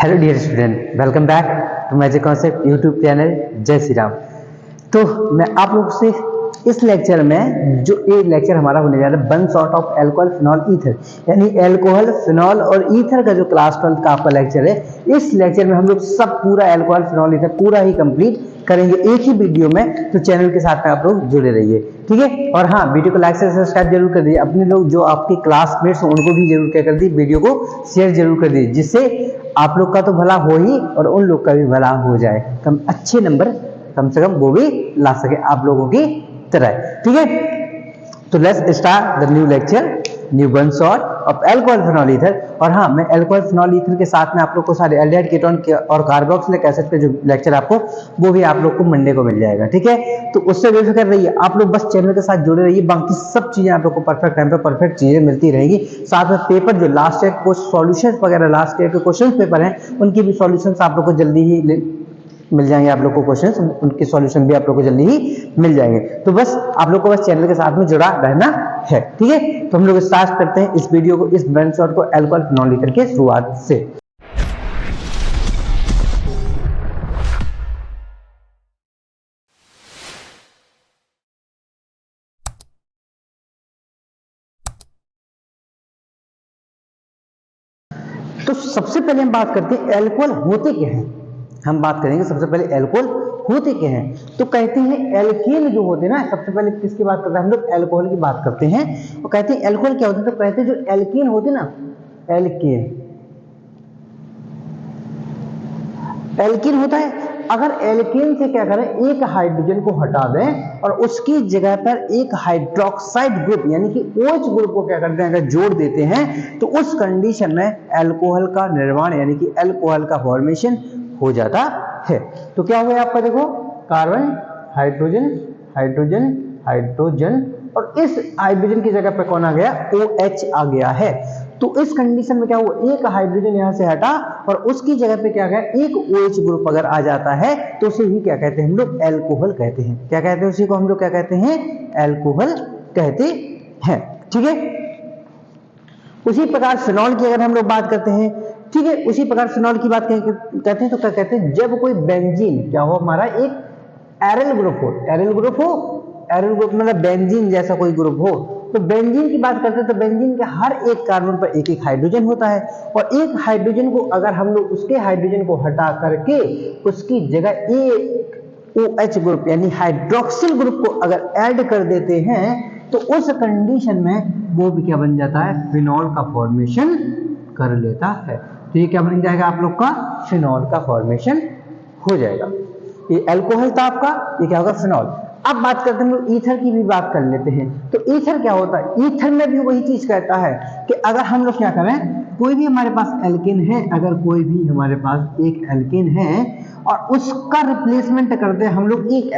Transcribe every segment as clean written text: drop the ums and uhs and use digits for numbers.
Hello dear student, welcome back to magic concept YouTube channel. जय श्री राम। तो मैं आप लोग से इस लेक्चर में जो ये लेक्चर हमारा होने जा रहा है one sort of alcohol phenol ether, यानी अल्कोहल फिनॉल और ईथर का जो क्लास 12 का आपका लेक्चर है, इस लेक्चर में हम लोग सब पूरा अल्कोहल फिनॉल ईथर पूरा ही कंप्लीट करेंगे एक ही वीडियो में। तो चैनल के साथ में आप लोग जुड़े रहिए, ठीक है। और हाँ, वीडियो को लाइक से सब्सक्राइब जरूर कर दीजिए। अपने लोग जो आपके क्लासमेट्स हैं उनको भी जरूर क्या कर दीजिए, वीडियो को शेयर जरूर कर दीजिए, जिससे आप लोग का तो भला हो ही और उन लोग का भी भला हो जाए। कम अच्छे नंबर कम से कम वो भी ला सके आप लोगों की तरह, ठीक है। तो let's start the new lecture, new one shot of alcohol phenol ether. और हाँ, मैं अल्कोहल फिनॉल ईथर के साथ में आप लोग को सारे एल्डिहाइड कीटोन के और कार्बोक्सिलिक एसिड के जो लेक्चर आपको वो भी आप लोग को मंडे को मिल जाएगा, ठीक है। तो उससे बेफिक्र रहिए, आप लोग बस चैनल के साथ जुड़े रहिए। बाकी सब चीजें आप लोग को परफेक्ट टाइम पे परफेक्ट चीजें मिलती रहेगी। साथ में पेपर जो लास्ट ईयर कुछ सॉल्यूशंस वगैरह लास्ट ईयर के क्वेश्चन पेपर हैं, उनकी भी सॉल्यूशंस आप लोग को जल्दी ही मिल जाएंगे। आप लोग को क्वेश्चंस, उनके सॉल्यूशन भी आप लोग को जल्दी ही मिल जाएंगे। तो बस आप लोग को बस चैनल के साथ में जुड़ा रहना है, ठीक है। तो हम लोग स्टार्ट करते हैं इस वीडियो को, इस वन शॉट को अल्कोहल फिनॉल ईथर के शुरुआत से। तो सबसे पहले हम बात करते हैं अल्कोहल होते क्या हैं। हम बात करेंगे सबसे पहले अल्कोहल होते क्या हैं। तो कहते हैं एल्केन जो होते हैं ना, सबसे पहले किसकी बात करते हैं हम लोग, अल्कोहल की बात करते हैं। और कहते हैं अल्कोहल क्या होते हैं, तो कहते हैं जो एल्केन होते हैं ना, एल्केन होता है। अगर एल्केन से क्या करें, एक हाइड्रोजन को हटा दें और उसकी जगह पर एक हाइड्रोक्साइड ग्रुप यानी कि OH ग्रुप को क्या करते हैं, अगर जोड़ देते हैं, तो उस कंडीशन में अल्कोहल का निर्माण यानी कि अल्कोहल का फॉर्मेशन हो जाता है। तो क्या हुआ आपका, देखो, कार्बन हाइड्रोजन हाइड्रोजन हाइड्रोजन, और इस हाइड्रोजन की जगह पर कौन आ गया, OH आ गया है। तो इस कंडीशन में क्या हुआ, एक हाइड्रोजन यहां से हटा और उसकी जगह पे क्या गया, एक OH ग्रुप अगर आ जाता है तो उसे ही क्या कहते हैं हम लोग, अल्कोहल कहते हैं। क्या कहते हैं उसी को हम लोग क्या कहते हैं, अल्कोहल कहते हैं, ठीक है। उसी प्रकार फिनॉल की अगर हम लोग बात करते हैं, ठीक है, उसी प्रकार फिनॉल की बात कहते हैं तो क्या कहते हैं, जब कोई बेंजीन क्या हो हमारा, एक एरिल ग्रुप हो, एरिल ग्रुप मतलब बेंजीन जैसा कोई ग्रुप हो। तो बेंजीन की बात करते हैं तो बेंजीन के हर एक कार्बन पर एक एक हाइड्रोजन होता है, और एक हाइड्रोजन को अगर हम लोग उसके हाइड्रोजन को हटा करके उसकी जगह एक OH ग्रुप यानी हाइड्रोक्सिल ग्रुप को अगर ऐड कर देते हैं तो उस कंडीशन में वो भी क्या बन जाता है, फिनॉल का फॉर्मेशन कर लेता है। तो ये क्या बन जाएगा आप लोग का, फिनॉल का फॉर्मेशन हो जाएगा। ये अल्कोहल था आपका, ये क्या होगा, फिनॉल। अब बात करते हैं हम लोग ईथर की भी बात कर लेते हैं। तो ईथर क्या होता है, ईथर में भी वही चीज कहता है कि अगर हम लोग क्या करें, कोई भी हमारे पास एल्केन है, अगर कोई भी हमारे पास एक एल्केन है और उसका रिप्लेसमेंट कर दे हम लोग एक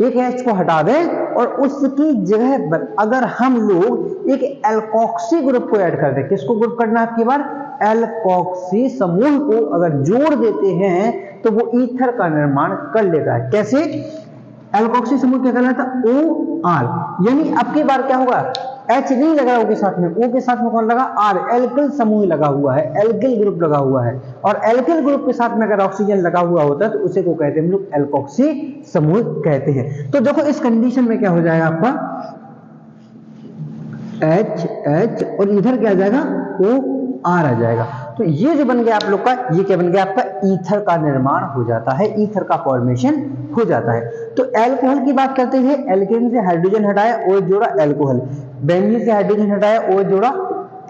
H को हटा दें और उसकी जगह पर अगर हम लोग एक एल्कोक्सी ग्रुप को ऐड कर दें, किसको ग्रुप करना है आपकी बार, एल्कोक्सी समूह को अगर जोड़ देते हैं तो वो ईथर का निर्माण कर लेता है। कैसे, एल्कोक्सी समूह क्या कहलाता है, OR, यानी अब की बार क्या होगा, H नहीं लगा O के साथ में, O के साथ में कौन लगा, R, एल्किल समूह लगा हुआ है, एल्किल ग्रुप लगा हुआ है। और एल्किल ग्रुप के साथ में अगर ऑक्सीजन लगा हुआ होता है तो उसे को कहते हैं हम लोग एल्कोक्सी समूह कहते हैं। तो देखो इस कंडीशन में क्या हो जाएगा आपका, H और इधर क्या आ जाएगा, OR आ जाएगा। तो ये जो बन गया आप लोग का, ये क्या बन गया आपका, ईथर का निर्माण हो जाता है, ईथर का फॉर्मेशन हो जाता है। तो अल्कोहल की बात करते हैं, एल्केन से हाइड्रोजन हटाया OH जोड़ा अल्कोहल, बेंजीन से हाइड्रोजन हटाया OH जोड़ा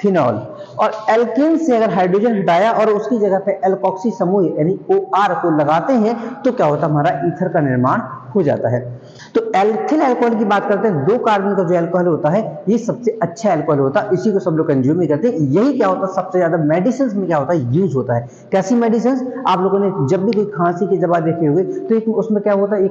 फिनॉल, और एल्केन से अगर हाइड्रोजन हटाया और उसकी जगह पे एल्कोक्सी समूह यानी OR को लगाते हैं तो क्या होता है, हमारा ईथर का निर्माण हो जाता है। तो एल्थिल अल्कोहल की बात करते हैं, 2 कार्बन का जो अल्कोहल होता है ये सबसे अच्छा अल्कोहल होता है, इसी को सब लोग कंज्यूम ही करते हैं। यही क्या होता है, सबसे ज्यादा मेडिसिन में क्या होता है, यूज होता है। कैसी मेडिसिन, आप लोगों ने जब भी कोई खांसी की दवा देखी होगी तो उसमें क्या होता है,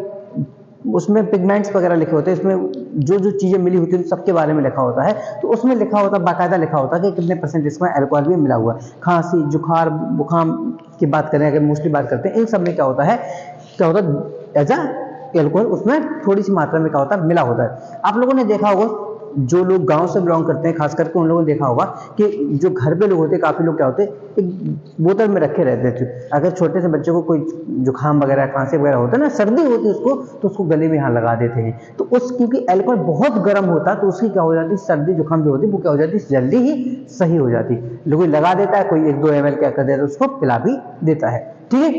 उसमें पिगमेंट्स वगैरह लिखे होते हैं, इसमें जो जो चीजें मिली होती है सबके बारे में लिखा होता है। तो उसमें लिखा होता है, बाकायदा लिखा होता है कि कितने % इसमें अल्कोहल भी मिला हुआ है। खांसी, जुखार, बुखार की बात करें, अगर मोस्टली बात करते हैं, इन सब में क्या होता है एज अ अल्कोहल उसमें थोड़ी सी मात्रा में क्या होता है, मिला होता है। आप लोगों ने देखा होगा जो लोग गांव से बिलोंग करते हैं खास करके उन लोगों ने देखा होगा कि जो घर पे लोग होते हैं, काफी लोग क्या होते हैं, एक बोतल में रखे रहते थे। अगर छोटे से बच्चे को कोई जुकाम वगैरह खांसी वगैरह होता है ना, सर्दी होती है उसको, तो उसको गले में हाथ लगा देते हैं। तो उस क्योंकि अल्कोहल बहुत गर्म होता है तो उसकी क्या हो जाती है, सर्दी जुकाम जो होती है वो क्या हो जाती है, जल्दी ही सही हो जाती है। कोई लगा देता है, कोई 1-2 ml क्या कर देता है, उसको पिला भी देता है। ठीक है,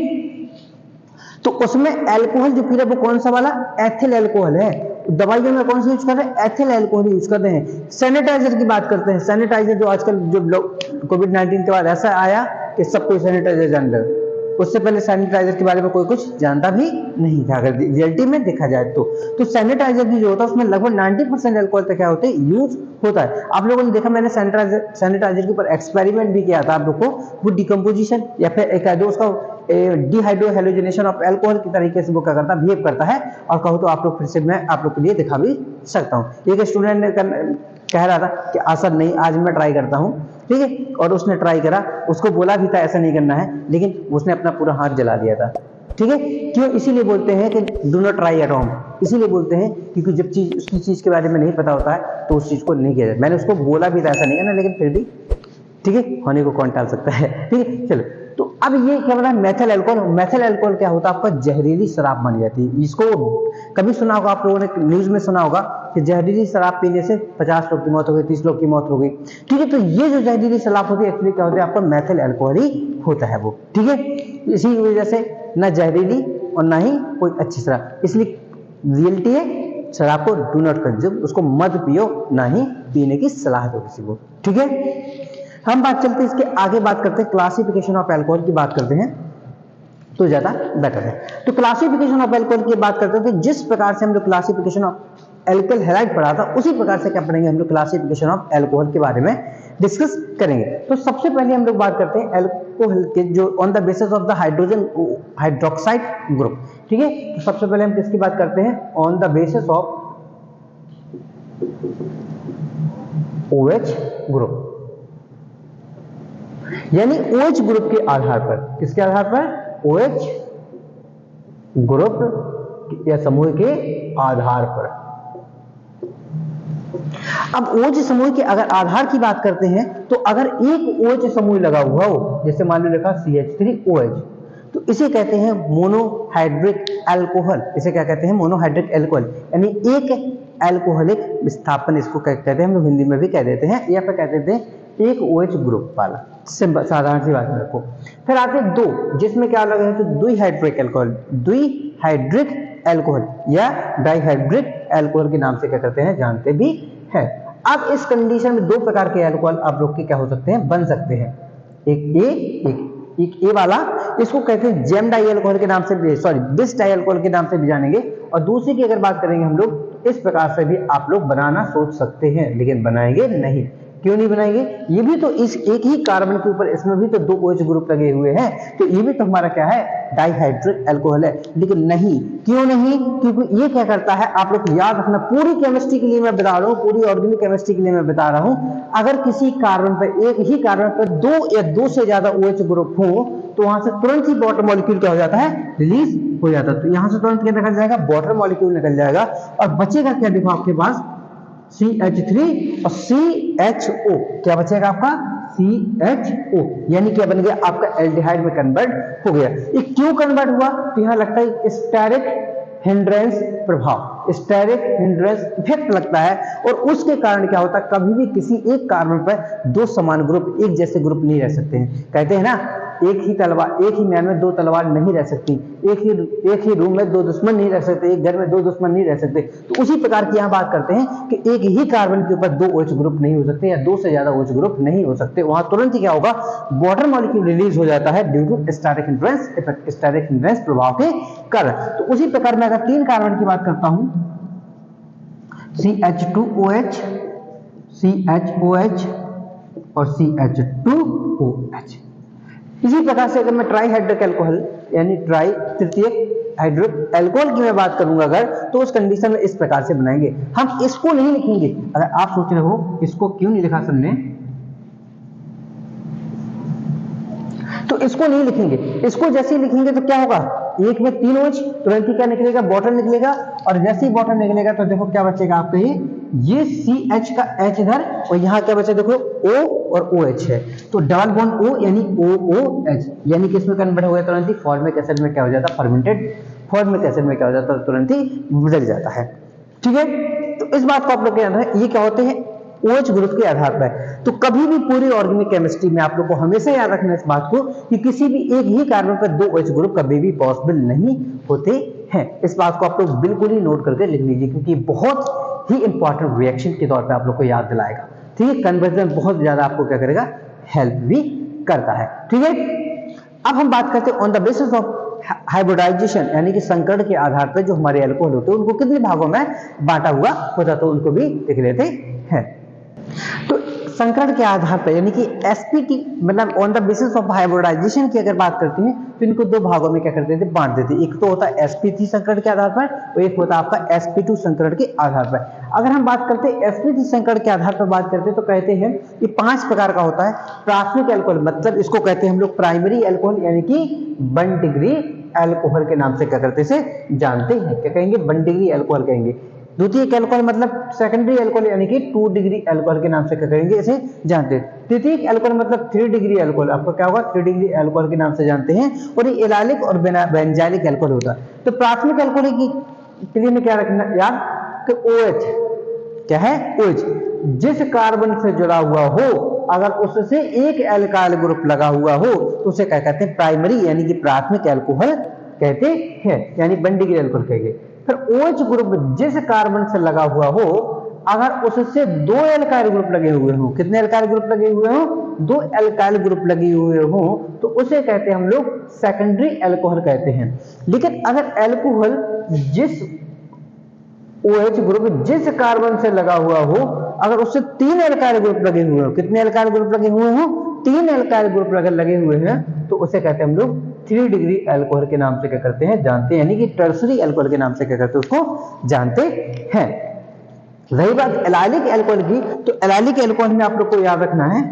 तो उसमें अल्कोहल जो पी रहे वो कौन सा वाला, एथिल अल्कोहल है। दवाइयों में कौन सा यूज कर रहे हैं, एथिल अल्कोहल यूज कर रहे हैं। सैनिटाइजर की बात करते हैं, सैनिटाइजर जो आजकल जो कोविड-19 के बाद ऐसा आया कि सब कोई सैनिटाइजर जान लगा, उससे पहले सैनिटाइजर के बारे में कोई कुछ जानता भी नहीं था अगर रियलिटी में देखा जाए तो सैनिटाइजर भी जो होता है उसमें लगभग 90% अल्कोहल तक क्या होते हैं, यूज होता है। आप लोगों ने देखा, मैंने सैनिटाइजर के ऊपर एक्सपेरिमेंट भी किया था आप लोग को, वो डिकम्पोजिशन या फिर एक उसका डिहाइड्रोहेलोजिनेशन ऑफ अल्कोहल की तरीके से वो क्या करता है, बिहेव करता है। और कहूँ तो आप लोग फिर से मैं आप लोग के लिए दिखा भी सकता हूँ। एक स्टूडेंट ने कह रहा था कि असर नहीं, आज मैं ट्राई करता हूँ। ठीक है, और उसने ट्राई करा, उसको बोला भी था ऐसा नहीं करना है, लेकिन उसने अपना पूरा हाथ जला दिया था। ठीक है, क्यों, इसीलिए बोलते हैं कि do not try at home, इसीलिए बोलते हैं क्योंकि जब चीज उसकी चीज के बारे में नहीं पता होता है तो उस चीज को नहीं किया जाता। मैंने उसको बोला भी था ऐसा नहीं करना, लेकिन फिर भी ठीक है, होने को कौन टाल सकता है। ठीक है, चलो, तो अब ये क्या बता, मेथिल अल्कोहल। मेथिल अल्कोहल क्या होता है, आपका जहरीली शराब मानी जाती है। इसको कभी सुना होगा आप लोगों ने, न्यूज में सुना होगा कि जहरीली शराब पीने से 50 लोग की मौत हो गई, 30 लोग की मौत हो गई। ठीक है, तो ये जो जहरीली शराब होती है एक्चुअली क्या होती है, आपका मेथिल अल्कोहल ही होता है वो। ठीक है, इसी वजह से ना जहरीली और ना ही कोई अच्छी शराब, इसलिए रियलिटी है शराब को डू नॉट कंज्यूम, उसको मत पियो, ना ही पीने की सलाह दो किसी को। ठीक है, हम बात चलते हैं इसके आगे, बात करते हैं क्लासिफिकेशन ऑफ अल्कोहल की बात करते हैं तो ज्यादा बेटर है। तो क्लासिफिकेशन ऑफ अल्कोहल की बात करते हैं तो जिस प्रकार से हम लोग क्लासिफिकेशन ऑफ अल्कोहल हैलाइड पढ़ा था उसी प्रकार से क्या पढ़ेंगे हम लोग क्लासिफिकेशन ऑफ अल्कोहल के बारे में डिस्कस करेंगे। तो सबसे पहले हम लोग बात करते हैं अल्कोहल के जो on the basis of the hydrogen hydroxide group. ठीक है, तो सबसे पहले हम किसकी बात करते हैं, on the basis of OH group, यानी OH ग्रुप के आधार पर, किसके आधार पर, OH ग्रुप या समूह के आधार पर। अब OH समूह के अगर आधार की बात करते हैं तो अगर एक OH समूह लगा हुआ हो, जैसे मान लो लिखा CH3OH, तो इसे कहते हैं मोनोहाइड्रिक अल्कोहल। इसे क्या कहते हैं, मोनोहाइड्रिक अल्कोहल, यानी एक अल्कोहलिक विस्थापन इसको कहते हैं, हम लोग हिंदी में भी कह देते हैं, या फिर कह देते हैं एक OH ग्रुप वाला, साधारण सी बात में रखो। फिर आते हैं दो, जिसमें क्या लगा है, तो द्विहाइड्रिक अल्कोहल, द्विहाइड्रिक अल्कोहल या डाइहाइड्रिक अल्कोहल के नाम से क्या करते हैं, जानते भी हैं। अब इस कंडीशन में दो प्रकार के अल्कोहल आप लोग के क्या हो सकते हैं, बन सकते हैं, एक ए वाला, इसको कहते हैं जेम डाई अल्कोहल के नाम से, सॉरी बिस डाई अल्कोहल के नाम से भी जानेंगे। और दूसरी की अगर बात करेंगे हम लोग, इस प्रकार से भी आप लोग बनाना सोच सकते हैं, लेकिन बनाएंगे नहीं। क्यों नहीं बनाएंगे, ये भी तो इस एक ही कार्बन के ऊपर, इसमें भी तो दो OH ग्रुप लगे हुए हैं, तो ये भी तो हमारा क्या है, डाइहाइड्रिक अल्कोहल है। लेकिन नहीं, क्यों नहीं, क्योंकि ये क्या करता है, आप लोग याद रखना, पूरी केमिस्ट्री के लिए मैं बता रहा हूँ, पूरी ऑर्गेनिक केमिस्ट्री के लिए मैं बता रहा हूँ, अगर किसी कार्बन पर, एक ही कार्बन पर दो या दो से ज्यादा OH ग्रुप हो तो वहां से तुरंत ही वाटर मॉलिक्यूल क्या हो जाता है, रिलीज हो जाता है। तो यहां से तुरंत क्या निकल जाएगा, वाटर मॉलिक्यूल निकल जाएगा, और बचेगा क्या, देखो आपके पास CH3 और CHO, क्या बचेगा आपका, CHO, यानी क्या बन गया आपका, एल्डिहाइड में कन्वर्ट हो गया। ये क्यों कन्वर्ट हुआ, तो यहां लगता है स्टेरिक हिंड्रेंस प्रभाव, स्टेरिक हिंड्रेंस इफेक्ट लगता है, और उसके कारण क्या होता है, कभी भी किसी एक कार्बन पर दो समान ग्रुप, एक जैसे ग्रुप नहीं रह सकते हैं। कहते हैं ना, एक ही तलवार, एक ही मैन में दो तलवार नहीं रह सकती, एक ही रूम में दो दुश्मन नहीं रह सकते, एक घर में दो दुश्मन नहीं रह सकते। तो उसी प्रकार की यहाँ बात करते हैं कि एक ही कार्बन के ऊपर दो OH ग्रुप नहीं हो सकते, या दो से ज्यादा OH ग्रुप नहीं हो सकते। वहां तुरंत ही क्या होगा, वाटर मॉलिक्यूल रिलीज हो जाता है due to steric hindrance effect, steric hindrance प्रभाव के कारण। तो उसी प्रकार में अगर तीन कार्बन की बात करता हूं, CH2OH, CHOH और CH2OH। इसी प्रकार से अगर मैं ट्राईहाइड्रिक अल्कोहल यानी ट्राई तृतीयक हाइड्रिक अल्कोहल की मैं बात करूंगा अगर, तो उस कंडीशन में इस प्रकार से बनाएंगे। हम इसको नहीं लिखेंगे, अगर आप सोच रहे हो इसको क्यों नहीं लिखा सबने, तो इसको नहीं लिखेंगे। इसको जैसे ही लिखेंगे तो क्या होगा, एक में तीन OH, तुरंत ही क्या निकलेगा, वाटर निकलेगा, और जैसे ही वाटर निकलेगा तो देखो क्या बचेगा आपके, ये ये CH का H इधर और यहाँ क्या बचा देखो O और OH है, तो डबल बॉन्ड O यानी OOH, यानी कि इसमें कन्वर्ट हो गया तुरंत ही फॉर्मिक एसिड में, क्या हो जाता है फर्मेंटेड फॉर्मिक एसिड में क्या हो जाता है तुरंत ही बदल जाता है। ठीक है, तो इस बात को आप लोग याद रखें, ये क्या होते हैं OH ग्रुप के आधार पर। तो कभी भी पूरी ऑर्गेनिक केमिस्ट्री में आप लोग को हमेशा याद रखना है इस बात को कि किसी भी एक ही कार्बन पर दो OH ग्रुप कभी भी पॉसिबल नहीं होते हैं। इस बात को आप लोग बिल्कुल ही नोट करके लिख लीजिए, क्योंकि बहुत ही इंपॉर्टेंट रिएक्शन के तौर पे आप लोग को याद दिलाएगा। ठीक है, कन्वर्जन बहुत ज्यादा आपको क्या करेगा, हेल्प भी करता है। ठीक है, अब हम बात करते हैं on the basis of hybridization, यानी कि संकरण के आधार पर जो हमारे अल्कोहल होते हैं उनको कितने भागों में बांटा हुआ होता, तो उनको भी देख लेते हैं। तो संकरण के आधार पर यानी कि sp2 मतलब on the basis of hybridization की अगर बात करते हैं तो इनको दो भागों में क्या करते थे, बांट देते। एक तो होता है sp3 संकरण के आधार पर और एक होता है आपका sp2 संकरण के आधार पर। अगर हम बात करते हैं sp3 संकरण के आधार पर बात करते हैं तो कहते हैं कि 5 प्रकार का होता है प्राथमिक अल्कोहल, मतलब इसको कहते हैं हम लोग प्राइमरी अल्कोहल, यानी कि 1 डिग्री अल्कोहल के नाम से क्या करते से जानते हैं। क्या कहेंगे, 1 डिग्री अल्कोहल कहेंगे। द्वितीय अल्कोहल मतलब सेकेंडरी अल्कोहल, यानी कि 2 डिग्री अल्कोहल के नाम से क्या करेंगे, इसे जानते हैं। तृतीय अल्कोहल मतलब 3 डिग्री अल्कोहल, आपको क्या होगा 3 डिग्री अल्कोहल के नाम से जानते हैं। और ये एलाइलिक और बेंजाइलिक अल्कोहल होता है। तो प्राथमिक अल्कोहल के लिए में क्या रखना याद कि OH क्या है, OH जिस कार्बन से जुड़ा हुआ हो अगर उससे एक एल्काइल ग्रुप लगा हुआ हो तो उसे क्या कहते हैं, प्राइमरी यानी कि प्राथमिक अल्कोहल कहते हैं, यानी 1 डिग्री अल्कोहल कहेंगे। फिर OH ग्रुप जिस कार्बन से लगा हुआ हो अगर उससे 2 एल्काइल ग्रुप लगे हुए हो, कितने एल्काइल ग्रुप लगे हुए हो, 2 एल्काइल ग्रुप लगे हुए हो तो उसे कहते हैं हम लोग सेकेंडरी अल्कोहल कहते हैं। लेकिन अगर अल्कोहल जिस OH ग्रुप जिस कार्बन से लगा हुआ हो अगर उससे 3 एल्काइल ग्रुप लगे हुए हो, कितने एल्काइल ग्रुप लगे हुए हो, 3 एल्काइल ग्रुप अगर लगे हुए हैं तो उसे कहते हैं हम लोग 3 डिग्री अल्कोहल के नाम से क्या करते हैं, जानते हैं, यानी कि टर्सरी अल्कोहल के नाम से क्या करते हैं, उसको जानते हैं। रही बात एलाइलिक अल्कोहल की, तो एलाइलिक अल्कोहल में आप लोग को याद रखना है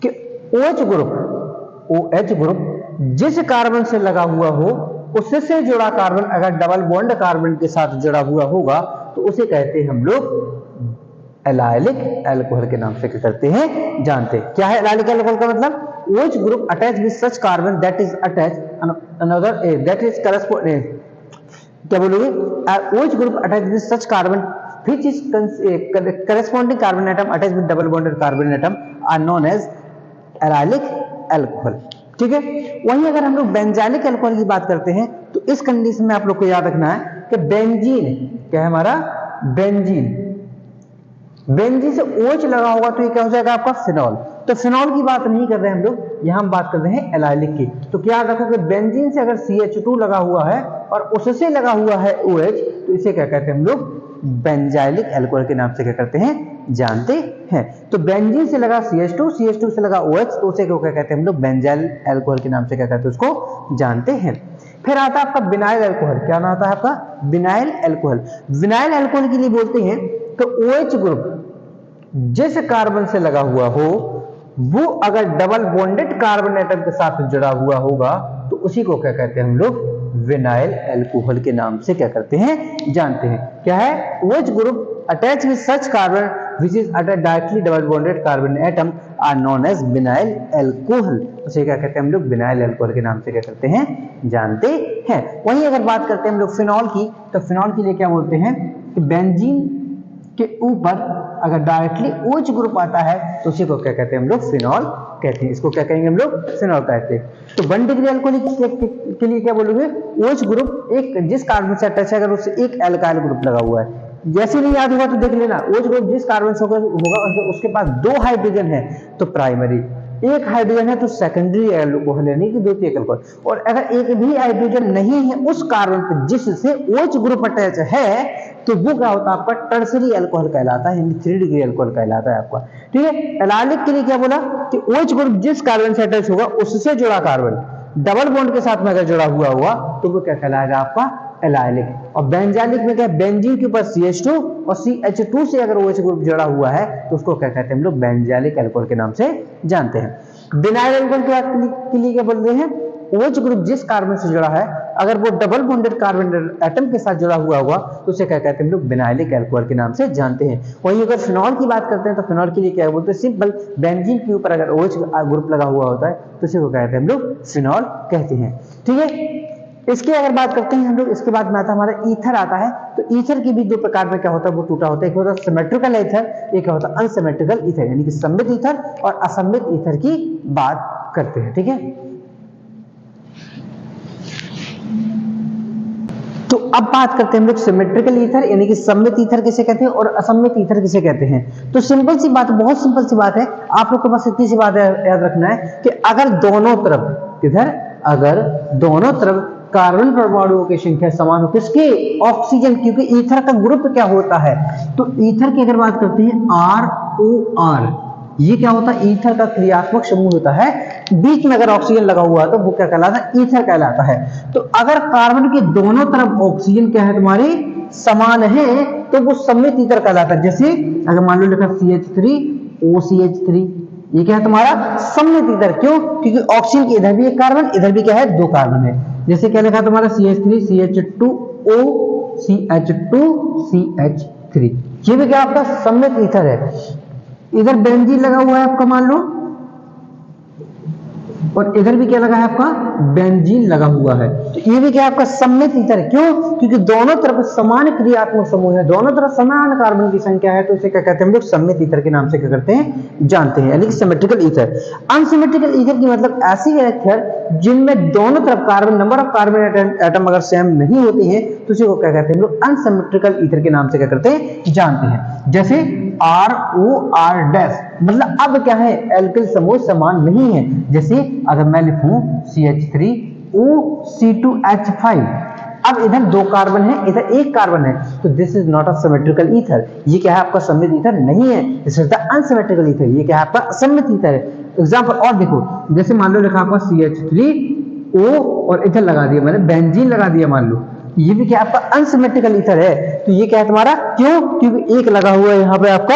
कि OH ग्रुप जिस कार्बन से लगा हुआ हो उससे जुड़ा कार्बन अगर डबल बॉन्ड कार्बन के साथ जुड़ा हुआ होगा तो उसे कहते हैं हम लोग एलाइलिक अल्कोहल के नाम से क्या करते हैं, जानते हैं। क्या है एलाइलिक अल्कोहल का मतलब, OH group attached with such carbon that is attached another that is corresponding, क्या बोलोगे, OH group attached with such carbon which is corresponding carbon atom attached with double bonded carbon atom are known as allylic alcohol. ठीक है, वहीं अगर हम लोग benzylic alcohol की बात करते हैं तो इस कंडीशन में आप लोग को याद रखना है कि बेंजीन क्या है हमारा, बेंजीन से OH लगा होगा तो ये क्या हो जाएगा आपका फिनॉल। तो फिनॉल की बात नहीं कर रहे हैं हम लोग, यहां हम बात कर रहे हैं एलाइलिक की। तो क्या रखो कि बेंजीन से अगर CH2 लगा हुआ है और उससे लगा हुआ है OH तो इसे क्या कहते हैं हम लोग, बेंजाइलिक अल्कोहल के नाम से क्या करते हैं, जानते हैं। तो बेंजीन से लगा CH2 से लगा OH तो उसे क्या कहते हैं हम लोग, बेंजाइल अल्कोहल के नाम से क्या कहते हैं, उसको जानते हैं। फिर आता है आपका बिनाइल अल्कोहल। क्या नाम आता है आपका, बिनाइल अल्कोहल। बिनाइल अल्कोहल के लिए बोलते हैं तो OH ग्रुप जिस कार्बन से लगा हुआ हो वो अगर डबल बॉन्डेड कार्बन एटम के साथ जुड़ा हुआ होगा तो उसी को क्या कहते हैं हम लोग, विनाइल अल्कोहल के नाम से क्या करते हैं, जानते हैं। क्या है, OH group attach with such carbon which is attached directly double bonded carbon atom are known as vinyl alcohol। उसे क्या कहते हैं हम लोग, विनाइल अल्कोहल के नाम से क्या करते हैं, जानते हैं। वहीं अगर बात करते हैं हम लोग फिनॉल की, तो फिनॉल के लिए क्या बोलते हैं कि बेंजीन के ऊपर अगर डायरेक्टली OH ग्रुप आता है तो उसी को क्या कहते हैं हम लोग, फिनॉल कहते हैं। इसको क्या कहेंगे हम लोग, फिनॉल कहते हैं। तो 1 डिग्री अल्कोहल के लिए क्या बोलोगे, OH ग्रुप एक जिस कार्बन से अटैच है अगर उससे एक एल्काइल ग्रुप लगा हुआ है। जैसे नहीं याद होगा तो देख लेना, OH ग्रुप जिस कार्बन से होगा उसके पास 2 हाइड्रोजन है तो प्राइमरी, 1 हाइड्रोजन है तो सेकेंडरी अल्कोहल यानी कि द्वितीयक अल्कोहल। और अगर एक भी हाइड्रोजन नहीं है उस कार्बन पर जिससे OH ग्रुप अटैच है तो वो क्या होता है आपका, टर्सरी अल्कोहल कहलाता है, यानी 3 डिग्री अल्कोहल कहलाता है आपका। ठीक है, एलाइलिक के लिए क्या बोला कि OH ग्रुप जिस कार्बन से अटैच होगा उससे जुड़ा कार्बन डबल बॉन्ड के साथ में अगर जुड़ा हुआ होगा तो वो क्या कहलाएगा आपका, एलाइलिक। और बेंजाइलिक में क्या है, बेंजीन के ऊपर CH2 और CH2 से अगर OH ग्रुप जुड़ा हुआ है तो उसको क्या कहते हैं हम लोग, बेंजाइलिक अल्कोहल के नाम से जानते हैं। विनाइल अल्कोहल के लिए क्या बोलते हैं, OH ग्रुप जिस कार्बन से जुड़ा है अगर वो डबल बॉन्डेड कार्बन एटम के साथ जुड़ा हुआ होगा तो उसे क्या कहते हैं हम लोग विनाइलिक अल्कोहल के नाम से जानते हैं। वहीं अगर फिनॉल की बात करते हैं तो फिनॉल के लिए क्या बोलते हैं, सिंपल बेंजीन के ऊपर अगर OH ग्रुप लगा हुआ होता है तो उसे को कहते हैं हम लोग फिनॉल कहते हैं। ठीक है, इसकी अगर बात करते हैं हम लोग, इसके बाद में आता हमारा ईथर आता है। तो ईथर की भी दो प्रकार में क्या होता है वो टूटा होता है, एक होता है सिमेट्रिकल ईथर, एक क्या होता है अनसिमेट्रिकल ईथर, यानी कि सममित ईथर और असममित ईथर की बात करते हैं। ठीक है, तो अब बात करते हैं हम लोग सिमेट्रिकल ईथर यानी कि सममित ईथर किसे कहते हैं और असममित ईथर किसे कहते हैं। तो सिंपल सी बात, बहुत सिंपल सी बात है, आप लोग को बस इतनी सी बात याद रखना है कि अगर दोनों तरफ किधर, अगर दोनों तरफ कार्बन परमाणुओं की संख्या समान हो, किसके, ऑक्सीजन, क्योंकि ईथर का ग्रुप क्या होता है, तो ईथर की अगर बात करते हैं ROR, ये क्या होता है, ईथर का क्रियात्मक समूह होता है, बीच में अगर ऑक्सीजन लगा हुआ है तो वो क्या कहलाता है, ईथर कहलाता है। तो अगर कार्बन के दोनों तरफ ऑक्सीजन क्या है तुम्हारी समान है तो वो सममित ईथर कहलाता है। जैसे अगर मान लो लिखा CH3OCH3, ये क्या है तुम्हारा सममित ईथर, क्यों, क्योंकि ऑक्सीजन की इधर भी एक कार्बन, इधर भी क्या है दो कार्बन है। जैसे क्या लिखा तुम्हारा CH3CH2OCH2CH3, ये भी क्या आपका सममित ईथर है। इधर बेंजीन लगा हुआ है आपका मान लो, और इधर भी क्या लगा है आपका बेंजीन लगा हुआ है, तो ये भी क्या आपका सममित ईथर, क्यों, क्योंकि दोनों तरफ समान क्रियात्मक समूह है, दोनों तरफ समान कार्बन की संख्या है, तो इसे क्या कहते हैं हम लोग सममित ईथर के नाम से क्या करते हैं जानते हैं, यानी कि सिमेट्रिकल ईथर। अनसिमेट्रिकल ईथर की मतलब ऐसी ईथर जिनमें दोनों तरफ carbon, number of carbon atom अगर सेम नहीं होती है तो उसे को क्या कहते हैं हम लोग अनसिमेट्रिकल ईथर के नाम से क्या करते हैं जानते हैं। जैसे ROR' मतलब अब क्या है एल्किल समूह समान नहीं है। जैसे अगर मैं लिखूं CH3O C2H5, अब इधर दो कार्बन है, इधर एक कार्बन है, तो this is not a symmetrical ether, ये क्या है आपका सममित ईथर नहीं है, this is the unsymmetrical ether, ये क्या है आपका असममित ईथर है। एग्जांपल और देखो, जैसे मान लो लिखा आपका CH3O और इधर लगा दिया मैंने बेंजीन लगा दिया मान लो, ये भी क्या आपका अनसिमेट्रिकल ईथर है, तो ये क्या है तुम्हारा, क्यों, क्योंकि एक लगा हुआ है यहाँ पे आपका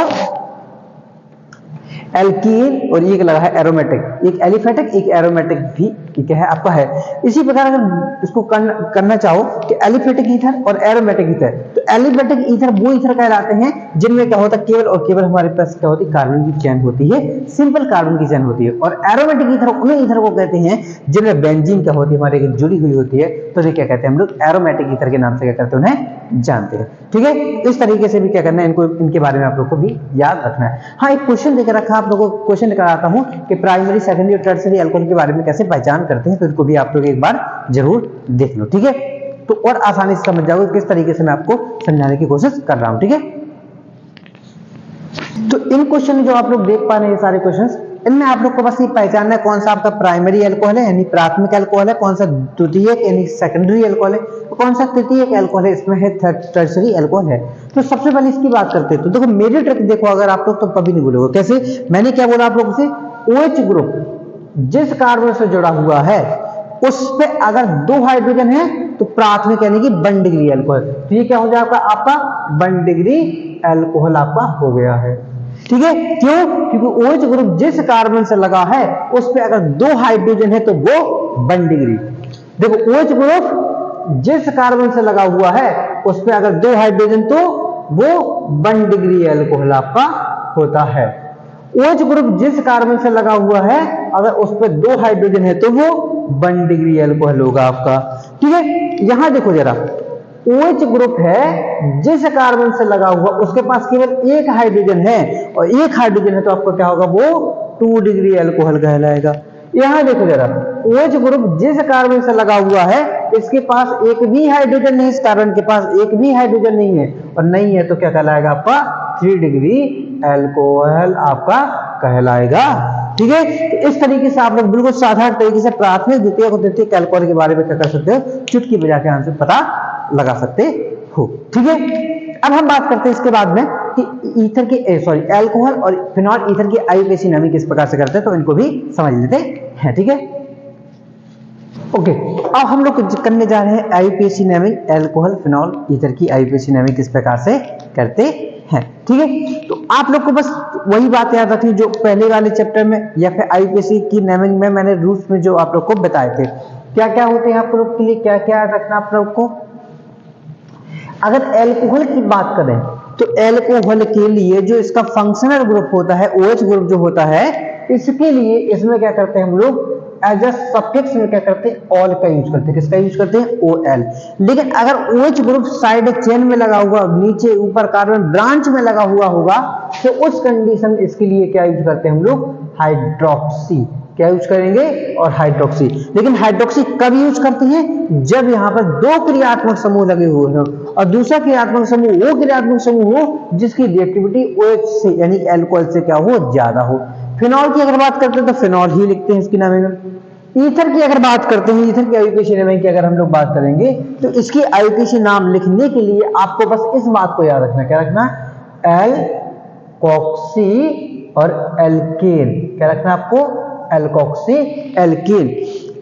एल्कीन और एक लगा है एरोमेटिक, एक एलिफेटिक एक एरोमेटिक भी क्या है आपका है। इसी प्रकार अगर इसको करना चाहो कि एलिफेटिक ईथर और एरोमेटिक ईथर, तो एलिफेटिक ईथर वो ईथर कहलाते हैं जिनमें क्या होता है केवल और केवल हमारे पास क्या होती है कार्बन की चेन होती है, सिंपल कार्बन की चेन होती है, और एरोमेटिक ईथर उन्हीं ईथर को कहते हैं जिनमें बेंजीन क्या होती है हमारे जुड़ी हुई होती है, तो ये क्या कहते हैं हम लोग एरोमेटिक ईथर के नाम से क्या करते हैं उन्हें जानते हैं। ठीक है, इस तरीके से भी क्या करना है इनको, इनके बारे में आप लोग को भी याद रखना है। हाँ, एक क्वेश्चन देकर रखा, आप लोगों को क्वेश्चन कराता हूं कि प्राइमरी सेकेंडरी और टर्शियरी अल्कोहल के बारे में कैसे पहचान करते हैं, तो इनको भी आप लोग एक बार जरूर देख लो। ठीक है, तो और आसानी से समझ जाओगे किस तरीके से मैं आपको समझाने की कोशिश कर रहा हूं। ठीक है, तो इन क्वेश्चन जो आप लोग देख पा रहे हैं ये सारे क्वेश्चंस, इनमें आप लोग को बस ये पहचानना है कौन सा आपका प्राइमरी अल्कोहल है यानी प्राथमिक अल्कोहल है, कौन सा द्वितीयक यानी सेकेंडरी अल्कोहल है, कौन सा तृतीयक अल्कोहल है, इसमें है टर्शियरी अल्कोहल है। तो सबसे पहले इसकी बात करते हैं, तो देखो मेरी ट्रिक देखो, अगर आप लोग तो कभी नहीं भूलोगे। कैसे, मैंने क्या बोला आप लोगों से, OH ग्रुप जिस कार्बन से जुड़ा हुआ है उस पे अगर दो हाइड्रोजन है तो प्राथमिक यानी कि 1 डिग्री अल्कोहल, तो ये क्या हो जाएगा आपका 1 डिग्री अल्कोहल आपका हो गया है। ठीक है, क्यों, क्योंकि OH ग्रुप जिस कार्बन से लगा है उस पे अगर दो हाइड्रोजन है तो वो 1 डिग्री। देखो OH ग्रुप जिस कार्बन से लगा हुआ है उस पे अगर दो हाइड्रोजन तो वो 1 डिग्री अल्कोहल आपका होता है। OH ग्रुप जिस कार्बन से लगा हुआ है अगर उस पे दो हाइड्रोजन है तो वो 1 डिग्री अल्कोहल होगा आपका। ठीक है, यहां देखो जरा, OH ग्रुप है जिस कार्बन से लगा हुआ उसके पास केवल एक हाइड्रोजन है, और एक हाइड्रोजन है तो आपको क्या होगा, वो 2 डिग्री अल्कोहल कहलाएगा। यहां देखो जरा, OH ग्रुप जिस कार्बन से लगा हुआ है इसके पास एक भी हाइड्रोजन नहीं, इस कार्बन के पास एक भी हाइड्रोजन नहीं है, और नहीं है तो क्या कहलाएगा आपका 3 डिग्री अल्कोहल आपका कहलाएगा। ठीक है, तो इस तरीके से आप लोग बिल्कुल साधारण तरीके से प्राथमिक द्वितीयक और तृतीयक अल्कोहल के बारे में क्या कर सकते हो, चुटकी बजा के आंसर पता लगा सकते हो। ठीक है, अब हम बात करते हैं इसके बाद में कि ईथर की अल्कोहल और फिनॉल ईथर की आईयूपीएसी नेमिंग किस प्रकार से करते हैं, तो इनको भी समझ लेते हैं। ठीक है, ओके, अब हम लोग करने जा रहे हैं IUPAC naming, alcohol phenol ether की आईयूपीएसी नेमिंग किस प्रकार से करते हैं। ठीक है, तो आप लोग को बस वही बात याद रखनी जो पहले वाले चैप्टर में या फिर आईयूपीएसी की नेमिंग में मैंने रूल्स में जो आप लोग को बताए थे। क्या क्या होते हैं आप लोग के लिए, क्या क्या रखना आप लोग को। अगर एल्कोहल की बात करें तो एल्कोहल के लिए जो इसका फंक्शनल ग्रुप होता है, OH ग्रुप जो होता है, इसके लिए इसमें क्या करते हैं हम लोग, एज अ सफिक्स में क्या करते हैं, ऑल का यूज करते हैं। किसका यूज करते हैं, OL। लेकिन अगर OH ग्रुप साइड चेन में लगा हुआ, नीचे ऊपर कार्बन ब्रांच में लगा हुआ होगा, तो उस कंडीशन में इसके लिए क्या यूज करते हैं हम लोग, हाइड्रोक्सी। क्या यूज करेंगे, और हाइड्रोक्सी। लेकिन हाइड्रोक्सी कब यूज करते हैं, जब यहाँ पर दो क्रियात्मक समूह लगे हुए हो और दूसरा क्रियात्मक समूह वो क्रियात्मक समूह हो जिसकी रिएक्टिविटी OH से यानी अल्कोहल से क्या हो, ज्यादा हो। फिनॉल की अगर बात करते हैं तो फिनॉल ही लिखते हैं इसकी नाम में। ईथर की अगर बात करते हैं, ईथर की आईयूपीएसी नाम की अगर हम लोग बात करेंगे तो इसकी आईयूपीएसी नाम लिखने के लिए आपको बस इस बात को याद रखना, क्या रखना, एल्कोक्सी और एल्केन। क्या रखना आपको, एल्कोक्सी एल्केन।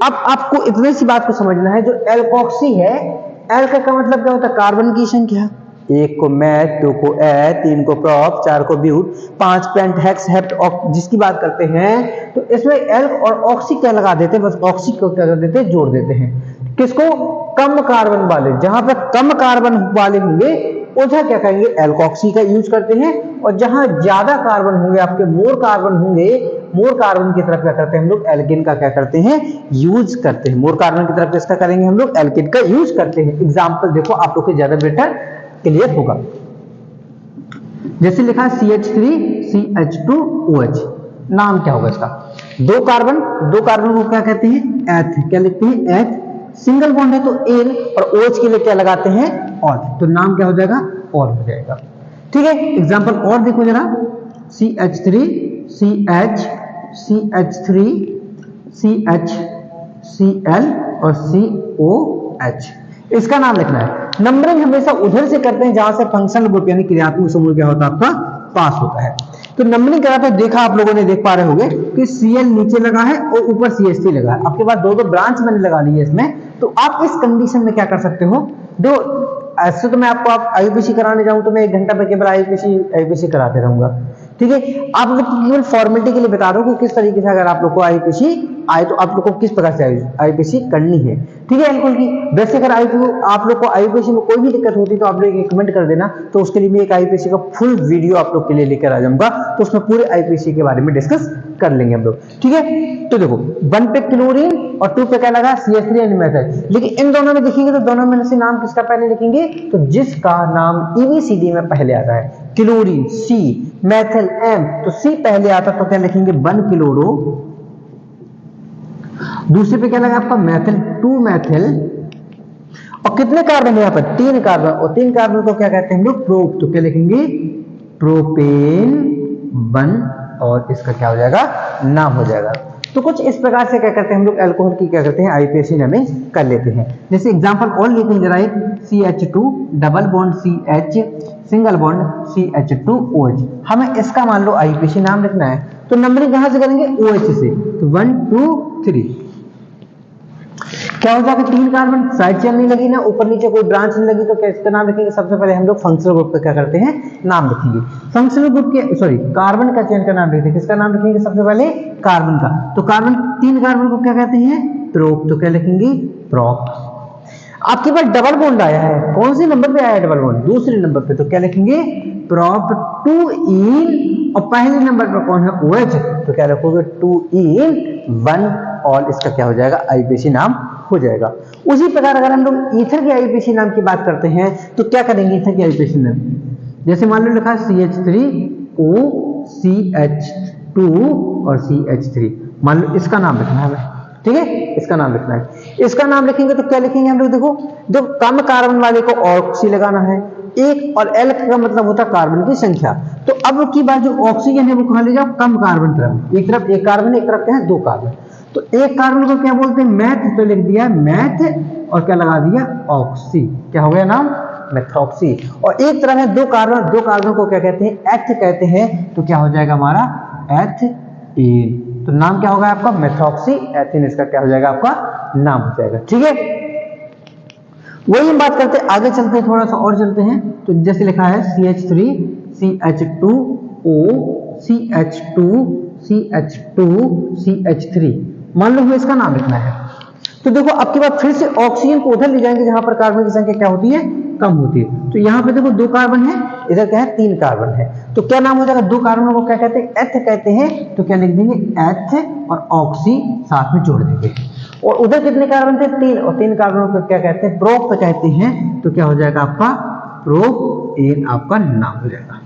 अब आपको इतनी सी बात को समझना है, जो एल्कोक्सी है, एल का मतलब क्या होता है, कार्बन की संख्या। 1 को मैथ, 2 को ए, 3 को प्रॉप, 4 को ब्यूट, 5 पेंट, हेक्स, हेप्ट, जिसकी बात करते हैं तो इसमें एल और ऑक्सी क्या लगा देते हैं, बस ऑक्सी को क्या कर देते हैं, जोड़ देते हैं। किसको, कम कार्बन वाले, जहां पर कम कार्बन वाले होंगे उधर क्या करेंगे, एल्कोक्सी का यूज करते हैं, और जहां ज्यादा कार्बन होंगे, आपके मोर कार्बन होंगे, मोर कार्बन की तरफ क्या करते हैं हम लोग, एल्केन का क्या करते हैं, यूज करते हैं। मोर कार्बन की तरफ किसका करेंगे हम लोग, एल्केन का यूज करते हैं। एग्जांपल देखो आप लोग को ज्यादा बेटर क्लियर होगा। जैसे लिखा है CH3CH2OH, नाम क्या होगा इसका, दो कार्बन को क्या कहते हैं, एथ। क्या लिखते हैं, एथ। सिंगल बॉन्ड है तो एल, और OH के लिए क्या लगाते हैं, ऑल, तो नाम क्या हो जाएगा, ऑल हो जाएगा। ठीक है, एग्जांपल और देखो जरा, CH3 CH CH3 CH CL और COH, इसका नाम लिखना है। नंबरिंग हमेशा उधर से करते हैं जहां से फंक्शनल ग्रुप यानी क्रियात्मक समूह क्या होता है, आपका पास होता है। तो नंबरिंग करा तो देखा आप लोगों ने, देख पा रहे होंगे कि Cl नीचे लगा है और ऊपर CH3 लगा है। आपके पास दो ब्रांच मैंने लगा ली है इसमें, तो आप इस कंडीशन में क्या कर सकते हो, दो ऐसे तो मैं आपको आईयूपीएसी कराने जाऊं तो मैं 1 घंटा पे केवल आईयूपीएसी कराते रहूंगा। ठीक है, आप लोग केवल फॉर्मेलिटी के लिए बता रहा हूं कि किस तरीके से अगर आप लोग को आईयूपीएसी आए तो आप लोग को किस प्रकार से आईयूपीएसी करनी है। ठीक है, एल्कोहल की वैसे अगर आप लोग को आईयूपीएसी में कोई भी दिक्कत होती तो आप लोग एक कमेंट कर देना, तो उसके लिए मैं एक आईयूपीएसी का फुल वीडियो आप लोग के लिए लेकर आ जाऊंगा, तो उसमें पूरे आईयूपीएसी के बारे में डिस्कस कर लेंगे हम लोग। ठीक है, तो देखो 1 पे क्लोरीन और 2 पे क्या लगा, CH3 एंड मेथल। लेकिन इन दोनों में देखेंगे तो दोनों में से नाम किसका पहले लिखेंगे, तो जिसका नाम ABCD में पहले आता है, क्लोरीन C, मेथल M, तो C पहले आता तो क्या लिखेंगे, 1 क्लोरो। दूसरे पे क्या लगा आपका, मेथल, 2 मेथल, और कितने कार्बन है यहाँ पर, 3 कार्बन, और 3 कार्बन को क्या कहते हैं हम लोग, प्रोप, तो क्या लिखेंगे, प्रोपेन 1, और इसका क्या हो जाएगा, नाम हो जाएगा। तो कुछ इस प्रकार से क्या करते हैं हम लोग, अल्कोहल की क्या करते हैं, आईयूपीएसी नाम कर लेते हैं। जैसे एग्जांपल और लेते हैं जरा, एक CH2 double bond CH single bond CH2OH, हमें इसका मान लो आईयूपीएसी नाम लिखना है, तो नंबरिंग कहां से करेंगे, OH से, तो 1 2 3 क्या हो जाएगा, 3 कार्बन, साइड चेन नहीं लगी ना, ऊपर नीचे कोई ब्रांच नहीं लगी, तो क्या इसका नाम लिखेंगे, सबसे पहले हम लोग फंक्शनल ग्रुप का क्या करते हैं, नाम लिखेंगे। फंक्शनल ग्रुप के कार्बन का चेन का नाम लिखते हैं, किसका नाम लिखेंगे, सबसे पहले कार्बन का, तो कार्बन 3 कार्बन को क्या कहते हैं, प्रोप, तो क्या लिखेंगे, प्रोप। आपके पास डबल बॉन्ड आया है, कौन से नंबर पे आया है डबल बॉन्ड, दूसरे नंबर पे, तो क्या लिखेंगे, प्रोप 2 इन, और पहले नंबर पर कौन है, OH, तो क्या रखोगे, 2 इन 1, और इसका क्या हो जाएगा, आईयूपीएसी नाम हो जाएगा। उसी प्रकार अगर हम लोग ईथर के आईयूपीएसी नाम की बात करते हैं तो क्या करेंगे, ईथर के आईयूपीएसी नाम, जैसे मान लो लिखा CH3O CH2 और CH3, मान लो इसका नाम लिखना है हमें। ठीक है, इसका नाम लिखना है, इसका नाम लिखेंगे तो क्या लिखेंगे हम लोग, देखो जो कम कार्बन वाले को ऑक्सी लगाना है, एक, और एल का मतलब होता है कार्बन की संख्या, तो अब की बात जो ऑक्सीजन है वो कहां ले जाओ, कम कार्बन तरफ, एक तरफ एक कार्बन, एक तरफ क्या है, 2 कार्बन, तो एक कार्बन को क्या बोलते हैं, मैथ, तो लिख दिया मैथ, और क्या लगा दिया, ऑक्सी, क्या हो गया नाम, मेथॉक्सी। और एक तरफ है 2 कार्बन, 2 कार्बन को क्या कहते हैं, एथ कहते हैं, तो क्या हो जाएगा हमारा, एथेन, तो नाम क्या होगा आपका, मेथॉक्सी एथेन, इसका क्या हो जाएगा, आपका नाम हो जाएगा। ठीक है, वही हम बात करते हैं, आगे चलते हैं, थोड़ा सा और चलते हैं, तो जैसे लिखा है CH3 CH2O CH2 CH2 CH3, मान लो हमें इसका नाम लिखना है, तो देखो अब की बात फिर से ऑक्सीजन को उधर ले जाएंगे जहां पर कार्बन की संख्या क्या होती है, कम होती है। तो यहाँ पे देखो 2 कार्बन है, इधर क्या है 3 कार्बन है, तो क्या नाम हो जाएगा, 2 कार्बन को क्या कहते हैं, एथ कहते हैं। तो क्या लिख देंगे, एथ और ऑक्सी साथ में जोड़ देंगे। और उधर कितने कार्बन थे, 3, और 3 कार्बनों को क्या कहते हैं, प्रोप कहते हैं। तो क्या हो जाएगा आपका प्रोपेन आपका नाम हो जाएगा।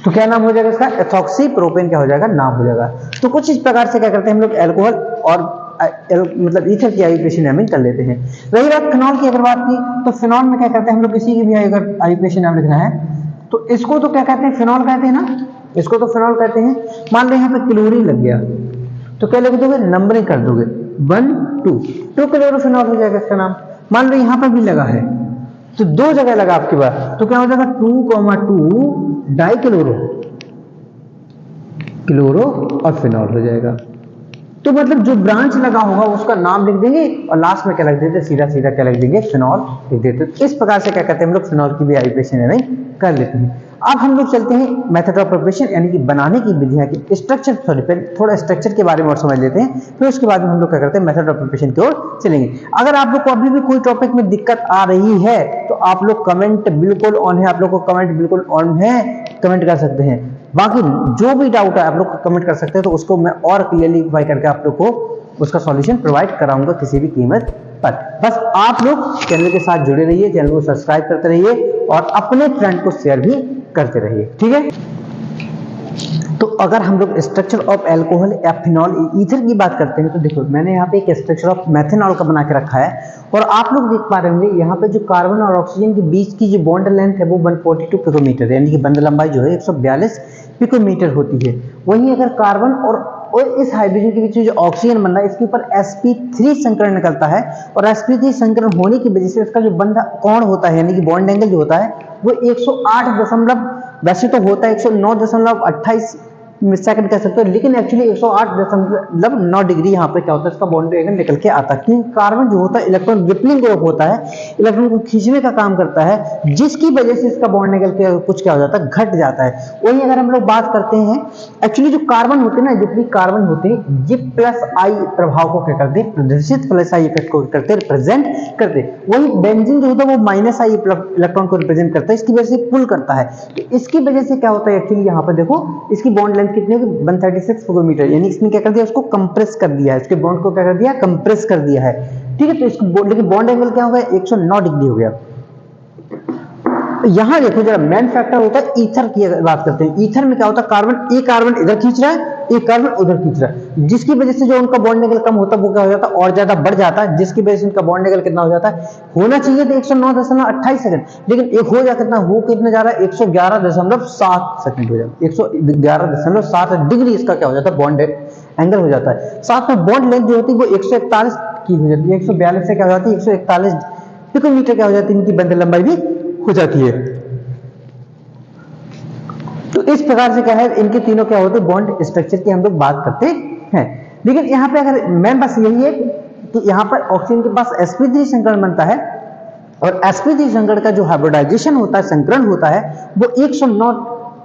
तो क्या नाम हो जाएगा इसका, एथॉक्सी प्रोपेन क्या हो जाएगा, नाम हो जाएगा। तो कुछ इस प्रकार से क्या करते हैं हम लोग एल्कोहल और मतलब ईथर की आयुक्रेशन नेमिंग कर लेते हैं। रही बात फिनॉल की अगर बात की, तो फिनॉल में क्या करते हैं हम लोग, किसी की भी अगर आयुक्रेशन नाम लिखना है तो इसको तो क्या कहते हैं, फिनॉल कहते हैं ना, इसको तो फिनॉल कहते हैं। मान लो यहाँ पे क्लोरीन लग गया तो क्या लिख दोगे, नंबरिंग कर दोगे 1 2 क्लोरोफिनॉल हो जाएगा इसका नाम। मान लो यहाँ पर भी लगा है तो 2 जगह लगा आपके पास, तो क्या हो जाएगा 2,2 डाइक्लोरो क्लोरो और फिनॉल हो जाएगा। तो मतलब जो ब्रांच लगा होगा उसका नाम लिख देंगे और लास्ट में क्या लिख देते, सीधा सीधा क्या लिख देंगे, फिनॉल लिख देते। तो इस प्रकार से क्या करते हैं हम लोग फिनॉल की भी आयुक्रेशन कर लेते हैं। अब हम लोग चलते हैं मेथड ऑफ प्रिपरेशन यानी कि बनाने की विधियां की स्ट्रक्चर, सॉरी पहले थोड़ा स्ट्रक्चर के बारे में और समझ लेते हैं, फिर उसके बाद में हम लोग क्या करते हैं मेथड ऑफ प्रिपरेशन की ओर चलेंगे। अगर आप लोग को अभी भी कोई टॉपिक में दिक्कत आ रही है तो आप लोग कमेंट बिल्कुल ऑन है, आप लोग को कमेंट बिल्कुल ऑन है, कमेंट कर सकते हैं। बाकी जो भी डाउट है आप लोग कमेंट कर सकते हैं, तो उसको मैं और क्लियरली करके आप लोग को उसका सॉल्यूशन प्रोवाइड कराऊंगा किसी भी कीमत पर। बस आप लोग चैनल के साथ जुड़े रहिए, चैनल को सब्सक्राइब करते रहिए और अपने फ्रेंड को शेयर भी करते रहिए, ठीक है। तो अगर हम लोग स्ट्रक्चर ऑफ अल्कोहल या फिनॉल ईथर की बात करते हैं तो देखो मैंने यहाँ पे एक स्ट्रक्चर ऑफ मेथनॉल का बना के रखा है और आप लोग देख पा रहे होंगे यहाँ पे जो कार्बन और ऑक्सीजन के बीच की जो बॉन्ड लेंथ है वो 142 पिकोमीटर है, यानी कि बंध लंबाई जो है 142 पिकोमीटर होती है। वहीं अगर कार्बन और इस हाइड्रोजन के बीच में जो ऑक्सीजन बन रहा है इसके ऊपर sp3 संकरण निकलता है और sp3 संकरण होने की वजह से इसका जो बंध कोण होता है यानी कि बॉन्ड एंगल जो होता है वो 108 दशमलव, वैसे तो होता है 109.28 सेकंड कह सकते हो, लेकिन एक्चुअली 108.9 डिग्री यहाँ पे क्या होता है इसका बॉन्ड एंगल निकल के आता है। क्योंकि कार्बन जो होता है इलेक्ट्रॉन रिपलिंग ग्रुप होता है, इलेक्ट्रॉन को खींचने का काम करता है, जिसकी वजह से इसका बॉन्ड एंगल कुछ क्या हो जाता है, घट जाता है। वही अगर हम लोग बात करते हैं एक्चुअली जो कार्बन होते हैं ना, जितने कार्बन होते हैं ये प्लस आई प्रभाव को क्या करते हैं, प्रदर्शित, प्लस आई इफेक्ट को करते हैं, रिप्रेजेंट करते हैं। वही बेंजीन जो होता है वो माइनस आई इलेक्ट्रॉन को रिप्रेजेंट करता है, इसकी वजह से पुल करता है। तो इसकी वजह से क्या होता है एक्चुअली यहाँ पर देखो इसकी बॉन्ड लेंथ कितनी होगी, 136 पिकोमीटर, यानी इसने क्या कर दिया, उसको कंप्रेस कर दिया है, इसके बॉन्ड को क्या कर दिया, कंप्रेस कर दिया है, ठीक है। तो इसको लेकिन बॉन्ड एंगल क्या हो गया, 109 डिग्री हो गया। तो यहां देखो जरा मेन फैक्टर होता है ईथर की अगर बात करते हैं, ईथर में क्या होता है कार्बन एक कार्बन इधर खींच रहा है, एक कार्बन उधर खींच रहा है, जिसकी वजह से जो उनका बॉन्ड एंगल कम होता है वो क्या हो जाता है, और ज्यादा बढ़ जाता है, जिसकी वजह से उनका बॉन्ड एंगल कितना हो जाता है, होना चाहिए तो 109.28 सेकंड, लेकिन एक हो जाता कितना, वो कितना जा रहा है 111.7 सेकंड हो जाता है, 111.7 डिग्री इसका क्या हो जाता है, बॉन्ड एंगल हो जाता है। साथ में बॉन्ड लेंथ जो होती है वो 141 की हो जाती है, 142 से क्या हो जाती है, 141 पिकोमीटर क्या हो जाती है, इनकी बंध लंबाई भी हो जाती है। तो इस प्रकार से क्या है, इनके तीनों क्या होते हैं, बॉन्ड स्ट्रक्चर की हम लोग बात करते हैं। लेकिन यहाँ पे अगर मेन बात यही है कि यहाँ पर ऑक्सीजन के पास sp3 संकरण बनता है और sp3 संकरण का जो हाइब्रिडाइजेशन होता है, संकरण होता है, वो 109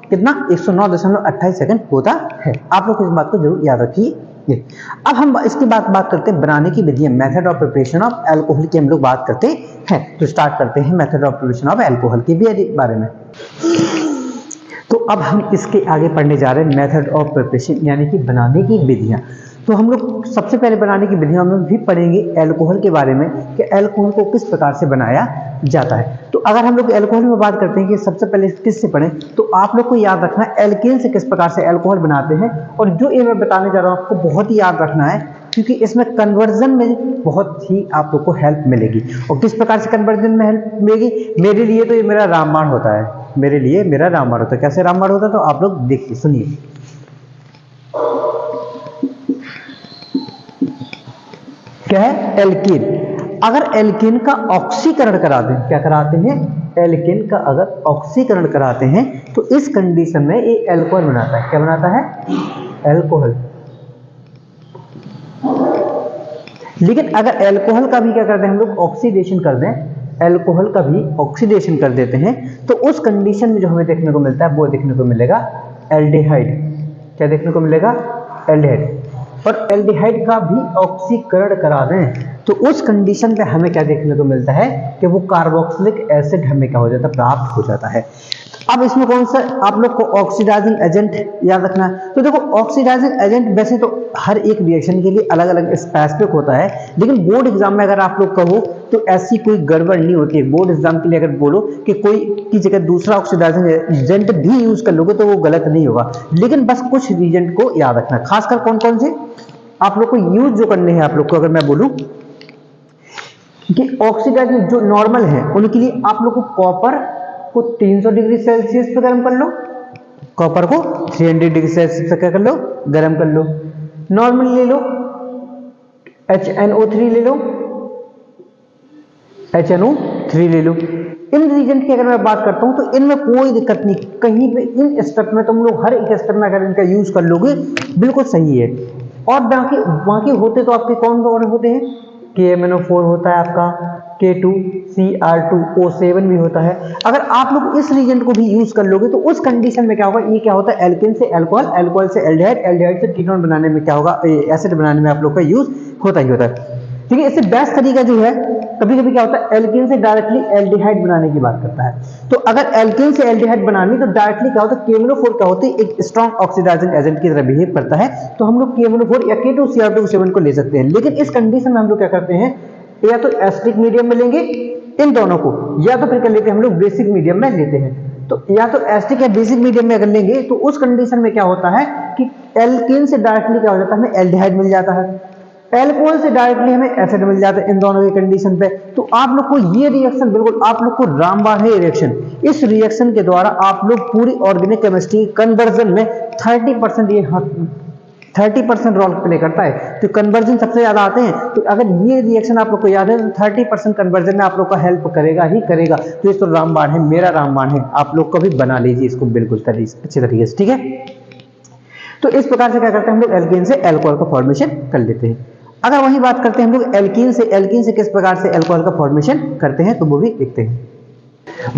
कितना 109.28 सेकंड होता है। आप लोग इस बात को जरूर याद रखिए। अब हम इसके बाद बात करते हैं बनाने की विधि, method of preparation of alcohol की हम लोग बात करते हैं। तो स्टार्ट करते हैं method of preparation of alcohol की बारे में। तो अब हम इसके आगे पढ़ने जा रहे हैं मेथड ऑफ प्रिपरेशन यानी कि बनाने की विधियां। तो हम लोग सबसे पहले बनाने की विधियों में भी पढ़ेंगे अल्कोहल के बारे में कि अल्कोहल को किस प्रकार से बनाया जाता है। तो अगर हम लोग अल्कोहल में बात करते हैं कि सबसे पहले किससे पढ़ें, तो आप लोग को याद रखना है एल्केन से किस प्रकार से अल्कोहल बनाते हैं। और जो ये मैं बताने जा रहा हूँ आपको बहुत ही याद रखना है, क्योंकि इसमें कन्वर्जन में बहुत ही आप लोग को हेल्प मिलेगी। और किस प्रकार से कन्वर्जन में हेल्प मिलेगी, मेरे लिए तो ये मेरा रामबाण होता है, मेरे लिए मेरा रामबाण होता है। कैसे रामबाण होता है तो आप लोग देखिए, सुनिए। क्या है, एल्केन। अगर एल्केन का ऑक्सीकरण कराते हैं, क्या कराते हैं, एल्केन का अगर ऑक्सीकरण कराते हैं तो इस कंडीशन में ये अल्कोहल बनाता है। क्या बनाता है, अल्कोहल। लेकिन अगर अल्कोहल का भी क्या करते हैं हम लोग, ऑक्सीडेशन कर दें, अल्कोहल का भी ऑक्सीडेशन कर देते हैं, तो उस कंडीशन में जो हमें देखने को मिलता है वो देखने को मिलेगा एल्डिहाइड। क्या देखने को मिलेगा, एल्डिहाइड। और एल्डिहाइड का भी ऑक्सीकरण करा दें तो उस कंडीशन पे हमें क्या देखने को मिलता है कि वो कार्बोक्सिलिक एसिड हमें क्या हो जाता है, प्राप्त हो जाता है। अब इसमें कौन सा आप लोग को ऑक्सीडाइजिंग एजेंट याद रखना है। तो देखो ऑक्सीडाइजिंग एजेंट वैसे तो हर एक रिएक्शन के लिए अलग अलग स्पेसिफिक होता है, लेकिन बोर्ड एग्जाम में अगर आप लोग कहो तो ऐसी कोई गड़बड़ नहीं होती है। बोर्ड एग्जाम के लिए अगर बोलो कि कोई की जगह दूसरा ऑक्सीडाइजिंग एजेंट भी यूज कर लोगे तो वो गलत नहीं होगा, लेकिन बस कुछ रीजेंट को याद रखना, खासकर कौन कौन से आप लोग को यूज जो करने हैं। आप लोग को अगर मैं बोलूं कि ऑक्सीडाइजिंग जो नॉर्मल है उनके लिए आप लोग को कॉपर को 300 डिग्री सेल्सियस पे गर्म कर लो, कॉपर को 300 डिग्री सेल्सियस पे क्या कर लो, गर्म कर लो। नॉर्मल ले लो, HNO3 ले लो, HNO3 ले लो। इन रीजेंट की अगर मैं बात करता हूं तो इनमें कोई दिक्कत नहीं, कहीं पे इन स्टेप में तुम लोग हर एक स्टेप में अगर इनका यूज कर लोगे बिल्कुल सही है। और बाकी होते तो आपके कौन कौन होते हैं, KMnO4 होता है आपका, K2Cr2O7 भी होता है। अगर आप लोग इस रीजेंट को भी यूज कर लोगे तो उस कंडीशन में क्या होगा, ये क्या होता है एल्केन से अल्कोहल, अल्कोहल से एल्डिहाइड, एल्डिहाइड से कीटोन बनाने में क्या होगा, एसिड बनाने में आप लोग का यूज होता ही होता है। ठीक है, इससे बेस्ट तरीका जो है कभी कभी क्या होता है एल्केन से डायरेक्टली एल्डिहाइड बनाने की बात करता है। तो अगर एल्केन से एल्डिहाइड बनानी तो डायरेक्टली क्या होता है KMnO4 क्या होती है एक स्ट्रॉन्ग ऑक्सीडाइजिंग एजेंट की तरह बिहेव करता है, तो हम लोग KMnO4 या K2Cr2O7 को ले सकते हैं। लेकिन इस कंडीशन में हम लोग क्या करते हैं, या तो एसिडिक मीडियम में लेंगे इन दोनों को, या तो फिर कर लेते हैं हम लोग बेसिक मीडियम में लेते हैं। तो या तो एसिडिक या बेसिक मीडियम में अगर लेंगे तो उस कंडीशन में क्या होता है कि एल्केन से डायरेक्टली क्या हो जाता है, हमें एल्डिहाइड मिल जाता है, एल्कोहल से डायरेक्टली हमें एसिड मिल जाता है इन दोनों की कंडीशन पे। तो आप लोग को ये रिएक्शन बिल्कुल आप लोग को रामबाण है रिएक्शन। इस रिएक्शन के द्वारा आप लोग पूरी ऑर्गेनिक केमिस्ट्री कन्वर्जन में 30% रोल प्ले करता है। तो कन्वर्जन सबसे ज्यादा आते हैं, तो अगर ये रिएक्शन आप लोग को याद है तो 30% कन्वर्जन में आप लोग का हेल्प करेगा ही करेगा। तो इस तो रामबाण है, मेरा रामबाण है, आप लोग को भी बना लीजिए इसको बिल्कुल अच्छे तरीके से। ठीक है, तो इस प्रकार से क्या करते हैं हम लोग एल्कीन से अल्कोहल का फॉर्मेशन कर लेते हैं। अगर वही बात करते हैं हम लोग एल्कीन से किस प्रकार से अल्कोहल का फॉर्मेशन करते हैं तो वो भी देखते हैं।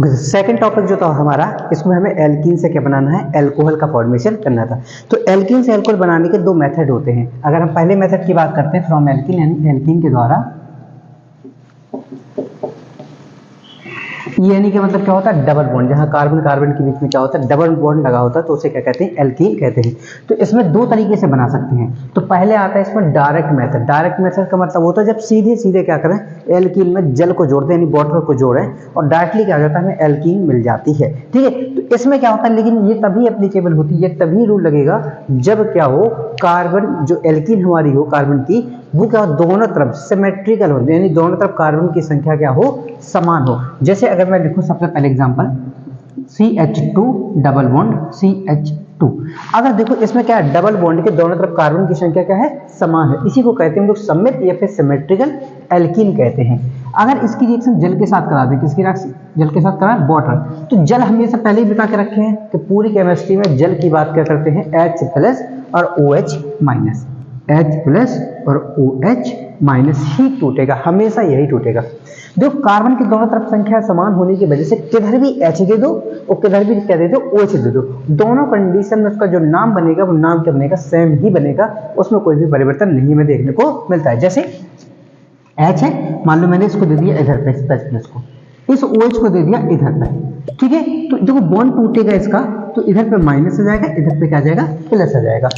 सेकंड टॉपिक जो था हमारा, इसमें हमें एल्कीन से क्या बनाना है, अल्कोहल का फॉर्मेशन करना था। तो एल्कीन से अल्कोहल बनाने के दो मेथड होते हैं। अगर हम पहले मेथड की बात करते हैं फ्रॉम एल्कीन, यानी एल्कीन के द्वारा, यानी कि मतलब क्या होता है डबल बॉन्ड, जहां कार्बन कार्बन के बीच में क्या होता है डबल बॉन्ड लगा होता है, तो उसे क्या कहते हैं एल्कीन कहते हैं। तो इसमें दो तरीके से बना सकते हैं। तो पहले आता है इसमें डायरेक्ट मेथड। डायरेक्ट मेथड का मतलब होता है जब सीधे सीधे क्या करें एल्कीन में जल को जोड़ते हैं, यानी वाटर को जोड़ें और डायरेक्टली क्या हो जाता है हमें एल्कीन मिल जाती है। ठीक है, तो इसमें क्या होता है, लेकिन ये तभी एप्लीकेबल होती है, तभी रूल लगेगा जब क्या हो कार्बन जो एल्कीन हमारी हो कार्बन की, वो क्या हो दोनों तरफ सिमेट्रिकल हो, यानी दोनों तरफ कार्बन की संख्या क्या हो समान हो। जैसे अगर मैं लिखूं सबसे पहले example CH2 double bond CH2, अगर देखो इसमें क्या है डबल बॉन्ड के दोनों तरफ कार्बन की संख्या क्या है समान है, इसी को कहते हैं हम लोग सममित या फिर सिमेट्रिकल एल्कीन कहते हैं। अगर इसकी रिएक्शन जल के साथ करा दें, किसकी रिएक्शन जल के साथ कराएं वाटर, तो जल हमेशा पहले ही बता के रखे हैं कि पूरी केमिस्ट्री में जल की बात क्या करते हैं H+ और OH-, H+ और OH- ही टूटेगा, हमेशा यही टूटेगा। देखो कार्बन की दोनों तरफ संख्या समान होने की वजह से किधर भी H दे दो और किधर भी क्या दे दो OH दे दो, दोनों कंडीशन में उसका जो नाम बनेगा वो नाम क्या बनेगा सेम ही बनेगा, उसमें कोई भी परिवर्तन नहीं में देखने को मिलता है। जैसे H है, मान लो मैंने इसको दे दिया इधर पे प्लस को, इस OH को दे दिया इधर पे। ठीक है, तो देखो बॉन्ड टूटेगा इसका, तो इधर पे माइनस आ जाएगा, इधर पे क्या आ जाएगा प्लस आ जाएगा,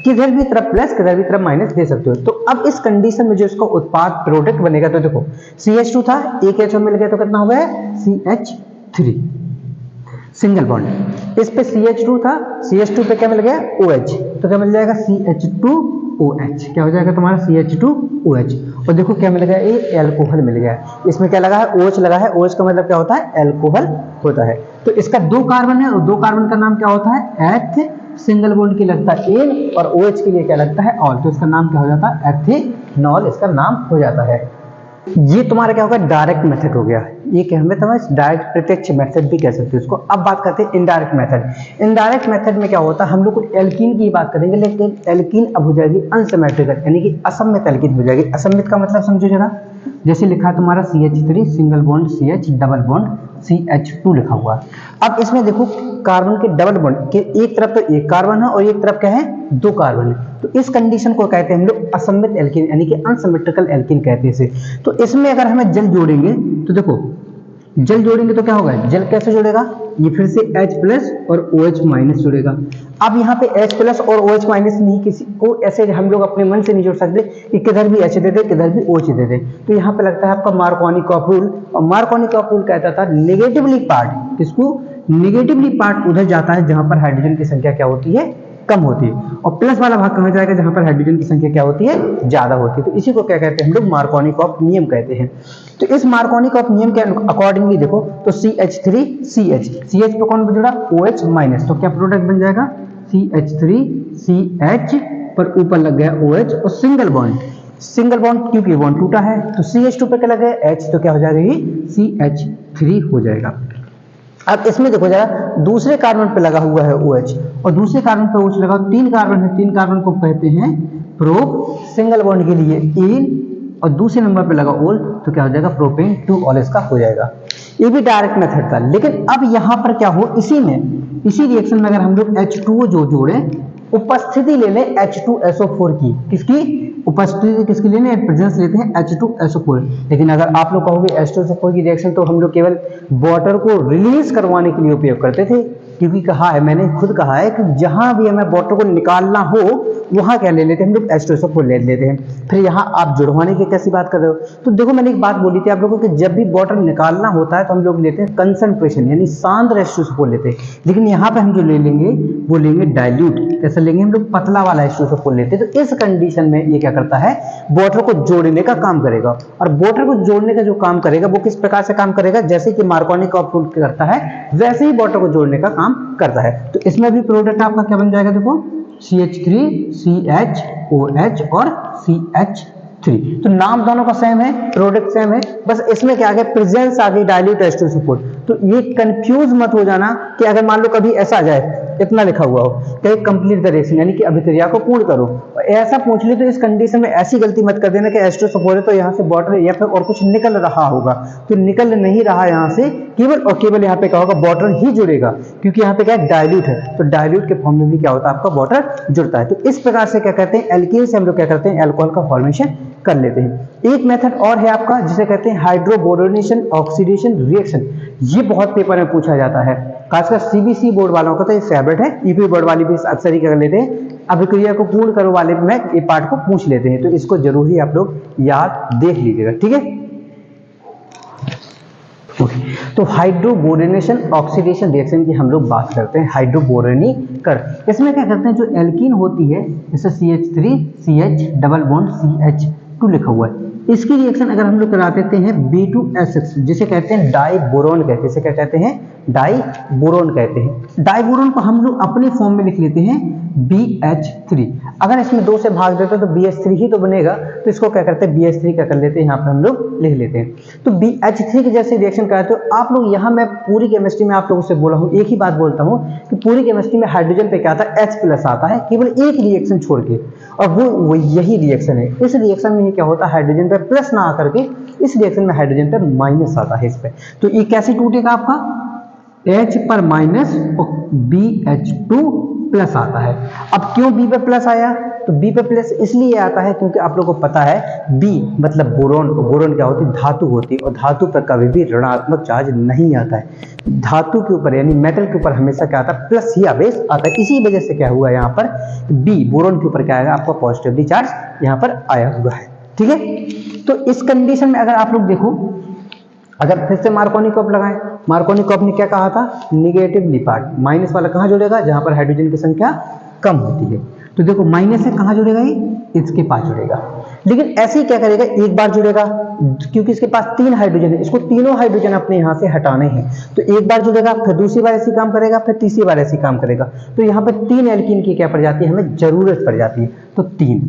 किधर भी तरफ प्लस किधर भी तरफ माइनस दे सकते हो। तो अब इस कंडीशन में जो इसका उत्पाद प्रोडक्ट बनेगा, तो देखो CH2 था, एक H मिल गया तो कितना हो गया CH3 सिंगल बॉन्ड, इस पे CH2 था, CH2 पे क्या मिल गया OH, तो क्या मिल जाएगा CH2OH, क्या हो जाएगा तुम्हारा CH2OH। और देखो क्या मिल गया ये एल्कोहल मिल गया, इसमें क्या लगा है OH लगा है, OH का मतलब क्या होता है एल्कोहल होता है। तो इसका दो कार्बन है और दो कार्बन का नाम क्या होता है H, सिंगल बॉन्ड की लगता है एन और OH के लिए क्या लगता है ऑल, तो इसका नाम क्या हो जाता है एथेनॉल, इसका नाम हो जाता है। ये तुम्हारा क्या होगा डायरेक्ट मेथड हो गया, ये क्या हमें तुम्हारा डायरेक्ट प्रत्यक्ष मेथड भी कह सकते हो इसको। अब बात करते हैं इनडायरेक्ट मेथड। इनडायरेक्ट मेथड में क्या होता है, हम लोग को एल्कीन की बात करेंगे, लेकिन एल्कीन अब हो जाएगी अनसिमेट्रिकल, यानी कि असममित एल्कीन हो जाएगी। असममित का मतलब समझो जरा, जैसे लिखा है तुम्हारा CH3 single bond CH double bond CH2 लिखा हुआ है। अब इसमें देखो कार्बन के डबल बॉन्ड के एक तरफ तो एक कार्बन है और एक तरफ क्या है, दो कार्बन है, तो इस कंडीशन को कहते हैं हम लोग असममित एल्कीन यानी कि अनसिमेट्रिकल एल्कीन कहते हैं इसे। तो इसमें अगर हमें जल जोड़ेंगे तो देखो जल जोड़ेंगे तो क्या होगा, जल कैसे जुड़ेगा, ये फिर से H प्लस और OH माइनस जुड़ेगा। अब यहाँ पे H प्लस और OH माइनस नहीं, किसी को ऐसे हम लोग अपने मन से नहीं जोड़ सकते कि किधर भी H दे दे किधर भी OH दे दे। तो यहाँ पे लगता है आपका मार्कोनिकॉफ रूल, और मार्कोनिकॉफ रूल कहता था नेगेटिवली पार्ट, किसको, नेगेटिवली पार्ट उधर जाता है जहां पर हाइड्रोजन की संख्या क्या होती है, कम होती है, और प्लस वाला भाग कहाँ जाएगा, जहां पर हाइड्रोजन की संख्या क्या होती है, ज्यादा होती है। तो इसी को क्या कहते हैं हम लोग, मार्कोनिकॉफ नियम कहते हैं। तो इस मार्कोनिकॉफ नियम के अकॉर्डिंगली देखो तो CH3CH, CH पे कौन जुड़ा, OH माइनस, तो क्या प्रोडक्ट बन जाएगा CH3CH पर ऊपर लग गया OH और सिंगल बॉन्ड क्योंकि बॉन्ड टूटा है, तो CH2 पे क्या लग गया H, तो क्या हो जाएगा ये CH3 हो जाएगा। अब इसमें देखो जरा दूसरे कार्बन पे लगा हुआ है OH और दूसरे कार्बन पे OH लगा, तीन कार्बन है, तीन कार्बन को कहते हैं प्रोप, सिंगल बॉन्ड के लिए इन, और दूसरे नंबर पे लगा ओल, तो क्या हो जाएगा प्रोपेन 2 ऑल इसका हो जाएगा। ये भी डायरेक्ट मेथड था, लेकिन अब यहाँ पर क्या हो, इसी रिएक्शन में अगर हम लोग H2O जो जोड़े, उपस्थिति ले लें H2SO4 की, किसकी उपस्थिति, किसकी लेने, प्रेजेंस लेते हैं H2SO4। लेकिन अगर आप लोग कहोगे H2SO4 की रिएक्शन तो हम लोग केवल वाटर को रिलीज करवाने के लिए उपयोग करते थे, क्योंकि कहा है, मैंने खुद कहा है कि जहां भी हमें वाटर को निकालना हो वहां क्या ले लेते हैं हम लोग H2SO4 ले लेते हैं। फिर यहाँ आप जुड़वाने की कैसी बात कर रहे हो, तो देखो मैंने एक बात बोली थी आप लोगों को कि जब भी वाटर निकालना होता है तो हम लोग लेते हैं कंसंट्रेशन यानी सांद्र H2SO4 लेते हैं, लेकिन यहाँ पे हम जो ले लेंगे वो लेंगे डाइल्यूट, कैसे लेंगे हम लोग, पतला वाला H2SO4 लेते हैं। तो इस कंडीशन में ये क्या करता है, वाटर को जोड़ने का काम करेगा, और वाटर को जोड़ने का जो काम करेगा वो किस प्रकार से काम करेगा, जैसे कि मार्कोनिकॉफ रूल करता है वैसे ही वाटर को जोड़ने का काम करता है। तो इसमें भी प्रोडक्ट आपका क्या बन जाएगा, देखो CH3CH OH और CH3, तो नाम दोनों का सेम है, प्रोडक्ट सेम है, बस इसमें क्या आ गया, प्रेजेंस आ गई डाइल्यूट H2SO4। तो ये कंफ्यूज मत हो जाना कि अगर मान लो कभी ऐसा आ जाए, इतना लिखा हुआ हो कि कंप्लीट द रिएक्शन यानी कि अभिक्रिया को पूर्ण करो, ऐसा पूछ ली तो इस कंडीशन में ऐसी गलती मत कर देना कि H2SO4 है तो यहाँ से वाटर या फिर और कुछ निकल रहा होगा, तो निकल नहीं रहा यहाँ से, केवल और केवल यहाँ पे क्या होगा, वाटर ही जुड़ेगा, क्योंकि यहाँ पे क्या है, डाइल्यूट है, तो डाइल्यूट के फॉर्म में भी क्या होता है, आपका वाटर जुड़ता है। तो इस प्रकार से क्या कहते हैं, एल्कीन से हम लोग क्या करते हैं, अल्कोहल का फॉर्मेशन कर लेते हैं। एक मेथड और है आपका जिसे कहते हैं हाइड्रोबोरोनेशन ऑक्सीडेशन रिएक्शन, ये बहुत पेपर में पूछा जाता है, खासकर CBC बोर्ड वालों का तो ये फेवरेट है, यूपी बोर्ड वाली भी अक्सर ही कर लेते हैं, अभिक्रिया को पूर्ण करो वाले में ये पार्ट को पूछ लेते हैं, तो इसको जरूरी आप लोग याद देख लीजिएगा, ठीक है। तो हाइड्रोबोरेनेशन ऑक्सीडेशन रिएक्शन की हम लोग बात करते हैं, हाइड्रोबोरेनीकरण। इसमें क्या करते हैं, जो एल्कीन होती है जैसे CH3CH डबल बॉन्ड CH2 लिखा हुआ है, इसकी रिएक्शन अगर हम लोग करा देते हैं B2SX, जिसे कहते हैं डाइबोरोन कहते हैं, इसे क्या कहते हैं, डाइबोरोन कहते हैं। डाइबोरोन को हम लोग अपने फॉर्म में लिख लेते हैं BH3, अगर इसमें 2 से भाग देते तो BH3 ही तो बनेगा, तो इसको क्या करते हैं BH3 क्या कर लेते हैं, यहाँ पे हम लोग लिख लेते हैं। तो BH3 के जैसे रिएक्शन कराते हो आप लोग, यहाँ मैं पूरी केमिस्ट्री में आप लोगों से बोला हूँ, एक ही बात बोलता हूँ कि पूरी केमिस्ट्री में हाइड्रोजन पे क्या आता है, H प्लस आता है, केवल एक रिएक्शन छोड़ के, और वो यही रिएक्शन है। इस रिएक्शन में क्या होता है, हाइड्रोजन पे प्लस ना आकर के इस रिएक्शन में हाइड्रोजन पे माइनस आता है इस पे, तो ये कैसे टूटेगा आपका, H पर माइनस और BH2 प्लस आता है। अब क्यों B पे प्लस आया, तो B पे प्लस इसलिए आता है क्योंकि आप लोगों को पता है B मतलब बोरोन, बोरोन क्या होती है, धातु होती है, और धातु पर कभी भी ऋणात्मक चार्ज नहीं आता है, धातु के ऊपर यानी मेटल के ऊपर हमेशा क्या आता है, प्लस ही आवेश आता है। इसी वजह से क्या हुआ यहाँ पर B बोरोन के ऊपर क्या आएगा, आपका पॉजिटिवली चार्ज यहाँ पर आया हुआ है, ठीक है। तो इस कंडीशन में अगर आप लोग देखो, अगर फिर से मार्कोनिकॉफ लगाएं, मार्कोनिकॉफ ने क्या कहा था, निगेटिवली पार्ट, माइनस वाला कहाँ जुड़ेगा, जहां पर हाइड्रोजन की संख्या कम होती है, तो देखो माइनस से कहाँ जुड़ेगा, ये इसके पास जुड़ेगा, लेकिन ऐसे ही क्या करेगा, एक बार जुड़ेगा, क्योंकि इसके पास 3 हाइड्रोजन है, इसको तीनों हाइड्रोजन अपने यहाँ से हटाने हैं, तो एक बार जुड़ेगा, फिर दूसरी बार ऐसी काम करेगा, फिर तीसरी बार ऐसी काम करेगा, तो यहाँ पे 3 एल्कीन की क्या पड़ जाती है, हमें जरूरत पड़ जाती है, तो 3,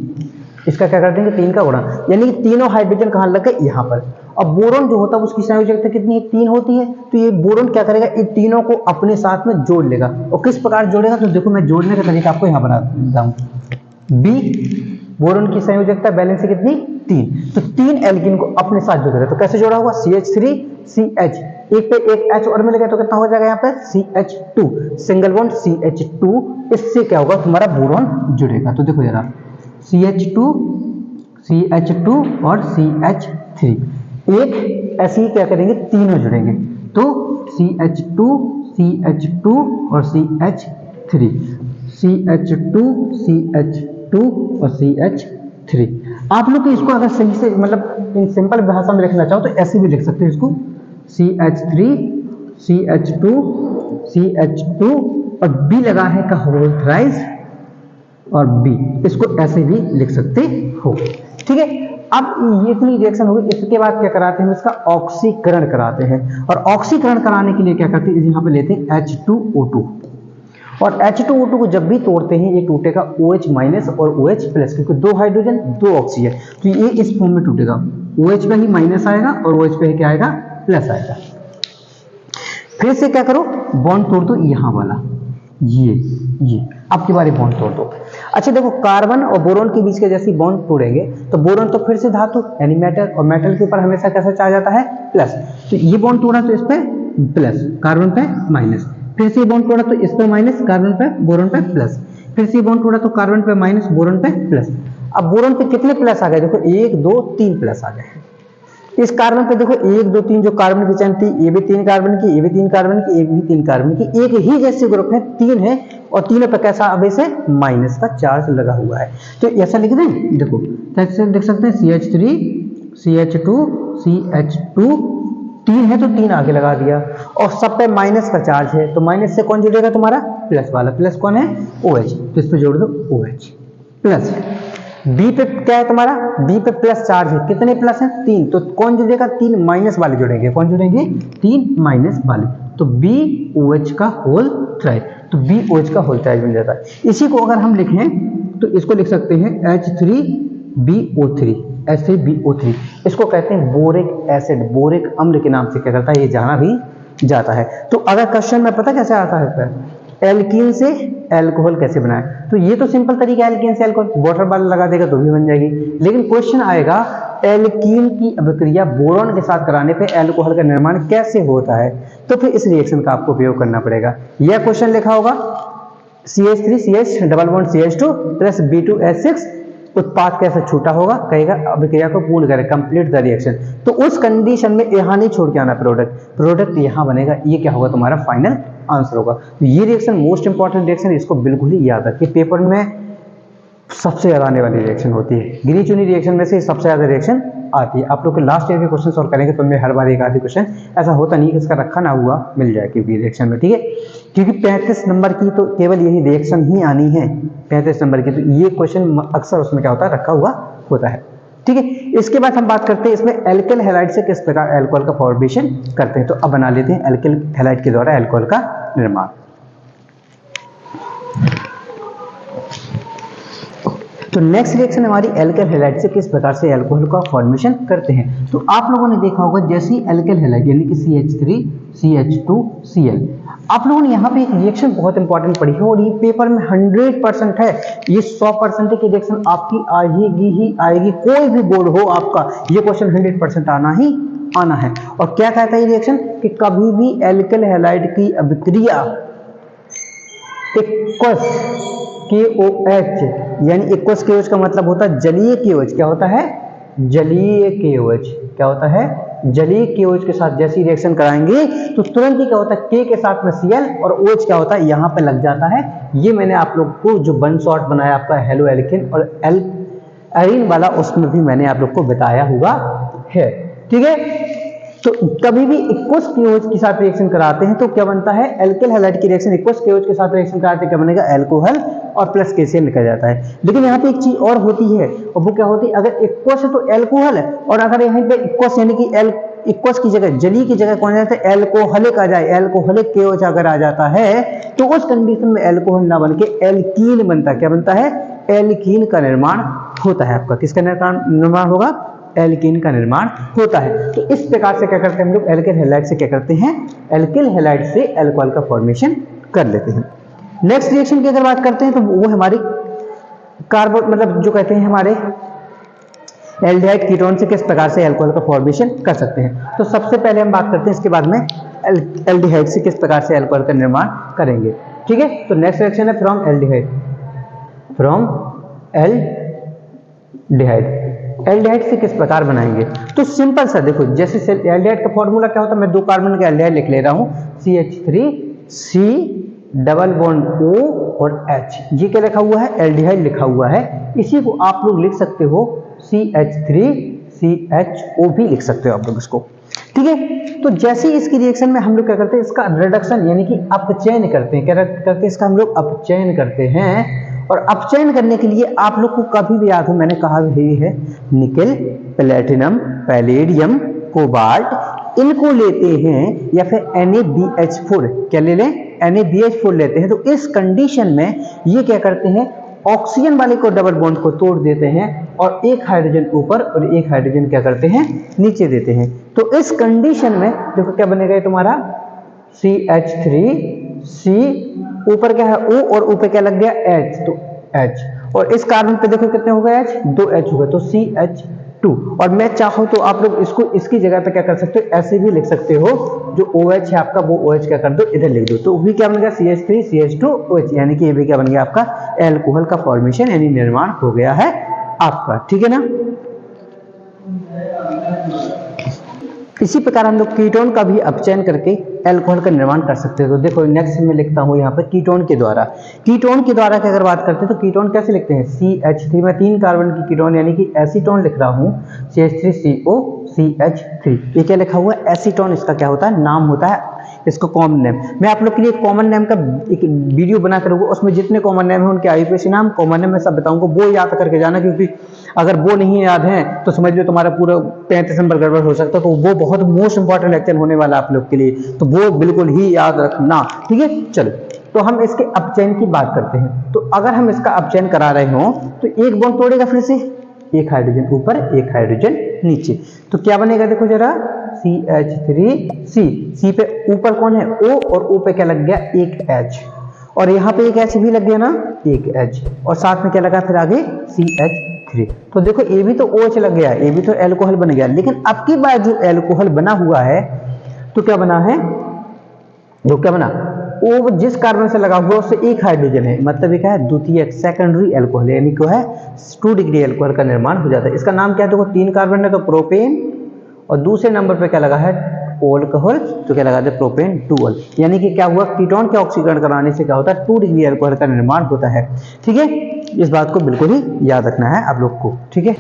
इसका क्या कर देंगे, 3 का गुणा, यानी कि तीनों हाइड्रोजन कहाँ लग गए, यहाँ पर। अब बोरोन जो होता है उसकी संयोजकता कितनी है, 3 होती है, तो ये बोरोन क्या करेगा, इन तीनों को अपने साथ में जोड़ लेगा, और किस प्रकार जोड़ेगा, तो देखो मैं जोड़ने का तरीका आपको यहाँ बना देता हूँ। B बोरोन की संयोजकता बैलेंस कितनी, 3, तो 3 एल्कीन को अपने साथ जोड़ेगा, तो कैसे जोड़ा होगा, CH3CH, एक पे एक H और मिल गया तो कितना हो जाएगा यहाँ पे CH2 सिंगल बॉन्ड CH2, इससे क्या होगा तुम्हारा बोरॉन जुड़ेगा। तो देखो जरा CH2 और CH3 एक ऐसे ही क्या करेंगे तीनों जुड़ेंगे तो CH2 और CH3 और CH3। आप लोग इसको अगर सही से मतलब इन सिंपल भाषा में लिखना चाहो तो ऐसे भी लिख सकते हैं इसको CH3 CH2 और B लगा है का होल थ्राइस और B, इसको ऐसे भी लिख सकते हो। ठीक है, अब ये इतनी रिएक्शन होगी, इसके बाद क्या कराते हैं इसका ऑक्सीकरण कराते हैं। और ऑक्सीकरण कराने के लिए क्या करते हैं, यहाँ पे लेते हैं H2O2 और H2O2 को जब भी तोड़ते हैं ये टूटेगा OH माइनस और OH प्लस, क्योंकि दो हाइड्रोजन दो ऑक्सी है तो ये इस फॉर्म में टूटेगा। OH पे ही माइनस आएगा और OH पे ही क्या आएगा प्लस आएगा। फिर से क्या करो बॉन्ड तोड़ दो यहाँ वाला, ये आपकी बारी बॉन्ड तोड़ दो। अच्छा देखो कार्बन और बोरोन के बीच के जैसी बॉन्ड तोड़ेंगे तो बोरोन तो फिर से धातु यानी मेटल, और मेटल के ऊपर हमेशा कैसा चार्ज आता है प्लस, तो ये बॉन्ड तोड़ा तो इस पे प्लस कार्बन पे माइनस, फिर से बॉन्ड तोड़ा तो इस पे माइनस कार्बन पे बोरोन पे प्लस, फिर से बॉन्ड तोड़ा तो कार्बन पे माइनस बोरोन पे प्लस। अब बोरोन पे कितने प्लस आ गए, देखो 1 2 3 प्लस आ गए। इस कार्बन पे देखो 1 2 3 जो कार्बन की चेन थी ये भी 3 कार्बन की, ये भी 3 कार्बन की, ये भी 3 कार्बन की, एक ही जैसे ग्रुप है 3 है और तीनों पे कैसा अब से माइनस का चार्ज लगा हुआ है। तो ऐसा लिख दें, देखो कैसे देख सकते हैं CH3 CH2 CH2 3 है तो 3 आगे लगा दिया और सब पे माइनस का चार्ज है तो माइनस से कौन जुड़ेगा तुम्हारा प्लस वाला, प्लस कौन है OH, तो इस पे जोड़ दो OH प्लस। B पे क्या है तुम्हारा, B पे प्लस चार्ज है, कितने प्लस है 3, तो कौन जुड़ेगा 3 माइनस वाले जुड़ेंगे, कौन जुड़ेंगे 3 माइनस वाले, तो BOH का होल ट्राइज, तो BOH का होल ट्राइज बन जाता है। इसी को अगर हम लिखें तो इसको लिख सकते हैं H3BO3 H3BO3, इसको कहते हैं बोरिक एसिड, बोरिक अम्ल के नाम से क्या करता है ये जाना भी जाता है। तो अगर क्वेश्चन में पता कैसे आता है एल्कीन से एल्कोहल कैसे बनाए, तो ये तो सिंपल तरीका है, एल्कीन से एल्कोहल वाटर बॉटल लगा देगा तो भी बन जाएगी, लेकिन क्वेश्चन आएगा एल्कीन की अभिक्रिया बोरॉन के साथ कराने पे एल्कोहल का निर्माण कैसे होता है, तो फिर इस रिएक्शन का आपको उपयोग करना पड़ेगा। यह क्वेश्चन लिखा होगा CH3CH double bond CH2 plus B2H6 उत्पाद कैसे छूटा होगा, कहेगा अभिक्रिया को पूर्ण करें कंप्लीट द रिएक्शन, तो उस कंडीशन में यहाँ नहीं छोड़ के आना प्रोडक्ट यहाँ बनेगा, ये क्या होगा तुम्हारा फाइनल आंसर होगा। तो ये रिएक्शन मोस्ट इंपॉर्टेंट रिएक्शन, इसको बिल्कुल ही याद रखिए, पेपर में सबसे ज्यादा आने वाली रिएक्शन होती है, गिनी चुनी रिएक्शन में से सबसे ज्यादा रिएक्शन आती है। आप लोग के लास्ट ईयर के क्वेश्चन सॉल्व करेंगे तो मैं हर बार एक आधी क्वेश्चन ऐसा होता नहीं कि इसका रखा ना हुआ मिल जाए क्योंकि रिएक्शन में, ठीक है, क्योंकि 35 नंबर की तो केवल यही रिएक्शन ही आनी है 35 नंबर की, तो ये क्वेश्चन अक्सर उसमें क्या होता है रखा हुआ होता है। ठीक है, इसके बाद हम बात करते हैं इसमें एल्किल हैलाइड से किस प्रकार एल्कोहल का फॉर्मेशन करते हैं, तो अब बना लेते हैं एल्किल हैलाइड के द्वारा एल्कोहल का निर्माण। तो नेक्स्ट रिएक्शन हमारी एल्किल हैलाइड से किस प्रकार से एल्कोहल का फॉर्मेशन करते हैं। तो आप लोगों ने देखा होगा जैसे एल्किल हैलाइड यानी कि CH3 CH2 Cl, आप लोगों ने यहाँ पे एक रिएक्शन बहुत इंपॉर्टेंट पढ़ी है और ये पेपर में 100% है, ये 100% की रिएक्शन आपकी आएगी ही आएगी, कोई भी बोर्ड हो आपका ये क्वेश्चन 100% आना ही आना है। और क्या कहता है ये रिएक्शन कि कभी भी एल्किल हैलाइड की अभिक्रिया एक्वस KOH यानी एक्वस KOH का मतलब होता है जलीय KOH, क्या होता है जलीय KOH, क्या होता है जलीय KOH के साथ जैसी रिएक्शन कराएंगे तो तुरंत ही क्या होता है K के साथ में Cl और OH क्या होता है यहाँ पे लग जाता है। ये मैंने आप लोग को जो वन शॉट बनाया आपका हेलो एल्किन और एरीन वाला उसमें भी मैंने आप लोग को बताया हुआ है, ठीक है। तो कभी भी एक्वस KOH के साथ रिएक्शन कराते हैं तो क्या बनता है एल्किल हैलाइड की रिएक्शन एक्वस KOH के साथ रिएक्शन कराते हैं क्या बनेगा एल्कोहल और प्लस KCl निकल जाता है। लेकिन यहाँ पे एक चीज और होती है और वो क्या होती है, अगर एक्वस है तो एल्कोहल है और अगर यहाँ पे एक्वस यानी कि एक्वस की जगह जली की जगह कौन जाता है एल्कोहलिक आ जाए, एल्कोहलिक KOH अगर आ जाता है तो उस कंडीशन में एल्कोहल ना बन के एल्कीन बनता है, क्या बनता है एल्कीन का निर्माण होता है। आपका किसका निर्माण होगा एल्कीन का निर्माण होता है। तो इस प्रकार से क्या करते हैं हम लोग एल्किल हैलाइड से क्या करते हैं एल्किल हैलाइड से एल्कोहल का फॉर्मेशन कर लेते हैं। नेक्स्ट रिएक्शन की अगर बात करते हैं तो वो हमारी कार्बन मतलब जो कहते हैं हमारे एल्डिहाइड कीटोन से किस प्रकार से अल्कोहल का फॉर्मेशन कर सकते हैं। तो सबसे पहले हम बात करते हैं, इसके बाद में एल्डिहाइड से किस प्रकार से अल्कोहल का निर्माण करेंगे। ठीक है, तो नेक्स्ट रिएक्शन है from aldehyde, from aldehyde. Aldehyde से किस प्रकार बनाएंगे, तो सिंपल सा देखो, जैसे एल्डिहाइड का फॉर्मूला क्या होता है, मैं 2 कार्बन का एल्डिहाइड लिख ले रहा हूं, CH3C डबल बॉन्ड O और H, ये क्या लिखा हुआ है, एल्डिहाइड लिखा हुआ है। इसी को आप लोग लिख सकते हो CH3CHO भी लिख सकते हो आप लोग इसको। ठीक है, तो जैसे ही इसकी रिएक्शन में हम लोग क्या करते हैं, इसका रिडक्शन यानी कि अपचयन करते हैं। क्या करते हैं, इसका हम लोग अपचयन करते हैं। और अपचयन करने के लिए आप लोग को कभी भी याद हो, मैंने कहा भी है, निकेल, प्लेटिनम, पैलेडियम, कोबाल्ट, इनको लेते हैं या फिर NaBH4, क्या ले लें, NaBH4 लेते हैं। तो इस कंडीशन में ये क्या करते हैं, ऑक्सीजन वाले को डबल बॉन्ड को तोड़ देते हैं और एक हाइड्रोजन ऊपर और एक हाइड्रोजन क्या करते हैं, नीचे देते हैं। तो इस कंडीशन में देखो क्या बनेगा तुम्हारा CH3C, ऊपर क्या है O और ऊपर क्या लग गया H, तो H, और इस कार्बन पे देखो कितने हो गए H, 2 H हो गए, तो CH2। और मैं चाहूँ तो आप लोग इसको इसकी जगह पे क्या कर सकते हो, ऐसे भी लिख सकते हो, जो OH है आपका वो OH क्या कर दो, इधर लिख दो, तो भी क्या बन गया CH3CH2OH, यानी कि ये भी क्या बन गया आपका एल्कोहल का फॉर्मेशन यानी निर्माण हो गया है आपका। ठीक है ना। इसी प्रकार हम लोग कीटोन का भी अपचयन करके अल्कोहल का निर्माण कर सकते हैं। तो देखो नेक्स्ट में लिखता हूं यहाँ पर कीटोन के द्वारा। कीटोन के द्वारा की अगर बात करते हैं तो कीटोन कैसे लिखते हैं, CH3 में 3 कार्बन की कीटोन यानी कि एसीटोन लिख रहा हूँ, CH3CO CH3, ये क्या लिखा हुआ है, एसीटोन, इसका क्या होता है, नाम होता है, इसको कॉमन नेम। मैं आप लोग के लिए कॉमन नेम का एक वीडियो बना करूंगा, उसमें जितने कॉमन नेम है उनके आईयूपीएसी नाम, कॉमन नेम मैं सब बताऊंगा, वो याद करके जाना, क्योंकि अगर वो नहीं याद है तो समझ लो तुम्हारा पूरा 35 नंबर गड़बड़ हो सकता है। तो वो बहुत मोस्ट इंपॉर्टेंट लेक्चर होने वाला आप लोग के लिए, तो वो बिल्कुल ही याद रखना। ठीक है, चलो तो हम इसके अपचयन की बात करते हैं। तो अगर हम इसका अपचयन करा रहे हो तो एक बॉन्ड तोड़ेगा, फिर से एक हाइड्रोजन ऊपर एक हाइड्रोजन नीचे, तो क्या बनेगा देखो जरा, CH3C, C पे ऊपर कौन है O और O पे क्या लग गया, एक H, और यहाँ पे एक H भी लग गया ना, एक H, और साथ में क्या लगा फिर आगे CH3। तो देखो ये भी तो OH लग गया, ये भी तो एल्कोहल बन गया। लेकिन अब की बार जो एल्कोहल बना हुआ है तो क्या बना है, जो क्या बना, वो जिस कार्बन से लगा हुआ उससे एक हाइड्रोजन है, मतलब ये क्या है, द्वितीयक सेकेंडरी एल्कोहल, यानी क्या है 2 डिग्री एल्कोहल का निर्माण हो जाता है। इसका नाम क्या है, देखो 3 कार्बन है तो प्रोपेन, और दूसरे नंबर पे क्या लगा है, अल्कोहल, तो क्या लगा दे, प्रोपेन 2 यानी कि क्या हुआ, कीटोन के ऑक्सीकरण कराने से क्या होता है, 2 डिग्री एल्कोहल का निर्माण होता है। ठीक है, इस बात को बिल्कुल ही याद रखना है आप लोग को। ठीक है,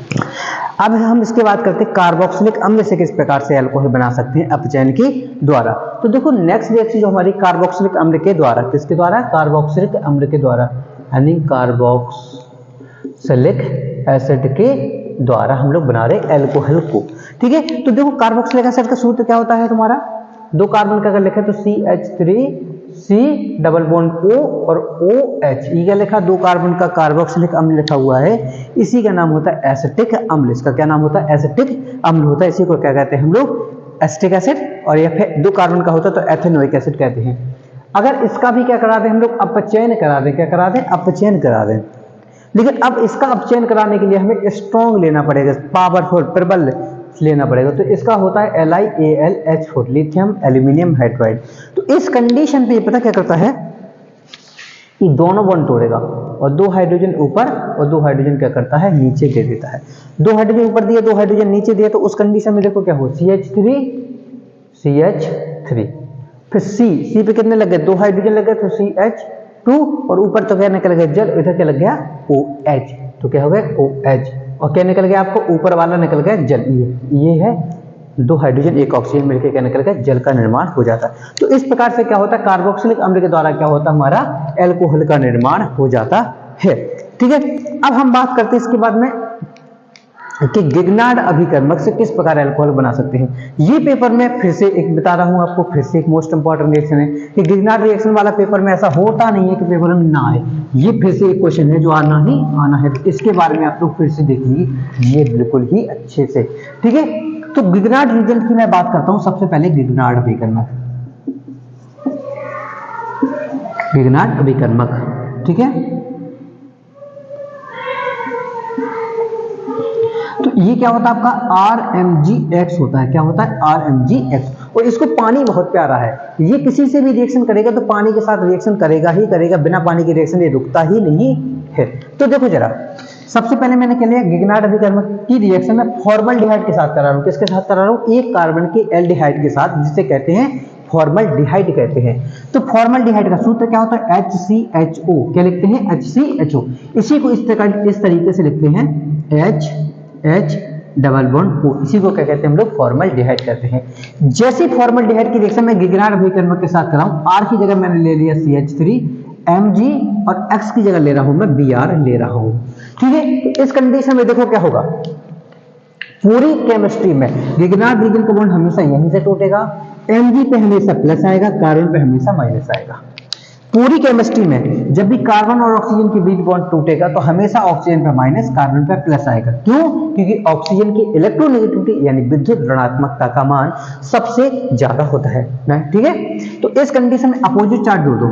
अब हम इसके बात करते हैं कार्बोक्सिलिक अम्ल से किस प्रकार से अल्कोहल बना सकते हैं अपचयन के द्वारा। तो देखो नेक्स्ट रिएक्शन जो हमारी कार्बोक्सिलिक अम्ल के द्वारा, किसके द्वारा, कार्बोक्सिलिक अम्ल के द्वारा, यानी कार्बोक्सिलिक एसिड के द्वारा हम लोग बना रहे अल्कोहल को। ठीक है, तो देखो कार्बोक्सिलिक एसिड का सूत्र क्या होता है तुम्हारा, 2 कार्बन का अगर लिखे तो CH3C डबल बॉन्ड O और OH, ये क्या लिखा, 2 कार्बन का कार्बोक्सिलिक अम्ल लिखा हुआ है, इसी का नाम होता है एसिटिक अम्ल। इसका क्या नाम होता है, एसिटिक अम्ल होता है, इसी को क्या कहते हैं हम लोग, एसिटिक एसिड, और या फिर 2 कार्बन का होता है तो एथेनोइक एसिड कहते हैं। अगर इसका भी क्या करा दें हम लोग, अपचयन करा दें, क्या करा दें, अपचयन करा दें। लेकिन अब इसका अपचयन कराने के लिए हमें स्ट्रॉन्ग लेना पड़ेगा, पावरफुल, प्रबल लेना पड़ेगा, तो इसका होता है LiAlH4, लिथियम एल्यूमिनियम हाइड्राइड। तो इस कंडीशन पे पता क्या करता है, कि दोनों बॉन्ड तोड़ेगा और 2 हाइड्रोजन ऊपर और 2 हाइड्रोजन क्या करता है, नीचे दे देता है। 2 हाइड्रोजन ऊपर दिया, 2 हाइड्रोजन नीचे दिया, तो उस कंडीशन में देखो क्या हो, CH3 फिर C पे कितने लग गए, 2 हाइड्रोजन लग गए, तो CH2, और ऊपर तो क्या निकल गया जल, इधर क्या लग गया OH, तो क्या हो गया OH, और क्या निकल गया आपको, ऊपर वाला निकल गया जल, ये है 2 हाइड्रोजन 1 ऑक्सीजन मिलकर क्या निकल गया, जल का निर्माण हो जाता है। तो इस प्रकार से क्या होता है, कार्बोक्सिलिक अम्ल के द्वारा क्या होता है, हमारा एल्कोहल का निर्माण हो जाता है। ठीक है, अब हम बात करते हैं इसके बाद में कि गिगनार्ड अभिकर्मक से किस प्रकार अल्कोहल बना सकते हैं। ये पेपर में फिर से एक बता रहा हूं आपको, फिर से एक मोस्ट इंपॉर्टेंट रिएक्शन है कि गिगनार्ड रिएक्शन वाला पेपर में ऐसा होता नहीं है कि पेपर में ना आए, ये फिर से एक क्वेश्चन है जो आना ही आना है, तो इसके बारे में आप लोग फिर से देखिए ये बिल्कुल ही अच्छे से। ठीक है, तो गिगनार्ड रिएजेंट की मैं बात करता हूं, सबसे पहले गिगनार्ड अभिकर्मक, गिगनार्ड अभिकर्मक। ठीक है, तो ये क्या होता है आपका RMgX होता है। क्या होता है? RMgX। और इसको पानी बहुत प्यारा है, ये किसी से भी रिएक्शन करेगा तो पानी के साथ रिएक्शन करेगा ही करेगा, बिना पानी के रिएक्शन ये रुकता ही नहीं है। तो देखो जरा, सबसे पहले मैंने क्या लिया, गिगनार्ड अभिकर्मक की रिएक्शन में फॉर्मल्डिहाइड के साथ करा रहा हूँ। किसके साथ करा रहा हूँ? एक कार्बन के एल्डिहाइड के साथ, जिसे कहते हैं फॉर्मल्डिहाइड कहते हैं। तो फॉर्मल्डिहाइड का सूत्र क्या होता है? HCHO। क्या लिखते हैं? HCHO। इसी को इस तरीके से लिखते हैं H डबल बॉन्ड O। इसी को क्या कहते हैं हम लोग? फॉर्मल्डिहाइड कहते हैं। जैसे फॉर्मल्डिहाइड की रिएक्शन में गिगनार्ड अभिकर्मक के साथ कराऊं, R की जगह मैंने ले लिया CH3, Mg और X की जगह ले रहा हूं मैं Br ले रहा हूं। ठीक है, तो इस कंडीशन में देखो क्या होगा, पूरी केमिस्ट्री में गिगनार्ड रीजन का बॉन्ड हमेशा यहीं से टूटेगा, Mg पे हमेशा प्लस आएगा, कार्बन पे हमेशा माइनस आएगा। पूरी केमिस्ट्री में जब भी कार्बन और ऑक्सीजन के बीच बॉन्ड टूटेगा तो हमेशा ऑक्सीजन पे माइनस, कार्बन पे प्लस आएगा। क्यों? क्योंकि ऑक्सीजन की इलेक्ट्रोनेगेटिविटी यानी विद्युत ऋणात्मकता का मान सबसे ज्यादा होता है ना। ठीक है, तो इस कंडीशन में अपोजिट चार्ज जोड़ दो,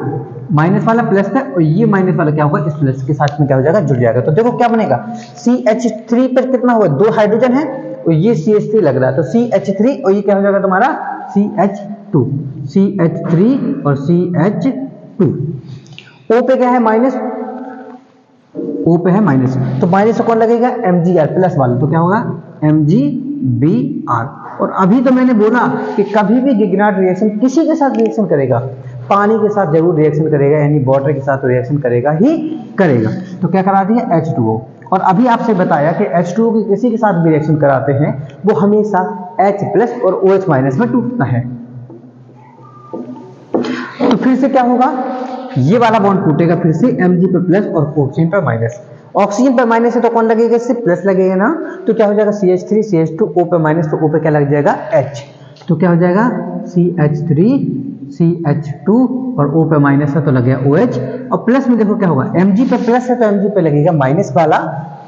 माइनस वाला प्लस है और ये माइनस वाला क्या होगा? इस प्लस के साथ में क्या हो जाएगा? जुड़ जाएगा। तो देखो क्या बनेगा, CH3 पर कितना हुआ? 2 हाइड्रोजन है और ये CH3 लग रहा है, तो CH3 और ये क्या हो जाएगा तुम्हारा? CH2, CH3 और CH2। O पे क्या है? माइनस, O पे है माइनस, तो माइनस से कौन लगेगा? Mgr प्लस वाला, तो क्या होगा? MgBr। और अभी तो मैंने बोला कि कभी भी गिगनार्ड रिएक्शन किसी के साथ रिएक्शन करेगा, पानी के साथ जरूर रिएक्शन करेगा, यानी वाटर के साथ रिएक्शन करेगा ही करेगा। तो क्या करा दिया? H2O। और अभी आपसे बताया कि H2O की किसी के साथ भी रिएक्शन कराते हैं वो हमेशा H प्लस और OH माइनस में टूटता है। तो फिर से क्या होगा, ये वाला बॉन्ड टूटेगा फिर से Mg पे प्लस और ऑक्सीजन पे माइनस। ऑक्सीजन पे माइनस है तो कौन लगेगा? इससे प्लस लगेगा ना, तो क्या हो जाएगा? CH3 CH2, O पे माइनस, तो O पे क्या लग जाएगा? H। तो क्या हो जाएगा? CH3 CH2 और O पे माइनस है तो लग गया OH। और प्लस में देखो क्या होगा, Mg पे प्लस है तो Mg पे लगेगा माइनस वाला,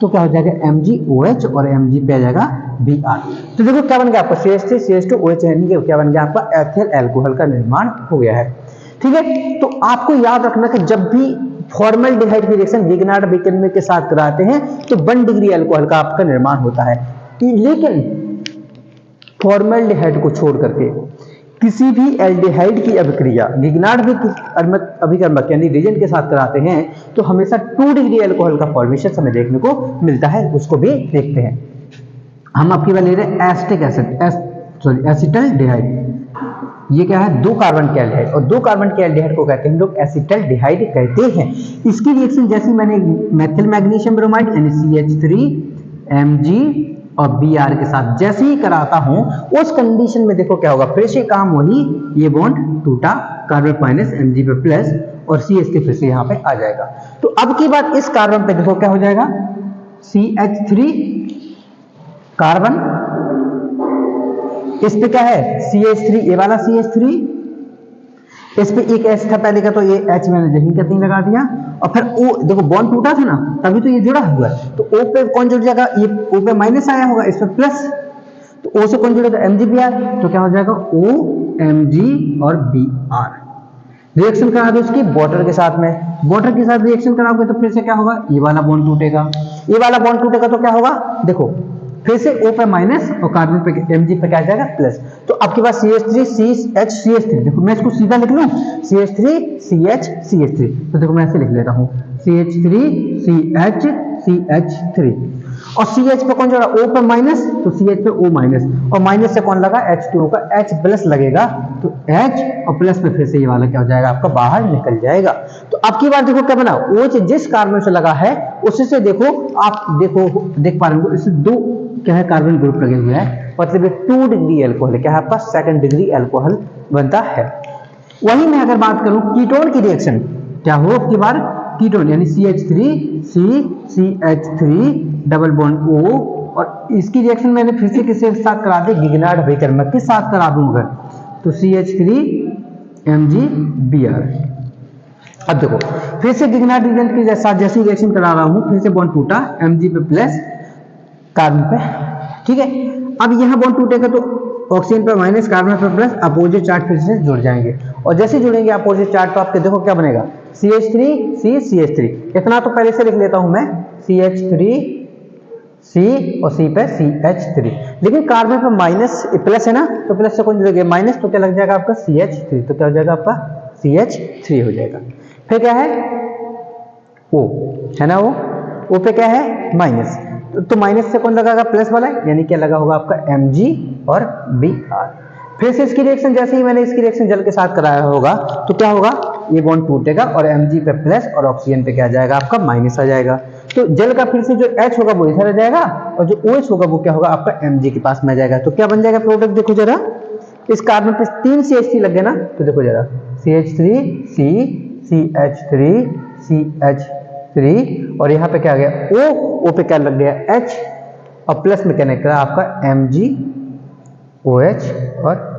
तो क्या हो जाएगा? MgOH और Mg पे आ जाएगा Br। तो देखो क्या बन गया आपका? CH3 CH2 OH, यानी क्या बन गया आपका? एथिल अल्कोहल का निर्माण हो गया है। ठीक है, तो आपको याद रखना कि जब भी फॉर्मल्डिहाइड की रिएक्शन गिगनार्ड अभिकर्मक के साथ कराते हैं तो 1 डिग्री अल्कोहल का आपका निर्माण होता है। लेकिन फॉर्मल्डिहाइड को छोड़ करके किसी भी एल्डिहाइड की अभिक्रिया गिगनार्ड अभिकर्मक यानी रीजेंट के साथ कराते हैं तो हमेशा 2 डिग्री अल्कोहल का फॉर्मेशन हमें देखने को मिलता है। उसको भी देखते हैं। हम आपकी बात ले रहे हैं एसिटिक एसिड, एसिटल्डिहाइड। ये क्या है? 2 कार्बन के एल्डिहाइड, और 2 कार्बन के एल्डिहाइड को कहते हैं हम लोग एसिटल्डिहाइड कहते हैं। इसकी रिएक्शन जैसी मैंने मेथिल मैग्नीशियम ब्रोमाइड यानी CH3 Mg और Br के साथ जैसे ही कराता हूं उस कंडीशन में देखो क्या होगा, फिर से काम वही, ये बॉन्ड टूटा, कार्बन माइनस Mg पे प्लस और CH3 फिर से यहाँ पे आ जाएगा। तो अब की बात इस कार्बन पे देखो क्या हो जाएगा, CH3 कार्बन, इस पे क्या है CH3, ये वाला CH3, इस पे एक H था पहले का तो ये H मैंने यहीं का 3 लगा दिया, और फिर O देखो बॉन्ड टूटा था ना तभी तो ये जुड़ा हुआ है, तो O पे कौन जुड़ जाएगा, ये O पे माइनस आया होगा, इस पे प्लस, तो O से कौन जुड़ेगा MgBr, तो क्या हो जाएगा O Mg और Br। रिएक्शन करा दो इसकी वाटर के साथ में, वाटर के साथ रिएक्शन कराओगे तो फिर से क्या होगा, ये वाला बॉन्ड टूटेगा, ये वाला बॉन्ड टूटेगा तो क्या होगा, देखो फिर से O पे माइनस और कार्बन पे Mg पे क्या आ जाएगा प्लस। तो आपके पास CH3 CH CH3, देखो मैं इसको सीधा लिख लूं CH3 CH CH3, तो देखो मैं ऐसे लिख लेता हूं CH3 CH CH3, और CH पे कौन जोड़ा O पे माइनस, तो CH पे O माइनस, और माइनस से कौन लगा H2O का H प्लस लगेगा, तो H और प्लस पे फिर से ये वाला क्या हो जाएगा आपका बाहर निकल जाएगा। तो अब की बार देखो क्या बना, OH जिस कार्बन से लगा है उसी से देखो आप देख पा रहे हो इससे 2 क्या है कार्बन ग्रुप लगे हुए हैं, मतलब ये 2 डिग्री अल्कोहल है, क्या है आपका 2nd डिग्री अल्कोहल बनता है। वही मैं अगर बात करूं कीटोन की रिएक्शन क्या हो अब की बार, कीटोन यानी CH3 CH3 double bond O, और इसकी रिएक्शन मैंने फिर से किसके साथ करा दी, गिगनार्ड अभिकर्मक के साथ करा दूं अगर, तो CH3 Mg Br। अब देखो फिर से गिगनार्ड रिएजेंट के साथ जैसी रिएक्शन करा रहा हूं, फिर से बॉन्ड टूटा Mg पे प्लस कार्बन पे, ठीक है। अब यहां बॉन्ड टूटेगा तो ऑक्सीजन पे माइनस, कार्बन पे प्लस, अपोजिट चार्ज फिर से जुड़ जाएंगे, और जैसे जुड़ेंगे अपोजिट चार्ज तो आपके देखो क्या बनेगा CH3 CH3। इतना तो पहले से लिख लेता हूं मैं CH3 C और C पे CH3, लेकिन कार्बन पे माइनस प्लस है ना, तो प्लस से कौन जुड़ेगा माइनस, तो क्या लग जाएगा आपका CH3, तो क्या हो जाएगा आपका CH3 हो जाएगा। फिर क्या है O है ना, O पे क्या है माइनस, तो माइनस से कौन लगाएगा प्लस वाला, यानी क्या लगा होगा आपका Mg और Br। फिर से इसकी रिएक्शन जैसे ही मैंने इसकी रिएक्शन जल के साथ कराया होगा तो क्या होगा, ये बॉन्ड टूटेगा और Mg पे प्लस और ऑक्सीजन पे क्या आ जाएगा आपका माइनस आ जाएगा। तो जल का फिर से जो H होगा वो इधर आ जाएगा और जो OH होगा वो क्या होगा आपका Mg के पास में आ जाएगा। तो क्या बन जाएगा प्रोडक्ट, देखो जरा, इस कार्बन पे 3 CH3 लग गए ना, तो देखो जरा CH3 C CH3 CH3 और यहाँ पे क्या आ गया O पे क्या लग गया H और प्लस में क्या निकला आपका Mg OH और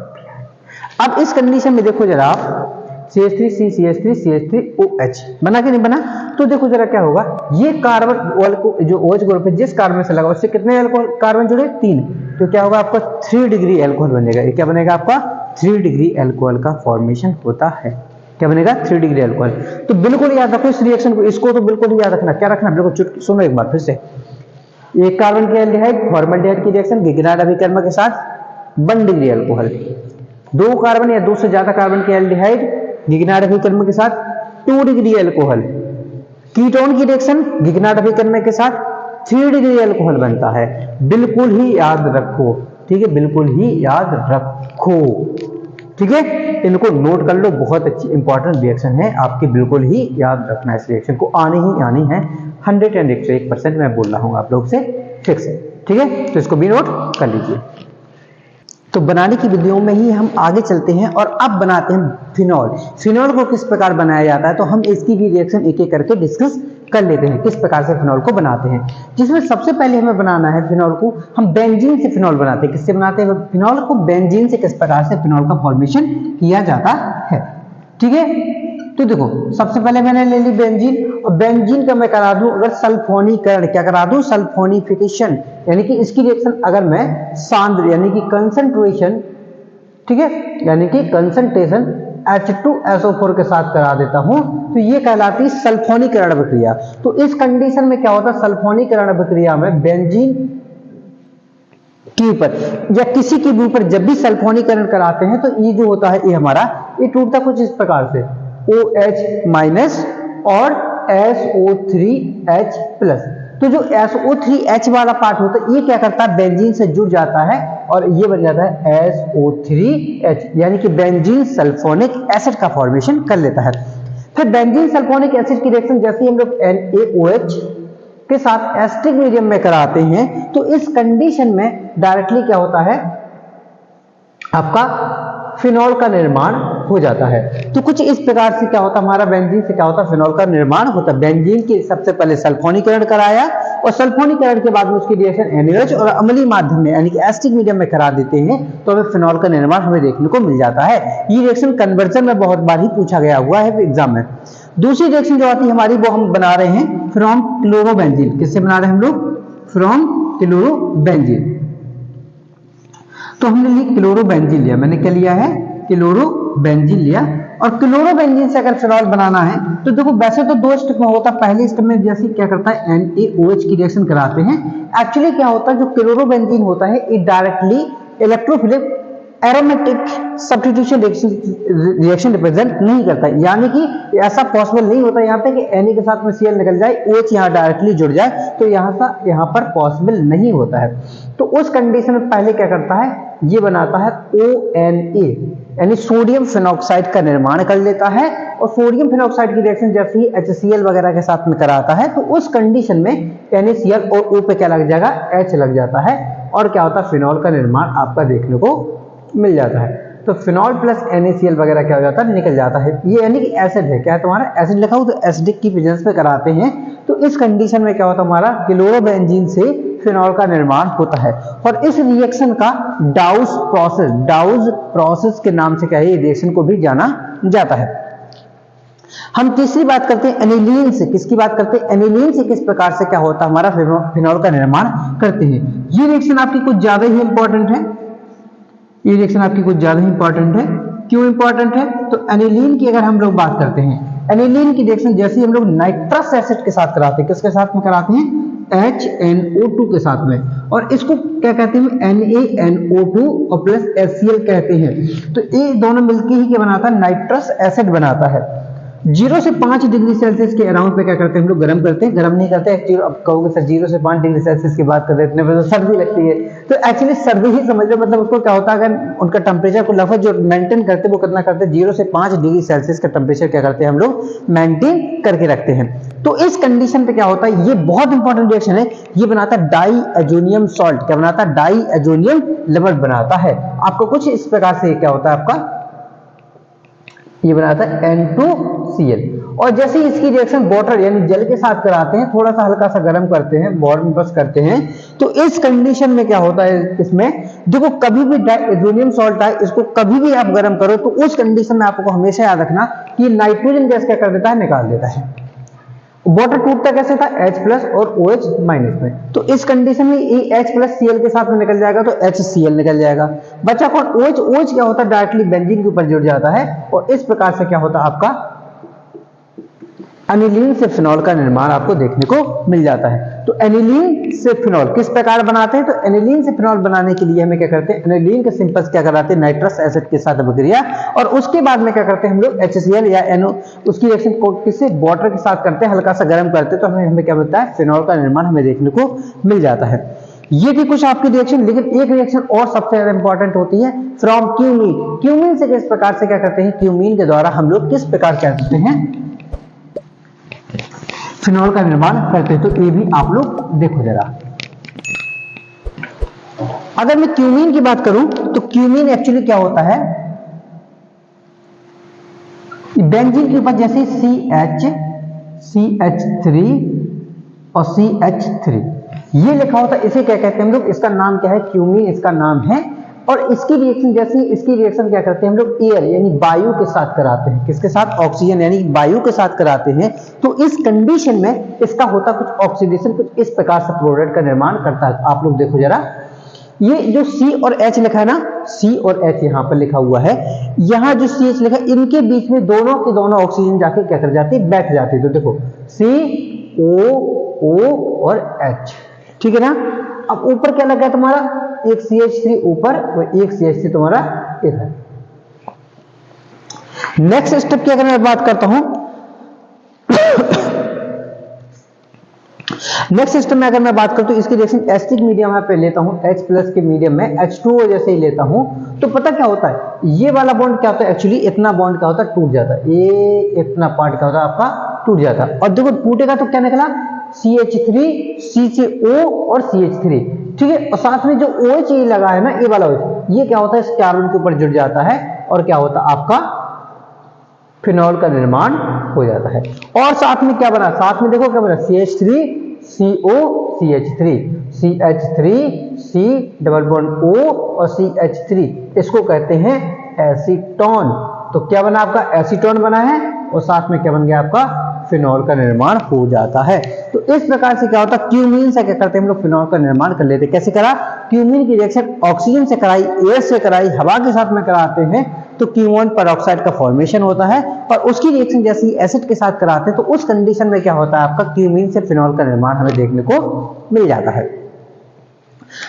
अब इस कंडीशन में देखो जरा आप CH3 C CH3 CH3 OH बना कि नहीं बना, तो देखो जरा क्या होगा, ये कार्बन को जो OH ग्रुप है जिस कार्बन से लगा उससे कितने अल्कोहल कार्बन जुड़े 3, तो क्या होगा आपका 3 डिग्री अल्कोहल बनेगा। ये क्या बनेगा आपका 3 डिग्री अल्कोहल का फॉर्मेशन होता है। क्या बनेगा 3 डिग्री अल्कोहल। तो बिल्कुल याद रखो इस रिएक्शन को, इसको तो बिल्कुल ही याद रखना। क्या रखना, बिल्कुल सुनो एक बार फिर से, एक कार्बन की एल्डिहाइड फॉर्मल्डिहाइड की रिएक्शन गिगनार्ड अभिकर्मक के साथ 1 डिग्री अल्कोहल, 2 कार्बन या 2 से ज्यादा कार्बन की एल्डिहाइड गिगनार्ड अभिकर्मक के साथ 2 डिग्री अल्कोहल, कीटोन की रिएक्शन गिगनार्ड अभिकर्मक के साथ 3 डिग्री अल्कोहल बनता है। बिल्कुल ही याद रखो, ठीक है, बिल्कुल ही याद रखो, ठीक है, इनको नोट कर लो, बहुत अच्छी इंपॉर्टेंट रिएक्शन है आपकी, बिल्कुल ही याद रखना। इस रिएक्शन को आनी ही आनी है 101% मैं बोल रहा हूं आप लोग से फिक्स है, ठीक है, तो इसको भी नोट कर लीजिए। तो बनाने की विधियों में ही हम आगे चलते हैं और अब बनाते हैं फिनॉल। फिनॉल को किस प्रकार बनाया जाता है, तो हम इसकी भी रिएक्शन एक एक करके डिस्कस कर लेते हैं किस प्रकार से फिनॉल को बनाते हैं। जिसमें सबसे पहले हमें बनाना है फिनॉल को, हम बेंजीन से फिनॉल बनाते हैं। किससे बनाते हैं फिनॉल को, बेंजीन से। किस प्रकार से फिनॉल का फॉर्मेशन किया जाता है, ठीक है। तो देखो सबसे पहले मैंने ले ली बेंजीन, और बेंजीन का मैं करा दूं अगर सल्फोनीकरण, क्या करा दूं सल्फोनिफिकेशन, यानी कि इसकी रिएक्शन अगर मैं सांद्र यानी कि कंसंट्रेशन, ठीक है, यानी कि कंसंट्रेशन H2SO4 के साथ करा देता हूं तो ये कहलाती है सल्फोनीकरण अभिक्रिया। तो इस कंडीशन में क्या होता है, सल्फोनीकरण अभिक्रिया में बेंजीन के ऊपर या किसी के भी ऊपर जब भी सल्फोनीकरण कराते हैं तो ये जो होता है ये हमारा ये टूटता कुछ इस प्रकार से OH माइनस और SO3H प्लस। तो जो SO3H वाला पार्ट होता है ये क्या करता है, बेंजीन से जुड़ जाता है और ये बन जाता है SO3H, यानी कि बेंजीन सल्फोनिक एसिड का फॉर्मेशन कर लेता है। फिर बेंजीन सल्फोनिक एसिड की रिएक्शन जैसे ही हम लोग NaOH के साथ एसिडिक मीडियम में कराते हैं तो इस कंडीशन में डायरेक्टली क्या होता है, आपका फिनॉल का निर्माण हो जाता है। तो कुछ इस प्रकार से क्या होता है, हमारा बेंजीन से क्या होता है, फिनॉल का निर्माण होता है। बेंजीन की सबसे पहले सल्फोनीकरण कराया और सल्फोनीकरण के बाद में उसकी रिएक्शन NaOH और अम्लीय माध्यम में यानी कि एसिडिक मीडियम में करा देते हैं तो हमें फिनॉल का निर्माण हमें देखने को मिल जाता है। ये रिएक्शन कन्वर्जन में बहुत बार ही पूछा गया हुआ है एग्जाम में। दूसरी रिएक्शन जो आती है हमारी वो हम बना रहे हैं फ्रॉम क्लोरोबेंजीन। किससे बना रहे हैं हम लोग, फ्रॉम क्लोरोबेंजीन। तो हमने लिए क्लोरोबेंजीन लिया, मैंने क्या लिया है, क्लोरोबेंजीन लिया। और क्लोरोबेंजीन से अगर फिनॉल बनाना है तो देखो वैसे तो 2 स्टेप में होता है। पहले स्टेप में जैसे क्या करता है NaOH की रिएक्शन कराते हैं, एक्चुअली क्या होता है जो क्लोरोबेंजीन होता है ये directly electrophilic aromatic substitution reaction represent नहीं करता, यानी कि ऐसा पॉसिबल नहीं होता यहाँ पे कि Na के साथ में Cl निकल जाए, OH यहाँ डायरेक्टली जुड़ जाए, तो यहाँ पर पॉसिबल नहीं होता है। तो उस कंडीशन में पहले क्या करता है, ये बनाता है ONA यानी सोडियम फिनॉक्साइड का निर्माण कर लेता है। और सोडियम फिनॉक्साइड की रिएक्शन जैसे ही HCl वगैरह के साथ में कराता है तो उस कंडीशन में NaCl और O पे क्या लग जाएगा, H लग जाता है और क्या होता है, फिनॉल का निर्माण आपका देखने को मिल जाता है। तो फिनॉल प्लस NaCl वगैरह क्या हो जाता है, निकल जाता है। ये यानी कि एसिड है, क्या है तुम्हारा एसिड लिखा हो, तो एसिडिक की प्रेजेंस में कराते हैं तो इस कंडीशन में क्या होता है, हमारा क्लोरोबेंजीन से फिनॉल का निर्माण होता है। और इस रिएक्शन का डाउस प्रोसेस के नाम से क्या है, रिएक्शन को भी जाना जाता है। हम तीसरी बात करते हैं एनिलीन से। किसकी बात करते हैं, एनिलीन से किस प्रकार से क्या होता है, हमारा फिनॉल का निर्माण करते हैं। ये रिएक्शन आपकी कुछ ज्यादा ही इंपॉर्टेंट है, ये रिएक्शन आपकी कुछ ज्यादा ही इंपॉर्टेंट है। क्यों इंपॉर्टेंट है, तो एनिलीन की अगर हम लोग बात करते हैं एनिलीन की रिएक्शन जैसे हम लोग नाइट्रस एसिड के साथ कराते हैं, किसके साथ में कराते हैं, HNO2 के साथ में, और इसको क्या कहते हैं, NaNO2 और प्लस HCl कहते हैं। तो ये दोनों मिलकर ही क्या बनाता है, नाइट्रस एसिड बनाता है। 0 से 5 डिग्री सेल्सियस के अराउंड पे क्या करते हैं हम लोग, गर्म करते हैं, गर्म नहीं करते एक्चुअली। अब कहोगे सर 0 से 5 डिग्री सेल्सियस की बात कर रहे हैं तो सर्दी लगती है, तो एक्चुअली सर्दी ही समझ लो, मतलब उसको क्या होता है, अगर उनका टेम्परेचर को लगभग जो मेंटेन करते हैं वो कितना करते हैं, 0 से 5 डिग्री सेल्सियस का टेम्परेचर क्या करते हैं हम लोग, मेंटेन करके रखते हैं। तो इस कंडीशन पे क्या होता है, ये बहुत इंपॉर्टेंट रिएक्शन है, ये बनाता है डाई एजोनियम सॉल्ट। क्या बनाता है, डाई एजोनियम लवण बनाता है। आपको कुछ इस प्रकार से क्या होता है आपका, ये बनाता है N2Cl। और जैसे ही इसकी रिएक्शन वाटर यानी जल के साथ कराते हैं, थोड़ा सा हल्का सा गर्म करते हैं, वार्म बस करते हैं, तो इस कंडीशन में क्या होता है, इसमें देखो कभी भी एजोनियम सॉल्ट है, इसको कभी भी आप गर्म करो तो उस कंडीशन में आपको हमेशा याद रखना कि नाइट्रोजन गैस क्या कर देता है, निकाल देता है। वाटर टूटता कैसे था, H प्लस और OH माइनस में, तो इस कंडीशन में ये H प्लस Cl के साथ में निकल जाएगा तो HCl निकल जाएगा। बचा कौन, OH। OH क्या होता है, डायरेक्टली बेंजीन के ऊपर जुड़ जाता है, और इस प्रकार से क्या होता है आपका एनिलीन से फिनॉल का निर्माण आपको देखने को मिल जाता है। तो एनिलीन से फिनॉल किस प्रकार बनाते हैं, तो एनिलीन से फिनॉल बनाने के लिए हमें क्या करते हैं, एनिलीन के सिंपल्स क्या कराते हैं, नाइट्रस एसिड के साथ अभिक्रिया, और उसके बाद में क्या करते हैं हम लोग HCl या NO, उसकी रिएक्शन को किससे, वाटर के साथ करते हैं, हल्का सा गर्म करते हैं, तो हमें क्या मिलता है, फिनॉल का निर्माण हमें देखने को मिल जाता है। ये थी कुछ आपकी रिएक्शन, लेकिन एक रिएक्शन और सबसे ज्यादा इंपॉर्टेंट होती है फ्रॉम क्यूमीन। क्यूमीन से किस प्रकार से क्या करते हैं, क्यूमीन के द्वारा हम लोग किस प्रकार क्या करते हैं, फिनॉल का निर्माण करते हैं। तो ये भी आप लोग देखो जरा। अगर मैं क्यूमीन की बात करूं तो क्यूमीन एक्चुअली क्या होता है, बेंजीन के ऊपर जैसे CH3 और CH3 ये लिखा होता है, इसे क्या कहते हैं हम लोग, इसका नाम क्या है, क्यूमीन इसका नाम है। और इसकी रिएक्शन जैसी, इसकी रिएक्शन क्या करते हैं हम लोग, एयर यानी वायु के साथ कराते हैं, किसके साथ, ऑक्सीजन यानी वायु के साथ कराते हैं। तो इस कंडीशन में इसका होता कुछ ऑक्सीडेशन, कुछ इस प्रकार से प्रोडक्ट का निर्माण करता है। आप लोग देखो जरा, ये जो C और H लिखा है ना, C और H यहाँ पर लिखा हुआ है, यहाँ जो CH लिखा है, इनके बीच में दोनों के दोनों ऑक्सीजन जाके क्या कर जाती है, बैठ जाती है। तो देखो CO और H, ठीक है ना। अब ऊपर क्या लगा है तुम्हारा, एक CH3 ऊपर और एक CH3 तुम्हारा इधर। नेक्स्ट स्टेप की अगर मैं बात करता हूं, नेक्स्ट सिस्टम में अगर मैं बात करूं तो इसकी रिएक्शन एसिडिक मीडियम में पे लेता हूं, H प्लस के मीडियम में H2O जैसे ही लेता हूं, तो पता क्या होता है, ये वाला बॉन्ड क्या होता है, एक्चुअली इतना बॉन्ड क्या होता है, टूट जाता है। ये इतना पार्ट क्या होता है आपका, टूट जाता है। और देखो टूटेगा तो क्या निकला, CH3, C से O और CH3, ठीक है। और साथ में जो OH ये लगा है ना, ये वाला OH, ये क्या होता है, इस कार्बन के ऊपर जुड़ जाता है, और क्या होता है आपका फिनॉल का निर्माण हो जाता है। और साथ में क्या बना, साथ में देखो क्या बना, CH3 CO CH3 CH3 C double bond O और CH3, इसको कहते हैं एसीटोन। तो क्या बना आपका, एसीटोन बना है, और साथ में क्या बन गया आपका, फिनॉल का निर्माण हो जाता है। तो इस प्रकार से क्या होता है, क्यूमीन से क्या करते हैं हम लोग, फिनॉल का निर्माण कर लेते हैं। कैसे करा, क्यूमीन की रिएक्शन ऑक्सीजन से कराई, एयर से कराई, हवा के साथ में कराते हैं, तो क्यूमोन पेरोक्साइड का फॉर्मेशन होता है, और उसकी रिएक्शन जैसी एसिड के साथ कराते हैं तो उस कंडीशन में क्या होता है आपका, क्यूमीन से फिनॉल का निर्माण हमें देखने को मिल जाता है।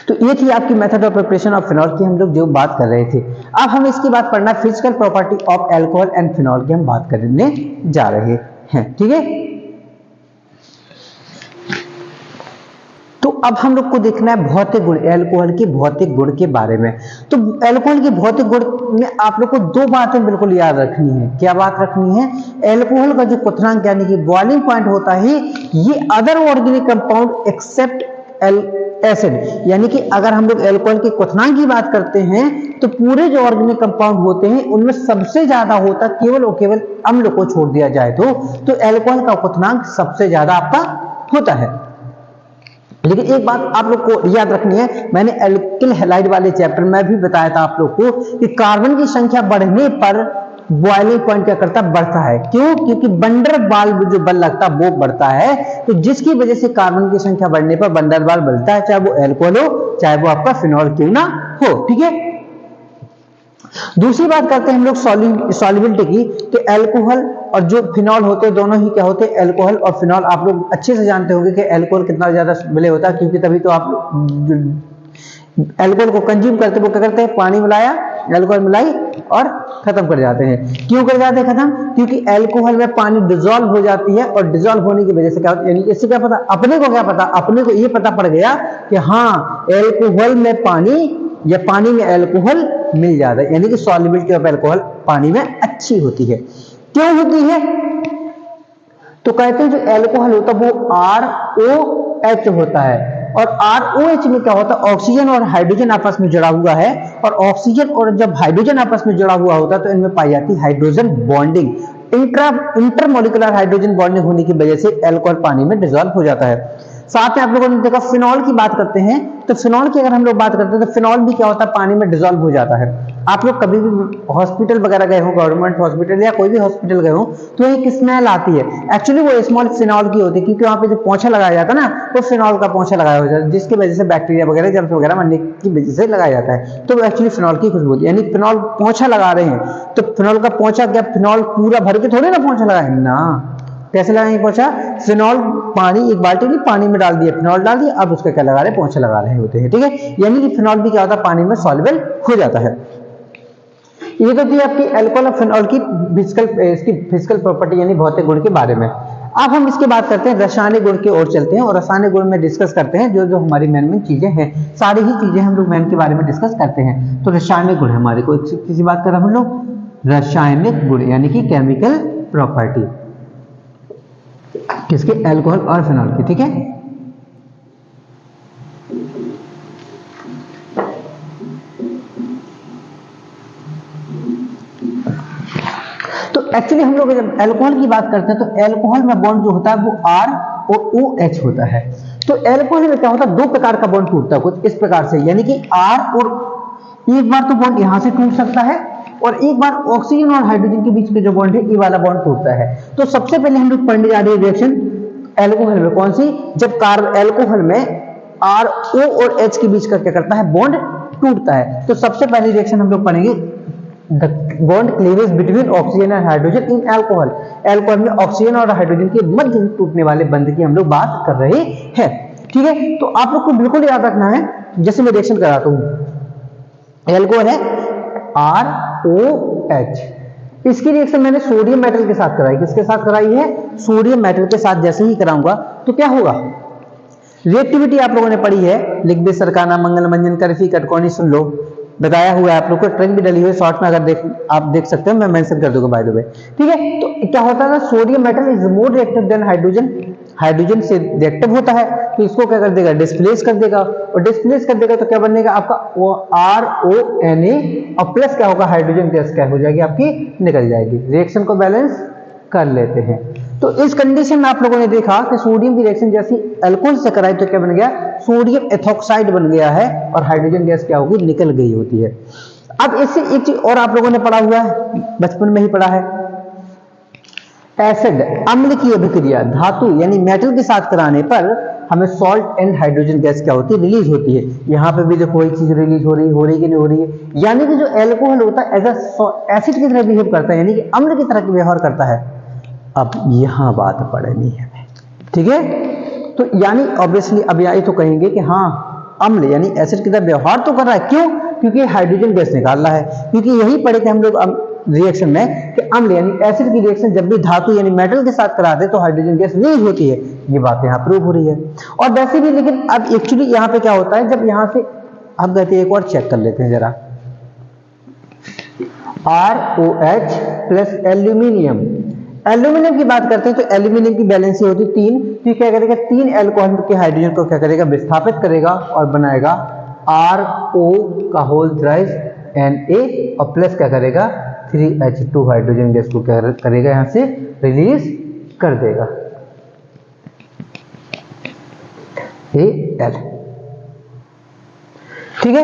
तो ये थी आपकी method of preparation of phenol की हम लोग जो बात कर रहे थे। अब हम इसकी बात पढ़ना है physical property of alcohol and phenol की हम बात करने जा रहे हैं, ठीक है। तो अब हम लोग को देखना है भौतिक गुण, अल्कोहल के भौतिक गुण के बारे में। तो अल्कोहल के भौतिक गुण में आप लोग को दो बातें बिल्कुल याद रखनी है। क्या बात रखनी है, अल्कोहल का जो क्वथनांक यानी कि बॉइलिंग पॉइंट होता है, ये other organic compound except acid, यानी कि अगर हम लोग अल्कोहल के क्वथनांक की बात करते हैं तो पूरे जो ऑर्गेनिक कंपाउंड होते हैं उनमें सबसे ज्यादा होता केवल और केवल अम्ल को छोड़ दिया जाए तो अल्कोहल का क्वथनांक सबसे ज्यादा आपका होता है। लेकिन एक बात आप लोग को याद रखनी है, मैंने एल्किल हैलाइड वाले चैप्टर में भी बताया था आप लोग को कि कार्बन की संख्या बढ़ने पर बॉइलिंग पॉइंट क्या करता है, बढ़ता है। क्यों, क्योंकि बंडर बाल्ब जो बल लगता है वो बढ़ता है, तो जिसकी वजह से कार्बन की संख्या बढ़ने पर बंडर बाल्ब बढ़ता है, चाहे वो अल्कोहल हो चाहे वो आपका फिनॉल क्यों ना हो, ठीक है। दूसरी बात करते हैं हम लोग सॉल्युबिलिटी की, तो अल्कोहल और जो फिनॉल होते हैं दोनों ही क्या होते हैं, अल्कोहल और फिनॉल। आप लोग अच्छे से जानते होंगे कि अल्कोहल कितना ज्यादा विलय होता है, क्योंकि तभी तो आप अल्कोहल को कंज्यूम करते वो क्या करते हैं, पानी मिलाया, अल्कोहल मिलाई और खत्म कर जाते हैं। क्यों कर जाते हैं खत्म, क्योंकि अल्कोहल में पानी डिसॉल्व हो जाती है, और डिसॉल्व होने की वजह से क्या होता है, यानी इससे क्या पता, अपने को क्या पता, अपने को ये पता पड़ गया कि हाँ अल्कोहल में पानी या पानी में अल्कोहल मिल जाता है, यानी कि सॉल्युबिलिटी ऑफ अल्कोहल पानी में अच्छी होती है। क्यों होती है, तो कहते हैं जो अल्कोहल होता है वो ROH होता है, और ROH में क्या होता है, ऑक्सीजन और हाइड्रोजन आपस में जुड़ा हुआ है, और ऑक्सीजन और जब हाइड्रोजन आपस में जुड़ा हुआ होता है तो इनमें पाई जाती है hydrogen bonding. Intermolecular hydrogen bonding होने की वजह से अल्कोहल पानी में डिसॉल्व हो जाता है। साथ में आप लोगों ने देखा फिनॉल की बात करते हैं, तो फिनॉल की अगर हम लोग बात करते हैं तो फिनॉल भी क्या होता है, पानी में डिसॉल्व हो जाता है। आप लोग कभी भी हॉस्पिटल वगैरह गए हो, गवर्नमेंट हॉस्पिटल या कोई भी हॉस्पिटल गए हो, तो एक स्मेल आती है, एक्चुअली वो स्मॉल फिनॉल की होती है, क्योंकि वहां पे जो पोंछा लगाया जाता है ना, वो फिनॉल का पोंछा लगाया हो जाता है, जिसकी वजह से बैक्टीरिया वगैरह जर्म्स वगैरह मरने की वजह से लगाया जाता है, तो एक्चुअली फिनॉल की खुशबू होती है। यानी फिनॉल पोंछा लगा रहे हैं, तो फिनॉल का पोंछा क्या, फिनॉल पूरा भर के थोड़ी ना पोंछा लगाए ना, कैसे लगाएंगे पोंछा, फिनॉल पानी, एक बाल्टी में पानी में डाल दिया, फिनॉल डाल दिया, अब उसका क्या लगा रहे हैं, पोंछा लगा रहे होते हैं, ठीक है। यानी कि फिनॉल भी क्या होता है, पानी में सॉल्युबल हो जाता है। ये तो थी आपकी अल्कोहल और फिनॉल की फिजिकल प्रॉपर्टी यानी भौतिक गुण के बारे में। अब हम इसके बात करते हैं रासायनिक गुण की ओर चलते हैं, और रासायनिक गुण में डिस्कस करते हैं जो जो हमारी मेन चीजें हैं, सारी ही चीजें हम लोग मेन के बारे में डिस्कस करते हैं। तो रासायनिक गुण हमारे को किसी बात कर रहे हैं हम लोग, रासायनिक गुण यानी कि केमिकल प्रॉपर्टी किसके, अल्कोहल और फिनॉल की, ठीक है। तो एक्चुअली हम लोग जब अल्कोहल की बात करते हैं तो अल्कोहल में बॉन्ड जो होता है वो R और OH होता है। तो अल्कोहल में क्या होता है, दो प्रकार का बॉन्ड टूटता है कुछ इस प्रकार से, यानी कि R और एक बार तो बॉन्ड यहां से टूट सकता है, और एक बार ऑक्सीजन और हाइड्रोजन के बीच में जो बॉन्ड है ये वाला बॉन्ड टूटता है। तो सबसे पहले हम लोग पढ़ने जा रहे हैं रिएक्शन अल्कोहल में, कौन सी, जब अल्कोहल में RO और H के बीच का क्या करता है, बॉन्ड टूटता है। तो सबसे पहली रिएक्शन हम लोग पढ़ेंगे the bond cleavage between oxygen and hydrogen in alcohol. Alcohol में ऑक्सीजन और हाइड्रोजन के मध्य टूटने वाले बंध की हम लोग बात कर रहे हैं, ठीक है। तो आप लोग को बिल्कुल याद रखना है, जैसे मैं रिएक्शन कराता हूं, अल्कोहल है ROH, इसकी रिएक्शन मैंने सोडियम मेटल के साथ कराई, किसके साथ कराई है, सोडियम मेटल के साथ। जैसे ही कराऊंगा तो क्या होगा, रिएक्टिविटी आप लोगों ने पढ़ी है, लिखबे सरकाना मंगल मंजन करफी कटकौनी सुन लो, बताया हुआ है आप लोग को, ट्रिक भी डली हुई है शॉर्ट में, अगर आप देख सकते हो, मैं मेंशन कर दूंगा बाय द वे, ठीक है। तो क्या होता है, sodium metal is more reactive than hydrogen, hydrogen से रिएक्टिव होता है, तो इसको क्या कर देगा, डिस्प्लेस कर देगा, और डिस्प्लेस कर देगा तो क्या बनेगा आपका वो RONA, और प्लस क्या होगा, हाइड्रोजन गैस क्या हो जाएगी आपकी, निकल जाएगी। रिएक्शन को बैलेंस कर लेते हैं। तो इस कंडीशन में आप लोगों ने देखा कि सोडियम की रिएक्शन जैसी अल्कोहल से कराई तो क्या बन गया, सोडियम एथॉक्साइड बन गया है, और हाइड्रोजन गैस क्या होगी, निकल गई होती है। अब इससे एक चीज और आप लोगों ने पढ़ा हुआ है, बचपन में ही पढ़ा है, एसिड अम्ल की अभिक्रिया धातु यानी मेटल के साथ कराने पर हमें सॉल्ट एंड हाइड्रोजन गैस क्या होती है, रिलीज होती है। यहाँ पे भी देखो एक चीज रिलीज हो रही कि नहीं हो रही है, यानी कि जो अल्कोहल होता है एज एसिड की तरह बिहेव करता है, यानी कि अम्ल की तरह व्यवहार करता है। अब यहां बात पढ़नी है, ठीक है। तो यानी ऑब्वियसली अब यही तो कहेंगे कि हाँ अम्ल यानी एसिड की तरह व्यवहार तो कर रहा है, क्यों, क्योंकि हाइड्रोजन गैस निकाल रहा है। क्योंकि यही पढ़े थे हम लोग रिएक्शन में कि अम्ल यानी एसिड की रिएक्शन जब भी धातु यानी मेटल के साथ कराते तो हाइड्रोजन गैस रिलीज होती है, ये बात यहाँ प्रूव हो रही है। और वैसे भी लेकिन अब एक्चुअली यहाँ पे क्या होता है, जब यहाँ से अब गए एक और चेक कर लेते हैं जरा, ROH प्लस एल्यूमिनियम, एल्यूमिनियम की बात करते हैं तो एल्यूमिनियम की वैलेंसी होती है 3, तो क्या करेगा, 3 अल्कोहल के हाइड्रोजन को क्या करेगा, विस्थापित करेगा और बनाएगा RO का होल थ्राइस Na, और प्लस क्या करेगा 3H2 हाइड्रोजन गैस को क्या करेगा, यहां से रिलीज कर देगा Al, ठीक है।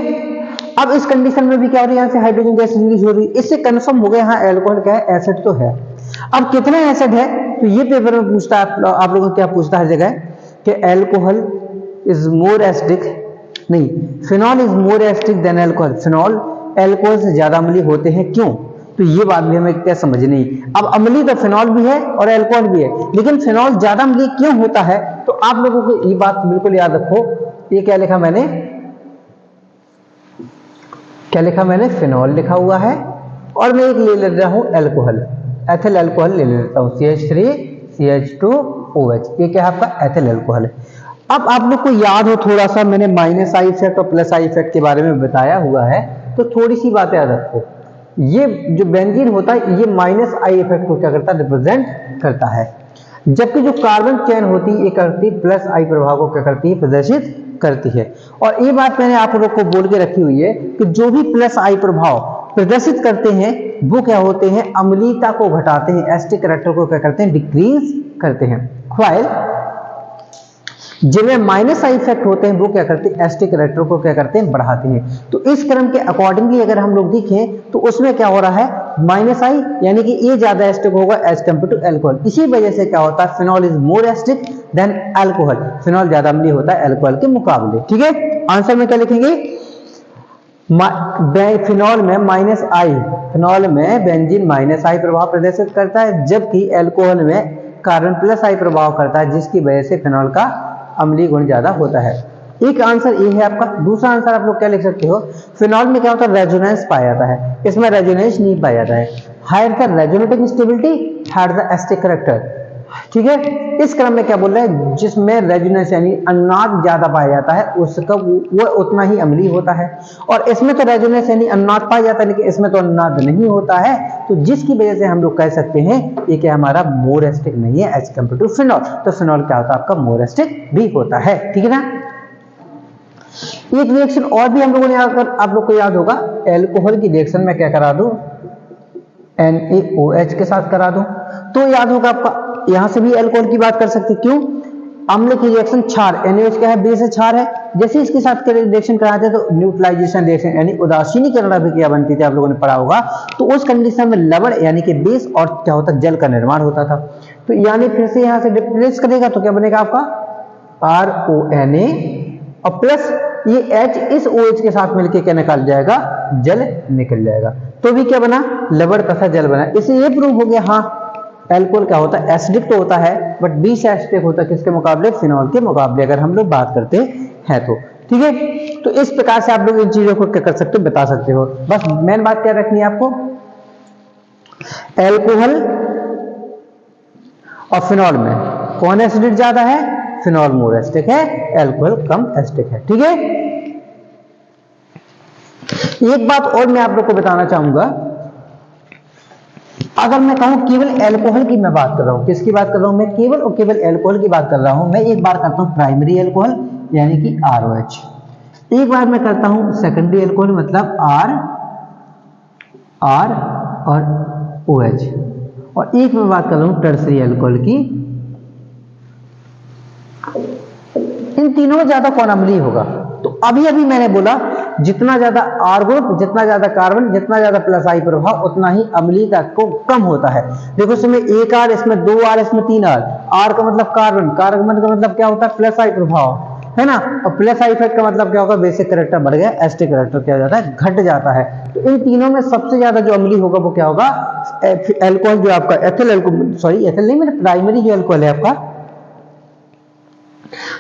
अब इस कंडीशन में भी क्या हो रही है, यहां से हाइड्रोजन गैस रिलीज हो रही है, इससे कंफर्म हो गया यहां अल्कोहल क्या है, एसिड तो है। अब कितना एसिड है, तो ये पेपर में पूछता है आप लोगों को, क्या पूछता है हर जगह कि अल्कोहल इज मोर एसिडिक, नहीं phenol is more acidic then alcohol, phenol alcohol से ज्यादा अम्लीय होते हैं, क्यों? तो ये बात भी हमें क्या समझनी। अब अम्लीय तो फिनॉल भी है और एल्कोहल भी है, लेकिन फिनॉल ज्यादा अम्लीय क्यों होता है? तो आप लोगों को ये बात बिल्कुल याद रखो। ये क्या लिखा मैंने, क्या लिखा मैंने? फिनॉल लिखा हुआ है, और मैं एक ले ले रहा हूं एल्कोहल, एथिल एल्कोहल ले लेता हूं, CH3CH2OH। ये क्या है आपका? एथिल एल्कोहल है। अब आप लोग को याद हो थोड़ा सा, मैंने माइनस आई इफेक्ट और प्लस आई इफेक्ट के बारे में बताया हुआ है, तो थोड़ी सी बातें याद रखो। ये जो बेंजीन होता है ये माइनस आई इफेक्ट को क्या करता है? रिप्रेजेंट करता है, जबकि जो कार्बन चेन होती है ये करती प्लस आई प्रभाव को क्या करती है? प्रदर्शित करती है। और ये बात मैंने आप लोग को बोल के रखी हुई है कि जो भी प्लस आई प्रभाव प्रदर्शित करते हैं वो क्या होते हैं? अम्लीयता को घटाते हैं, एसिडिक कैरेक्टर को क्या करते हैं? डिक्रीज करते हैं। व्हाइल जिनमें माइनस आई इफेक्ट होते हैं वो क्या करते हैं? एसिडिक कैरेक्टर को क्या करते हैं? बढ़ाते हैं। तो इस क्रम के अकॉर्डिंगली अगर हम लोग देखें तो उसमें क्या हो रहा है? माइनस आई, यानी कि ये ज्यादा एसिडिक होगा एज कम्पेयर टू एल्कोहल। इसी वजह से क्या होता है? Phenol is more acidic then alcohol. Phenol ज्यादा अम्लीय होता है एल्कोहल के मुकाबले। ठीक है, आंसर में क्या लिखेंगे? फिनॉल में माइनस आई, फिनॉल में बेंजीन माइनस आई प्रभाव प्रदर्शित करता है, जबकि एल्कोहल में कार्बन प्लस आई प्रभाव करता है, जिसकी वजह से फिनॉल का अम्लीय गुण ज्यादा होता है। एक आंसर ये है आपका। दूसरा आंसर आप लोग क्या लिख सकते हो? फिनॉल में क्या होता है? रेजोनेंस पाया जाता है, इसमें रेजोनेंस नहीं पाया जाता है। Higher the resonating stability, higher the acidic character. ठीक है, इस क्रम में क्या बोल रहे हैं? जिसमें रेजोनेंस यानी अनुनाद ज्यादा पाया जाता है उसका वो उतना ही अम्लीय होता है, और इसमें तो रेजोनेंस यानी अनुनाद पाया जाता है लेकिन इसमें तो अनुनाद नहीं होता है, तो जिसकी वजह से हम लोग कह सकते हैं ये क्या हमारा मोर एसिडिक नहीं है एज कम्पेयर टू फिनॉल। तो फिनॉल क्या होता है? आपका मोर एसिडिक भी होता है। ठीक है ना। एक रिएक्शन और भी हम लोगों ने अगर आप लोग को याद होगा, एल्कोहल की रिएक्शन में क्या करा दूं? NaOH के साथ करा दूं, तो याद होगा आपका। यहां से भी अल्कोहल की बात कर सकते, क्यों? अम्ल की रिएक्शन क्षार, NaOH क्या है? बेस है, क्षार है। जैसे इसके साथ रिएक्शन कराते हैं तो न्यूट्रलाइजेशन रिएक्शन यानी उदासीनीकरण अभिक्रिया बनती थी, आप लोगों ने पढ़ा होगा। तो उस कंडीशन में लवण यानी कि बेस और क्या होता? जल का निर्माण होता था। तो यानी फिर से यहां से रिप्लेस करेगा तो क्या बनेगा आपका? RONA, और प्लस ये H इस OH के साथ मिलकर क्या निकल जाएगा? जल निकल जाएगा। तो भी क्या बना? लवण तथा जल बना। इससे ये प्रूव हो गया हाँ एल्कोहल क्या होता है? एसिडिक तो होता है बट बीस एसिडिक होता है किसके मुकाबले? फिनॉल के मुकाबले, अगर हम लोग बात करते हैं तो। ठीक है, तो इस प्रकार से आप लोग इन चीजों को क्या कर सकते हो? बता सकते हो। बस मेन बात क्या रखनी है आपको? एल्कोहल और फिनॉल में कौन एसिडिक ज्यादा है? फिनॉल मोर एसिडिक है, एल्कोहल कम एसिडिक है। ठीक है, एक बात और मैं आप लोग को बताना चाहूंगा। अगर मैं कहूं केवल एल्कोहल की मैं बात कर रहा हूं, किसकी बात कर रहा हूं मैं? केवल और केवल एल्कोहल की बात कर रहा हूं। मैं एक बार करता हूं प्राइमरी एल्कोहल यानी कि ROH, एक बार मैं करता हूं सेकेंडरी एल्कोहल मतलब R और OH, और एक मैं बात कर रहा हूं टर्सरी एल्कोहल की। इन तीनों में ज्यादा कौन अम्लीय होगा? तो अभी अभी मैंने बोला जितना ज्यादा R ग्रुप, जितना ज्यादा कार्बन, जितना ज्यादा प्लस आई प्रभाव, उतना ही अम्लीयता को कम होता है। देखो इसमें एक R, इसमें 2 R, इसमें 3 R। R का मतलब कार्बन, कार्बन का मतलब क्या होता है? प्लस आई प्रभाव, है ना। और प्लस आई इफेक्ट का मतलब क्या होगा? बेसिक कैरेक्टर बढ़ गया, एसिडिक कैरेक्टर क्या हो जाता है? घट जाता है। तो इन तीनों में सबसे ज्यादा जो अम्लीय होगा वो क्या होगा? एल्कोहल जो आपका एथिल एल्कोहल, सॉरी एथिल नहीं, मेरे प्राइमरी जो एल्कोहल है आपका,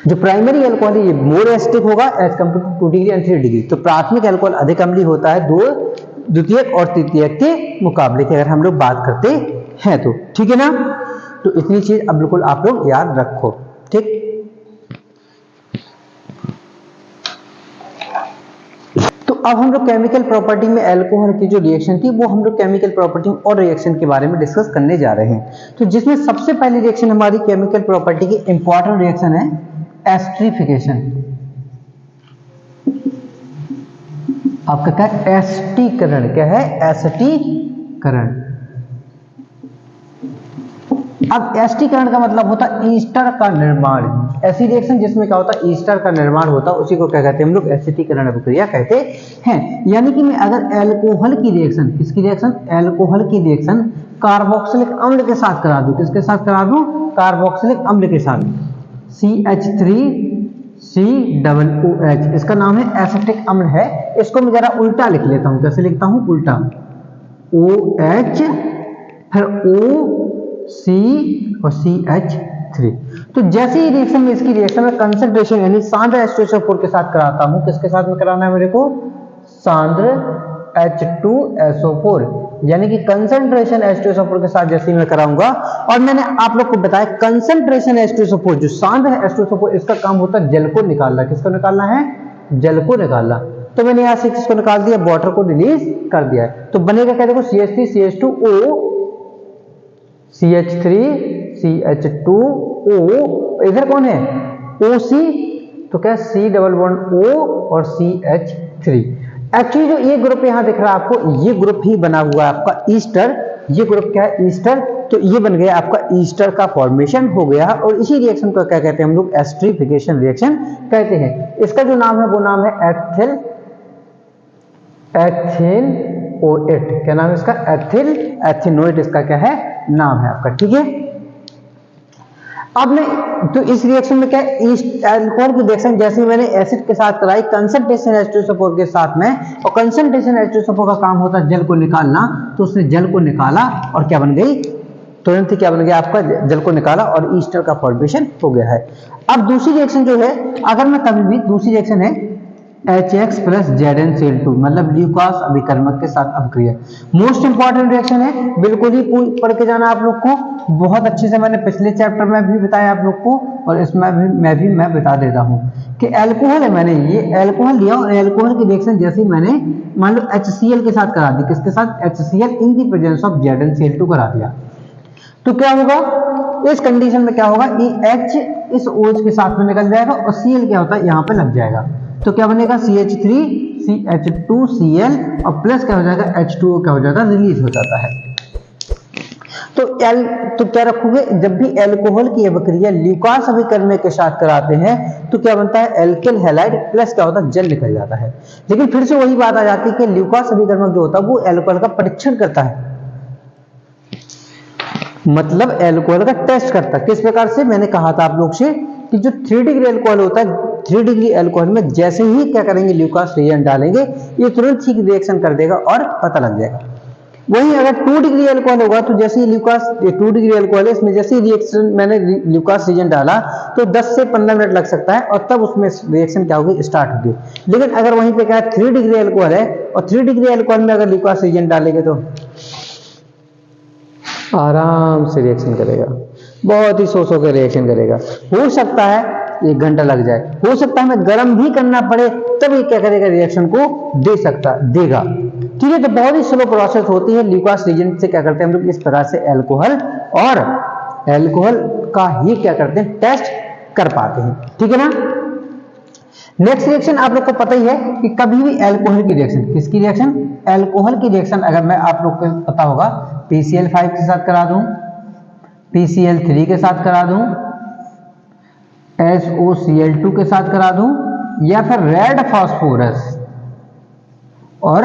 जो प्राइमरी अल्कोहल है ये मोर एसिडिक होगा as compare to 2 degree and 3 degree. तो प्राथमिक अल्कोहल अधिक अम्लीय होता है द्वितीयक और तृतीयक के मुकाबले की अगर हम लोग बात करते हैं तो। ठीक है ना, तो इतनी चीज अब बिल्कुल आप लोग याद रखो। ठीक, तो अब हम लोग केमिकल प्रॉपर्टी में अल्कोहल की जो रिएक्शन थी वो हम लोग केमिकल प्रॉपर्टी और रिएक्शन के बारे में डिस्कस करने जा रहे हैं। तो जिसमें सबसे पहली रिएक्शन हमारी केमिकल प्रॉपर्टी की इंपॉर्टेंट रिएक्शन है एस्टरीफिकेशन। आपका क्या है? एस्टीकरण। क्या है? एस्टीकरण। अब एस्टीकरण का मतलब होता है ईस्टर का निर्माण। ऐसी रिएक्शन जिसमें क्या होता है? ईस्टर का निर्माण होता है, उसी को क्या कहते हैं हम लोग? एसिटीकरण अभिक्रिया कहते हैं। यानी कि मैं अगर एल्कोहल की रिएक्शन, किसकी रिएक्शन? एल्कोहल की रिएक्शन कार्बोक्सिलिक अम्ल के साथ करा दूं, किसके साथ करा दूं? कार्बोक्सिलिक अम्ल के साथ, CH3 COOH, इसका नाम है एसिटिक अम्ल है। इसको मैं जरा उल्टा लिख लेता हूं, कैसे लिखता हूं, उल्टा, OH फिर OC और CH3। तो जैसे ही रिएक्शन में इसकी रिएक्शन में कंसंट्रेशन यानी सांद्र H2SO4 के साथ कराता हूं, किसके साथ में कराना है मेरे को, सांद्र H2SO4 यानी कि कंसंट्रेशन H2SO4 के साथ जैसे ही मैं कराऊंगा। और मैंने आप लोग को बताया कंसंट्रेशन H2SO4 जो सांद्र है H2SO4 इसका काम होता है जल को निकालना। किसको निकालना है, जल को निकालना। तो मैंने यहां से किसको निकाल दिया, वाटर को रिलीज कर दिया है। तो बनेगा क्या, देखो CH3 CH2O CH3 CH2O, इधर कौन है OC, तो क्या C डबल बॉन्ड O और CH3। एक्चुअली जो ये ग्रुप यहां दिख रहा है आपको, ये ग्रुप ही बना हुआ है आपका ईस्टर। ये ग्रुप क्या है, ईस्टर। तो ये बन गया आपका ईस्टर का फॉर्मेशन हो गया। और इसी रिएक्शन को क्या कहते हैं हम लोग, एस्टरीफिकेशन रिएक्शन कहते हैं। इसका जो नाम है वो नाम है एथिनोएट। क्या नाम है इसका, एथिनोएट इसका क्या है नाम है आपका, ठीक है। अब मैं तो इस रिएक्शन में क्या है, अल्कोहल की रिएक्शन जैसे मैंने एसिड के साथ कराई कंसंट्रेशन H2SO4 के साथ में, और कंसंट्रेशन H2SO4 का काम होता है जल को निकालना। तो उसने जल को निकाला और क्या बन गई, तुरंत ही क्या बन गया आपका, जल को निकाला और ईस्टर का फॉर्मेशन हो गया है। अब दूसरी रिएक्शन जो है, अगर मैं कभी भी, दूसरी रिएक्शन है HX प्लस ZnCl2 मतलब ल्यूकास अभिकर्मक के साथ अभिक्रिया। मोस्ट इंपॉर्टेंट रिएक्शन है, बिल्कुल ही पढ़ के जाना आप लोग को, बहुत अच्छे से मैंने पिछले चैप्टर में भी बताया आप लोग को, और इसमें भी मैं बता देता हूं कि अल्कोहल है, मैंने ये अल्कोहल लिया और अल्कोहल की रिएक्शन जैसे मैंने मान लो HCl के साथ करा दी, किसके साथ, HCl in the presence of ZnCl2 करा दिया, तो क्या होगा, इस कंडीशन में क्या होगा, H इस OH के साथ में निकल जाएगा और Cl क्या होता है यहाँ पे लग जाएगा। तो क्या बनेगा, CH3 CH2Cl और प्लस क्या हो जाएगा, H2O क्या हो जाएगा, रिलीज हो जाता है। तो क्या रखोगे, जब भी अल्कोहल की अभिक्रिया ल्यूकास अभिकर्मक के साथ कराते हैं तो क्या बनता है, एल्किल हैलाइड प्लस क्या होता है, जल निकल जाता है। लेकिन फिर से वही बात आ जाती है कि ल्यूकास अभिकर्मक जो होता है वो अल्कोहल का परीक्षण करता है, मतलब अल्कोहल का टेस्ट करता है। किस प्रकार से, मैंने कहा था आप लोग से कि जो 3 डिग्री अल्कोहल होता है, 3 डिग्री अल्कोहल में जैसे ही क्या करेंगे, ल्यूकास रिएजेंट डालेंगे, ये तुरंत ही रिएक्शन कर देगा और पता लग जाएगा। वहीं अगर 2 डिग्री अल्कोहल होगा तो जैसे ही ल्यूकास, 2 डिग्री अल्कोहल है, इसमें जैसे ही रिएक्शन मैंने ल्यूकास रिएजेंट डाला तो 10 से 15 मिनट लग सकता है और तब उसमें रिएक्शन क्या होगी, स्टार्ट होगी। लेकिन अगर वहीं पे क्या है, 3 डिग्री अल्कोहल है और 3 डिग्री अल्कोहल में अगर ल्यूकास रिएजेंट डालेंगे तो आराम से रिएक्शन करेगा, बहुत ही सो के रिएक्शन करेगा। हो सकता है 1 घंटा लग जाए, हो सकता है हमें गर्म भी करना पड़े, तब ये क्या करेगा, रिएक्शन को देगा। ठीक है, तो बहुत ही स्लो प्रोसेस होती है। ल्यूकास रिएजेंट से क्या करते हैं हम लोग, इस प्रकार से अल्कोहल और अल्कोहल का ही क्या करते हैं, टेस्ट कर पाते हैं, ठीक है ना। नेक्स्ट रिएक्शन आप लोग को पता ही है कि कभी भी अल्कोहल की रिएक्शन, किसकी रिएक्शन, अल्कोहल की रिएक्शन अगर मैं आप लोग को पता होगा PCl5 के साथ करा दूं, PCl3 के साथ करा दूं, SOCl2 के साथ करा दूं, या फिर रेड फास्फोरस और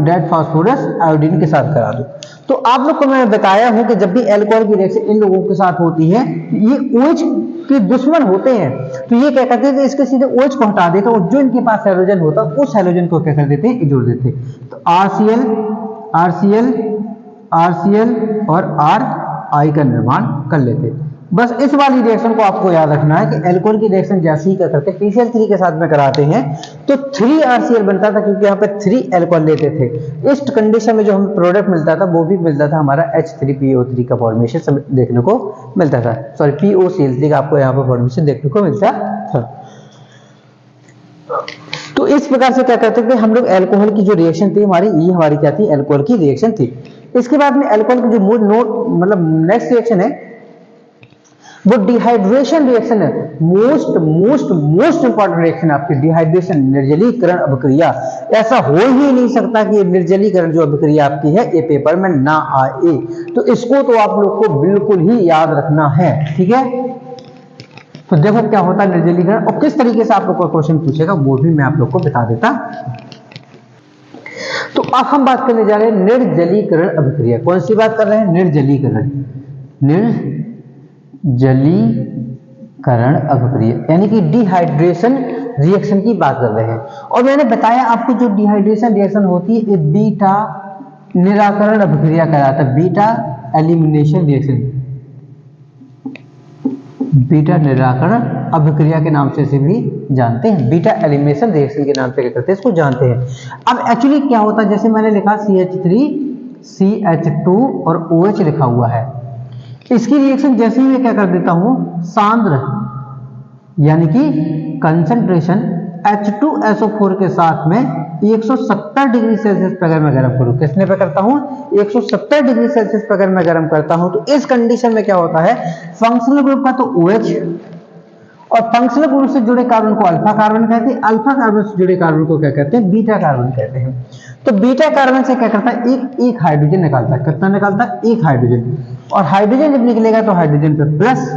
रेड फास्फोरस आयोडीन के साथ करा दूं, तो आप लोग को मैं बताया हूं कि जब भी अल्कोहल की रिएक्शन इन लोगों के साथ होती है, ये OH के दुश्मन होते हैं, तो ये क्या करते हैं, इसके सीधे OH को हटा देते हैं और जो इनके पास हाइड्रोजन होता है उस हाइड्रोजन को क्या कर देते हैं, जोड़ देते हैं। तो RCl और RI का निर्माण कर लेते हैं। बस इस वाली रिएक्शन को आपको याद रखना है कि अल्कोहल की रिएक्शन जैसे ही क्या करते हैं, PCl3 के साथ में कराते हैं तो 3 RCl बनता था, क्योंकि यहाँ पे 3 अल्कोहल लेते थे। इस कंडीशन में जो हमें प्रोडक्ट मिलता था वो भी मिलता था हमारा H3PO3 का फॉर्मेशन देखने को मिलता था, सॉरी POCl3 का आपको यहाँ पे फॉर्मेशन देखने को मिलता था। तो इस प्रकार से क्या करते थे हम लोग, अल्कोहल की जो रिएक्शन थी हमारी, ये हमारी क्या थी, अल्कोहल की रिएक्शन थी। इसके बाद में अल्कोहल की जो मतलब नेक्स्ट रिएक्शन है वो डिहाइड्रेशन रिएक्शन है। मोस्ट इंपॉर्टेंट रिएक्शन आपकी डिहाइड्रेशन, निर्जलीकरण अभिक्रिया। ऐसा हो ही नहीं सकता कि निर्जलीकरण जो अभिक्रिया आपकी है ये पेपर में ना आए, तो इसको तो आप लोग को बिल्कुल ही याद रखना है, ठीक है। तो देखो क्या होता है निर्जलीकरण, और किस तरीके से आप लोग को क्वेश्चन पूछेगा वो भी मैं आप लोग को बता देता। तो अब हम बात करने जा रहे हैं निर्जलीकरण अभिक्रिया। कौन सी बात कर रहे हैं, निर्जलीकरण करण अभिक्रिया यानी कि डिहाइड्रेशन रिएक्शन की बात कर रहे हैं। और मैंने बताया आपको जो डिहाइड्रेशन रिएक्शन होती है ये बीटा निराकरण अभिक्रिया कहलाता है, बीटा एलिमिनेशन रिएक्शन, बीटा निराकरण अभिक्रिया के नाम से इसे भी जानते हैं, बीटा एलिमिनेशन रिएक्शन के नाम से क्या करते हैं इसको जानते हैं। अब एक्चुअली क्या होता है, जैसे मैंने लिखा CH3 CH2 और OH लिखा हुआ है, इसकी रिएक्शन जैसे ही मैं क्या कर देता हूं सांद्र यानी कि कंसंट्रेशन H2SO4 के साथ में 170 डिग्री सेल्सियस पर अगर मैं गर्म करूं, किसने पे करता हूं 170 डिग्री सेल्सियस पर अगर मैं गर्म करता हूं, तो इस कंडीशन में क्या होता है फंक्शनल ग्रुप का तो OH और फंक्शनल ग्रुप से जुड़े कार्बन को अल्फा कार्बन कहते हैं, अल्फा कार्बन से जुड़े कार्बन को क्या कहते हैं बीटा कार्बन कहते हैं। तो बीटा कार्बन से क्या करता है एक हाइड्रोजन निकालता है, कितना निकालता है एक हाइड्रोजन, और हाइड्रोजन जब निकलेगा तो हाइड्रोजन पे प्लस,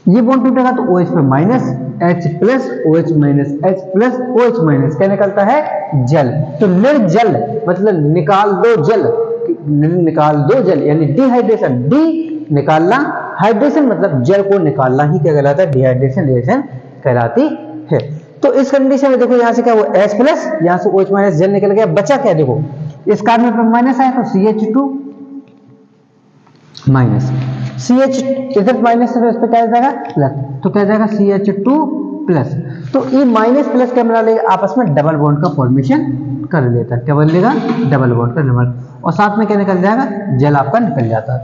ये बॉन्ड टूटेगा तो OH पे minus, H plus OH minus, H plus OH minus, क्या निकलता है जल। तो निर्जल मतलब निकाल दो जल, निकाल दो जल यानी डिहाइड्रेशन, डी निकालना, हाइड्रेशन मतलब जल को निकालना ही क्या कहलाता है डिहाइड्रेशन रिएक्शन कहलाती है। तो इस कंडीशन में देखो यहाँ से क्या हुआ H प्लस, यहाँ से OH माइनस, जल निकल गया, बचा क्या देखो इस कार्बन पर माइनस आया तो CH2 माइनस, CH इधर माइनस से इस पे क्या जाएगा प्लस, तो क्या जाएगा CH2 प्लस। तो ये माइनस प्लस क्या बना लेगा आपस में डबल बॉन्ड का फॉर्मेशन कर लेता है, क्या बन लेगा डबल बॉन्ड का निर्माण, और साथ में क्या निकल जाएगा जल आपका निकल जाता है।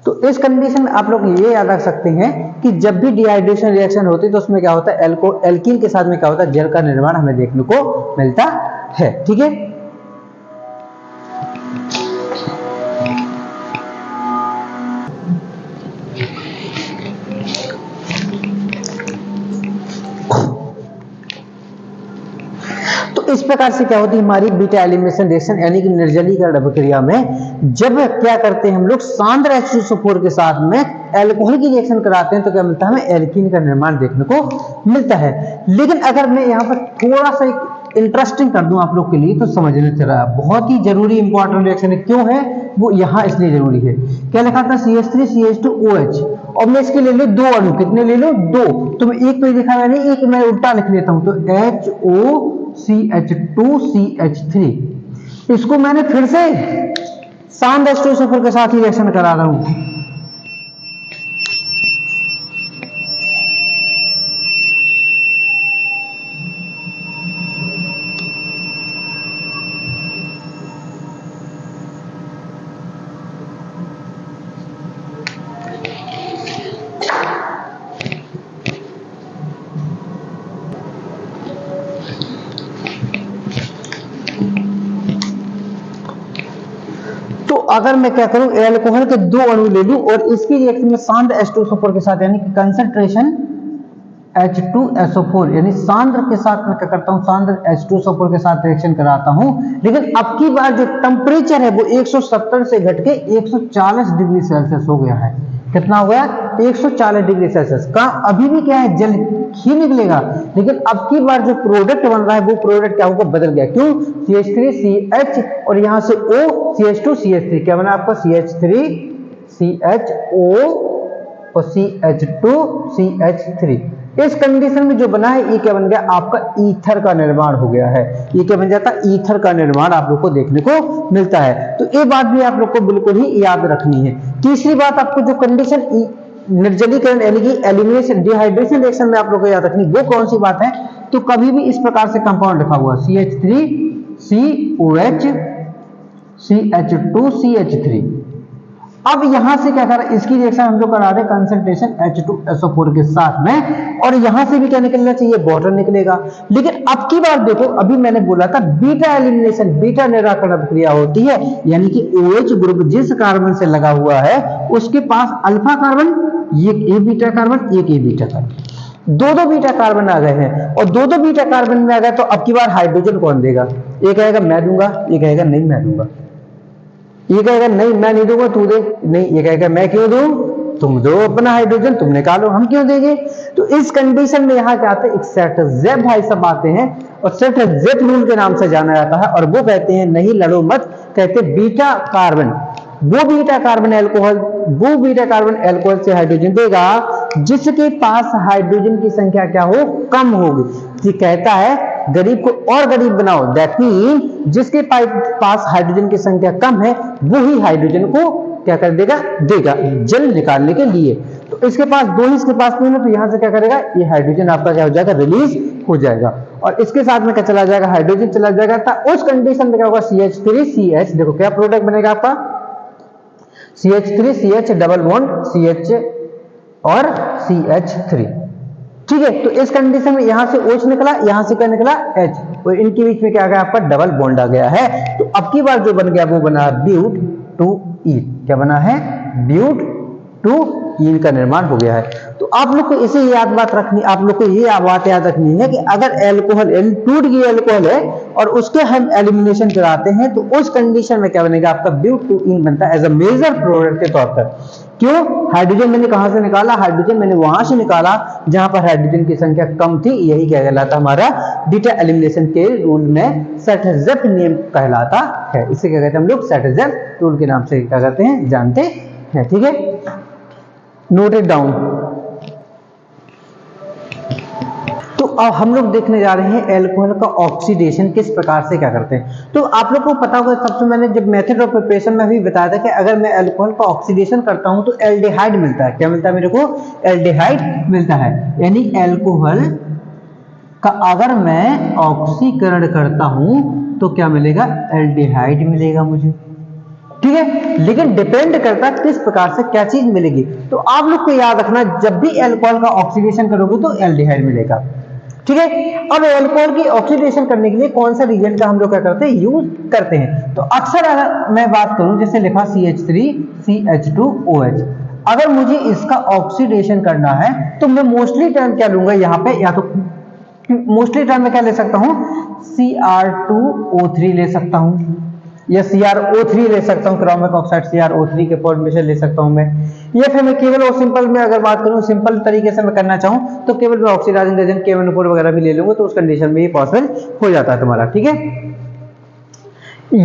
तो इस कंडीशन में आप लोग ये याद रख सकते हैं कि जब भी डिहाइड्रेशन रिएक्शन होती है तो उसमें क्या होता है एल्कीन के साथ में क्या होता है जल का निर्माण हमें देखने को मिलता है। ठीक है, इस प्रकार से क्या होती है हमारी बीटा एलिमिनेशन रिएक्शन यानी कि निर्जलीकरण अभिक्रिया में जब क्या करते हैं हम लोग सांद्र H2SO4 के साथ में अल्कोहल की रिएक्शन कराते हैं तो क्या मिलता है हमें एल्कीन का निर्माण देखने को मिलता है। लेकिन अगर मैं यहाँ पर थोड़ा सा इंटरेस्टिंग कर दूं आप लोग के लिए तो समझने चला बहुत ही जरूरी इंपॉर्टेंट रिएक्शन है, क्यों है वो यहाँ इसलिए जरूरी है। क्या लिखा था CH3 CH2OH और मैं इसके ले लो दो अणु, कितने ले लो दो, तो मैं एक पे लिखा मैंने एक मैं उल्टा लिख लेता हूं तो HOCH2CH3, इसको मैंने फिर से सांद्र H2SO4 के साथ ही रिएक्शन करा रहा हूं। अगर मैं क्या करूं एल्कोहल के दो अणु ले लूं और इसकी रिएक्शन में सांद्र H2SO4 के साथ यानी कि कंसंट्रेशन H2SO4 यानी सांद्र के साथ मैं क्या करता हूं सांद्र H2SO4 के साथ रिएक्शन कराता हूं, लेकिन अब की बार जो टेम्परेचर है वो 170 से घट के 140 डिग्री सेल्सियस हो गया है। कितना हो गया 140 डिग्री सेल्सियस का, अभी भी क्या है जल ही निकलेगा, लेकिन अब की बार जो प्रोडक्ट बन रहा है वो प्रोडक्ट क्या होगा बदल गया, क्यों CH3CH और यहां से O CH2CH3 क्या बना आपका CH3CHO और CH2CH3। इस कंडीशन में जो बना है ये क्या बन गया आपका ईथर का निर्माण हो गया है। ये क्या बन जाता है ईथर का निर्माण आप लोग को देखने को मिलता है। तो ये बात भी आप लोग को बिल्कुल ही याद रखनी है। तीसरी बात आपको जो कंडीशन निर्जलीकरण यानी कि एलिमिनेशन डिहाइड्रेशन रिएक्शन में आप लोग को याद रखनी वो कौन सी बात है, तो कभी भी इस प्रकार से कंपाउंड लिखा हुआ CH3COH CH2CH3। अब यहां से क्या कर रहा है इसकी रिएक्शन हम जो करा रहे हैं कंसंट्रेशन H2SO4 के साथ में, और यहां से भी क्या निकलना चाहिए वाटर निकलेगा। लेकिन अब की बार देखो अभी मैंने बोला था बीटा एलिमिनेशन बीटा निराकरण अभिक्रिया होती है, यानी कि OH ग्रुप जिस कार्बन से लगा हुआ है उसके पास अल्फा कार्बन एक ए बीटा कार्बन एक ए बीटा कार्बन दो बीटा कार्बन आ गए हैं, और दो बीटा कार्बन में आ गए तो अब की बार हाइड्रोजन कौन देगा, ये कहेगा मैं दूंगा, ये कहेगा नहीं मैं दूंगा, ये कहेगा नहीं मैं नहीं दूंगा तू दे, नहीं ये कहेगा मैं क्यों दूं तुम दो अपना हाइड्रोजन तुम निकालो हम क्यों देंगे। तो इस कंडीशन में यहाँ क्या आते हैं एक सेट जेड भाई सब आते हैं और सेट जेड रूल के नाम से जाना जाता है, और वो कहते हैं नहीं लड़ो मत, कहते बीटा कार्बन वो बीटा कार्बन एल्कोहल से हाइड्रोजन देगा जिसके पास हाइड्रोजन की संख्या क्या हो, कम होगी। कहता है गरीब को और गरीब बनाओ, दैट मीन जिसके पास हाइड्रोजन की संख्या कम है वो ही हाइड्रोजन को क्या कर देगा, देगा जल निकालने के लिए। तो इसके पास दो ही, इसके पास तीन है, तो यहां से क्या करेगा, ये हाइड्रोजन आपका क्या हो जाएगा, रिलीज हो जाएगा। और इसके साथ में क्या चला जाएगा, हाइड्रोजन चला जाएगा। तो उस कंडीशन में क्या होगा, CH3CH, देखो क्या प्रोडक्ट बनेगा आपका, CH3CH डबल बॉन्ड CH और CH3। ठीक है, तो इस कंडीशन में यहां से OH निकला, यहां से क्या निकला, H, और इनके बीच में क्या आ गया आपका, डबल बॉन्ड आ गया है। तो अब की बार जो बन गया वो बना ब्यूट-2-ईन। क्या बना है, ब्यूट-2-ईन का निर्माण हो गया है। तो आप लोग को इसे याद बात रखनी, आप लोग को ये बात याद रखनी है कि अगर एल्कोहल 2 डिग्री एल्कोहल है और उसके हम एलिमिनेशन कराते हैं तो उस कंडीशन में क्या बनेगा आपका, ब्यूट-2-ईन बनता है एज अ मेजर प्रोडक्ट के तौर पर। क्यों, हाइड्रोजन मैंने कहां से निकाला, हाइड्रोजन मैंने वहां से निकाला जहां पर हाइड्रोजन की संख्या कम थी। यही क्या कहलाता हमारा बीटा एलिमिनेशन के रूल में सेट-जेफ नियम कहलाता है। इसे क्या कहते हैं हम लोग, सेट-जेफ रूल के नाम से क्या कहते हैं, जानते हैं। ठीक है, नोट इट डाउन। तो अब हम लोग देखने जा रहे हैं एल्कोहल का ऑक्सीडेशन किस प्रकार से क्या करते हैं। तो आप लोग को पता होगा, सबसे मैंने जब मेथड ऑफ प्रिपरेशन में भी बताया था कि अगर मैं एल्कोहल का ऑक्सीडेशन करता हूं तो एल्डिहाइड मिलता है। क्या मिलता है मेरे को, एल्डिहाइड मिलता है। यानी एल्कोहल का अगर मैं ऑक्सीकरण करता हूं तो क्या मिलेगा, एल्डिहाइड मिलेगा मुझे। ठीक है, लेकिन डिपेंड करता है किस प्रकार से क्या चीज मिलेगी। तो आप लोग को याद रखना, जब भी एल्कोहल का ऑक्सीडेशन करोगे तो एल्डिहाइड मिलेगा। ठीक है, अब एल्कोहल की ऑक्सीडेशन करने के लिए कौन सा रिएजेंट का हम लोग क्या करते हैं, यूज करते हैं। तो अक्सर अगर मैं बात करूं, जैसे लिखा CH3CH2OH, अगर मुझे इसका ऑक्सीडेशन करना है तो मैं मोस्टली टर्म क्या लूंगा यहाँ पे, या तो मोस्टली टर्म में क्या ले सकता हूं, Cr2O3 ले सकता हूं या CrO3 ले सकता हूं, क्रोमिक ऑक्साइड CrO3 के फॉर्मेशन ले सकता हूं मैं, या फिर मैं केवल और सिंपल में अगर बात करूं, सिंपल तरीके से मैं करना चाहूं तो केवल मैं ऑक्सीडाइजिंग एजेंट KMnO4 वगैरह भी ले लूंगा, तो उस कंडीशन में ये पॉसिबल हो जाता है तुम्हारा। ठीक है,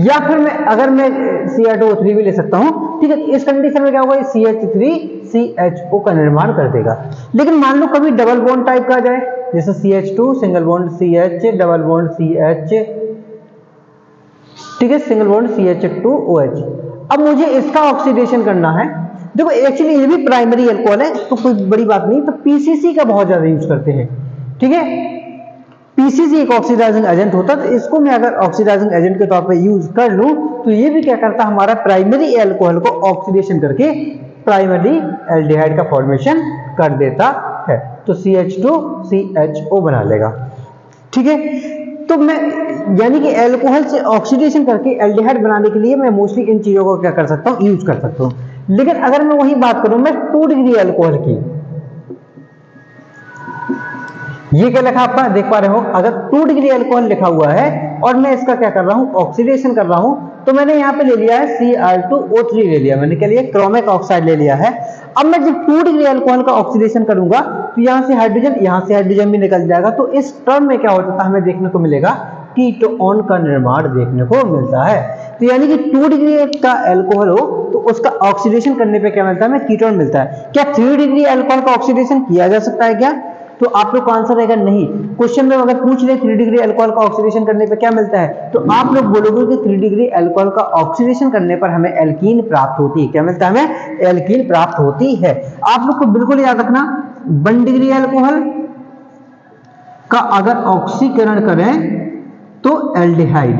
या फिर अगर मैं Cr2O3 भी ले सकता हूं। ठीक है, इस कंडीशन में क्या होगा, CH3CHO का निर्माण कर देगा। लेकिन मान लो कभी डबल बॉन्ड टाइप का आ जाए, जैसे CH2 single bond CH double bond CH, ठीक है, सिंगल बॉन्ड CH2OH। अब मुझे इसका ऑक्सीडेशन करना है। देखो एक्चुअली ये भी प्राइमरी अल्कोहल है तो कोई बड़ी बात नहीं, तो PCC का बहुत ज्यादा यूज करते हैं। ठीक है, PCC एक ऑक्सीडाइजिंग एजेंट होता है, तो इसको मैं अगर ऑक्सीडाइजिंग एजेंट के तौर पे यूज कर लूं तो ये भी क्या करता है, हमारा प्राइमरी अल्कोहल को ऑक्सीडेशन करके प्राइमरी एल्डिहाइड का फॉर्मेशन कर देता है, तो CH2CHO बना लेगा। ठीक है, तो मैं यानी कि एल्कोहल से ऑक्सीडेशन करके एल्डिहाइड बनाने के लिए मैं मोस्टली इन चीजों को क्या कर सकता हूं, यूज कर सकता हूं। लेकिन अगर मैं वही बात करूं मैं 2 डिग्री एल्कोहल की, ये क्या लिखा आपका देख पा रहे हो, अगर 2 डिग्री एल्कोहल लिखा हुआ है और मैं इसका क्या कर रहा हूं, ऑक्सीडेशन कर रहा हूं, तो मैंने यहां पे ले लिया है Cr2O3 ले लिया, मैंने क्या लिया, क्रोमिक ऑक्साइड ले लिया है। अब मैं जब 2 डिग्री एल्कोहल का ऑक्सीडेशन करूंगा तो यहां से हाइड्रोजन भी निकल जाएगा। तो इस टर्म में क्या होता है, हमें देखने को मिलेगा कीटोन का निर्माण देखने को मिलता है। तो यानी कि 2 डिग्री का एल्कोहल हो तो उसका ऑक्सीडेशन करने पे क्या मिलता है, हमें कीटोन मिलता है। क्या 3 डिग्री एल्कोहल का ऑक्सीडेशन किया जा सकता है क्या, तो आप लोग का आंसर रहेगा नहीं। क्वेश्चन में अगर पूछ ले 3 डिग्री अल्कोहल का ऑक्सीडेशन करने पे क्या मिलता है, तो आप लोग बोलोगे कि 3 डिग्री अल्कोहल का ऑक्सीडेशन करने पर हमें एल्कीन प्राप्त होती है। क्या मिलता है, हमें एल्कीन प्राप्त होती है। आप लोग को बिल्कुल याद रखना, 1 डिग्री अल्कोहल का अगर ऑक्सीकरण करें तो एल्डिहाइड,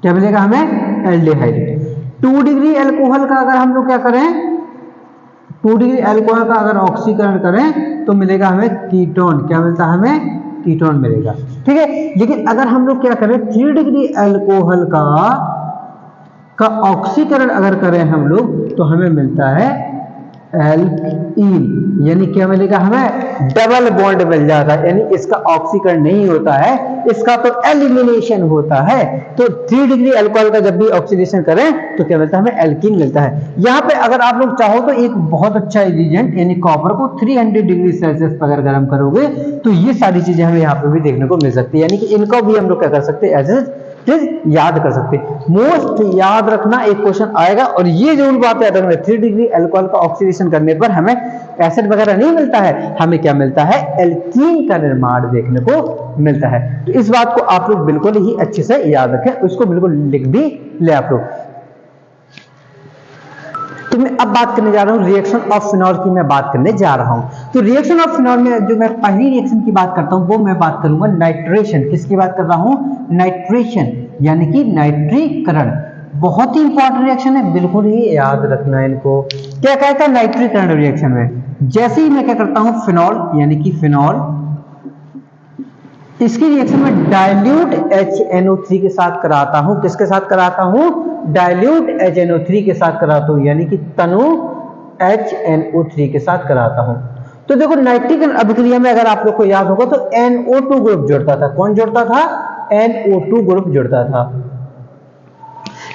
क्या मिलेगा हमें, एल्डिहाइड। 2 डिग्री अल्कोहल का अगर हम लोग क्या करें, 2 डिग्री अल्कोहल का अगर ऑक्सीकरण करें तो मिलेगा हमें कीटोन। क्या मिलता है, हमें कीटोन मिलेगा। ठीक है, लेकिन अगर हम लोग क्या करें, 3 डिग्री अल्कोहल का ऑक्सीकरण अगर करें हम लोग तो हमें मिलता है एल्कीन। यानी क्या मिलेगा, हमें डबल बॉन्ड मिल जाता है, यानी इसका ऑक्सीकरण नहीं होता है, इसका तो एलिमिनेशन होता है। तो 3 डिग्री अल्कोहल का जब भी ऑक्सीडेशन करें तो क्या मिलता है, हमें एल्कीन मिलता है। यहाँ पे अगर आप लोग चाहो तो एक बहुत अच्छा एजेंट यानी कॉपर को 300 डिग्री सेल्सियस पर अगर गर्म करोगे तो ये सारी चीजें हमें यहाँ पे भी देखने को मिल सकती है। यानी कि इनको भी हम लोग क्या कर सकते हैं, एज याद कर सकते। मोस्ट याद रखना, एक क्वेश्चन आएगा और ये जरूर बात याद रखना, 3 डिग्री अल्कोहल का ऑक्सीडेशन करने पर हमें एसिड वगैरह नहीं मिलता है, हमें क्या मिलता है, एल्कीन का निर्माण देखने को मिलता है। तो इस बात को आप लोग बिल्कुल ही अच्छे से याद रखें, उसको बिल्कुल लिख भी ले आप लोग। तो मैं अब बात करने जा रहा हूं रिएक्शन ऑफ फिनॉल की, मैं बात करने जा रहा हूं। तो रिएक्शन ऑफ फिनॉल में जो मैं पहली रिएक्शन की बात करता हूं वो मैं बात करूंगा नाइट्रेशन। किसकी बात कर रहा हूं, नाइट्रेशन यानी कि नाइट्रीकरण। बहुत ही इंपॉर्टेंट रिएक्शन है, बिल्कुल ही याद रखना है इनको। क्या कहता है नाइट्रीकरण रिएक्शन में, जैसे ही मैं क्या करता हूं फिनॉल यानी कि फिनॉल, इसकी रिएक्शन में डाइल्यूट HNO3 के साथ कराता हूं। किसके साथ कराता हूं, डाइल्यूट HNO3 के साथ कराता हूं, यानी कि तनु HNO3 के साथ कराता हूं। तो देखो नाइट्रीकरण अभिक्रिया में अगर आप लोग को याद होगा तो NO2 ग्रुप जुड़ता था। कौन जुड़ता था, NO2 ग्रुप जुड़ता था।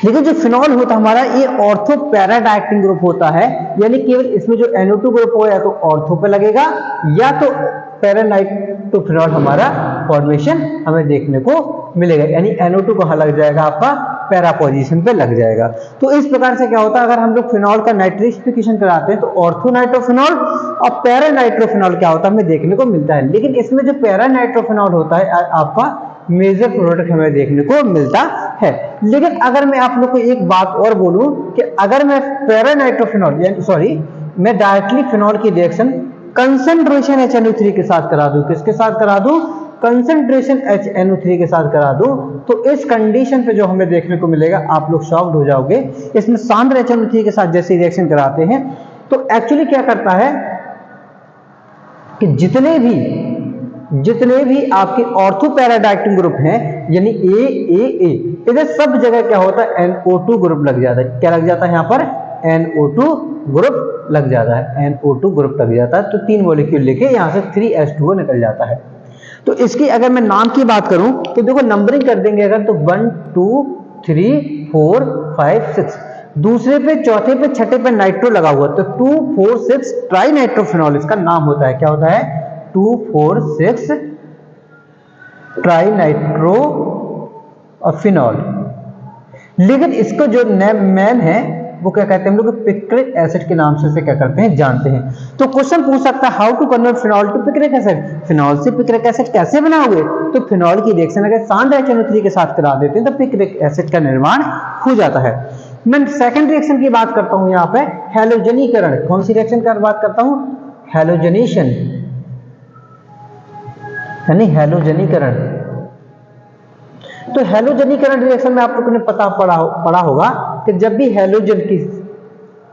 लेकिन जो फिनॉल होता हमारा ये ऑर्थो पैरा डायरेक्टिंग ग्रुप होता है, यानी केवल इसमें जो NO2 ग्रुप हो या तो ऑर्थो पे लगेगा या तो पैरानाइट्रोफिनॉल हमारा फॉर्मेशन हमें देखने को मिलेगा, यानी NO2 कहां लग जाएगा, आपका पैरा पोजीशन पे लग जाएगा। तो इस प्रकार से क्या होता है, अगर हम लोग फिनॉल का नाइट्रिफिकेशन कराते हैं तो ऑर्थोनाइट्रोफिनॉल और पैरानाइट्रोफिनॉल क्या होता है हमें देखने को मिलता है। लेकिन इसमें जो पैरानाइट्रोफिनॉल होता है आपका मेजर प्रोडक्ट हमें देखने को मिलता है। लेकिन अगर मैं आप लोग को एक बात और बोलूं कि अगर मैं पैरानाइट्रोफिनॉल यानी सॉरी मैं डायरेक्टली फिनॉल की रिएक्शन कंसंट्रेशन HNO3 के साथ करा दूं, किसके साथ करा दूं, कंसंट्रेशन HNO3 के साथ करा दूं, तो इस कंडीशन पे जो हमें देखने को मिलेगा आप लोग शॉक्ड हो जाओगे। इसमें सांद्र HNO3 के साथ जैसे रिएक्शन कराते हैं तो एक्चुअली क्या करता है कि जितने भी आपके ऑर्थो पैराडाइक्टिंग ग्रुप हैं यानी ए इधर सब जगह क्या होता है NO2 ग्रुप लग जाता है। क्या लग जाता है यहाँ पर, NO2 ग्रुप लग जाता है, NO2 ग्रुप लग जाता है। तो 3 मॉलिक्यूल लेके यहाँ से 3H2O निकल जाता है। तो इसकी अगर मैं नाम की बात करूं तो देखो नंबरिंग कर देंगे अगर तो 1 2 3 4 5 6, दूसरे पे चौथे पे छठे पे नाइट्रो लगा हुआ तो 2 4 6 ट्राई नाइट्रोफिनॉल इसका नाम होता है। क्या होता है, 2 4 6 ट्राई नाइट्रो फिनॉल। लेकिन इसको जो मैन है वो क्या कहते हैं, हम लोग पिक्रिक एसिड के नाम से क्या करते हैं, जानते हैं। तो क्वेश्चन पूछ सकता है how to convert phenol to picric acid, phenol से पिक्रिक एसिड कैसे बनाओगे। तो फिनॉल की रिएक्शन अगर सांद्र HNO3 के साथ करा देते हैं तो पिक्रिक एसिड का निर्माण हो जाता है। मैं सेकंड रिएक्शन की बात करता हूं यहाँ पे हैलोजनीकरण। कौन सी रिएक्शन की बात करता हूं, हैलोजनेशन यानी हैलोजनीकरण। तो हैलोजनीकरण रिएक्शन में आप लोगों ने पढ़ा होगा कि जब भी हैलोजन की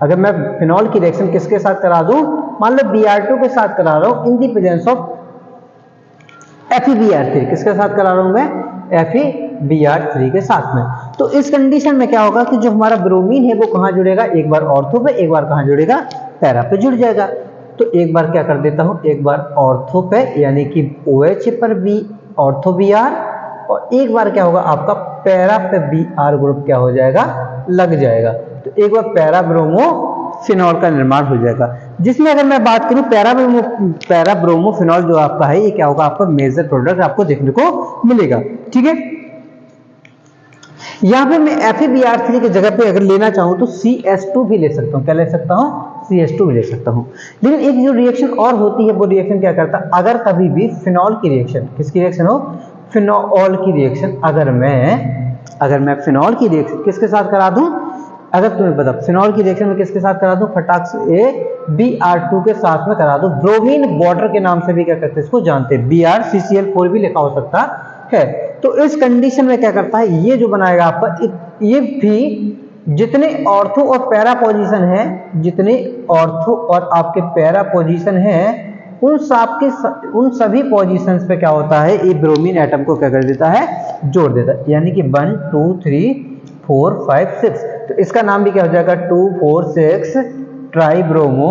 अगर मैं फिनॉल की रिएक्शन किसके साथ करा दूं, मान लो Br2 के साथ करा रहा हूं इन दी प्रेजेंस ऑफ FeBr3, किसके साथ करा रहा हूं मैं, FeBr3 के साथ में। तो इस कंडीशन में क्या होगा कि जो हमारा ब्रोमीन है वो कहां जुड़ेगा, एक बार ऑर्थो पे एक बार कहां जुड़ेगा, पैरा पे जुड़ जाएगा। तो एक बार क्या कर देता हूं, एक बार ऑर्थो पे यानी कि OH पर B ऑर्थो Br, और एक बार क्या होगा आपका पैरा पे Br ग्रुप क्या हो जाएगा, लग जाएगा। तो एक बार पैरा ब्रोमो फिनॉल का निर्माण हो जाएगा। जिसमें अगर मैं बात करूं पैरा ब्रोमो फिनॉल जो आपका है ये क्या होगा, आपका मेजर प्रोडक्ट आपको देखने को मिलेगा। ठीक है, यहां पे मैं FeBr3 की जगह पे अगर लेना चाहूं तो CH2 भी ले सकता हूं। क्या ले सकता हूं, CH2 भी ले सकता हूं। लेकिन एक जो रिएक्शन और होती है वो रिएक्शन क्या करता है, अगर कभी भी फिनॉल की रिएक्शन, किसकी रिएक्शन हो, फिनॉल की रिएक्शन, अगर मैं फिनॉल की रिएक्शन किसके साथ करा दूं, अगर तुम्हें पता फिनॉल की रिएक्शन में किसके साथ करा दूं, फटाक से Br2 के साथ में करा दूं। ब्रोमीन वाटर के नाम से भी क्या करते हैं इसको जानते हैं, BrCCl4 भी लिखा हो सकता है। तो इस कंडीशन में क्या करता है, ये जो बनाएगा आपका, ये भी जितने ऑर्थो और पैरा पोजीशन है, जितने ऑर्थो और आपके पैरा पोजीशन है उन सभी पोजीशंस पे क्या होता है, ये ब्रोमीन एटम को क्या कर देता है, जोड़ देता है। यानी कि 1 2 3 4 5 6, तो इसका नाम भी क्या हो जाएगा, 2 4 6 ट्राई ब्रोमो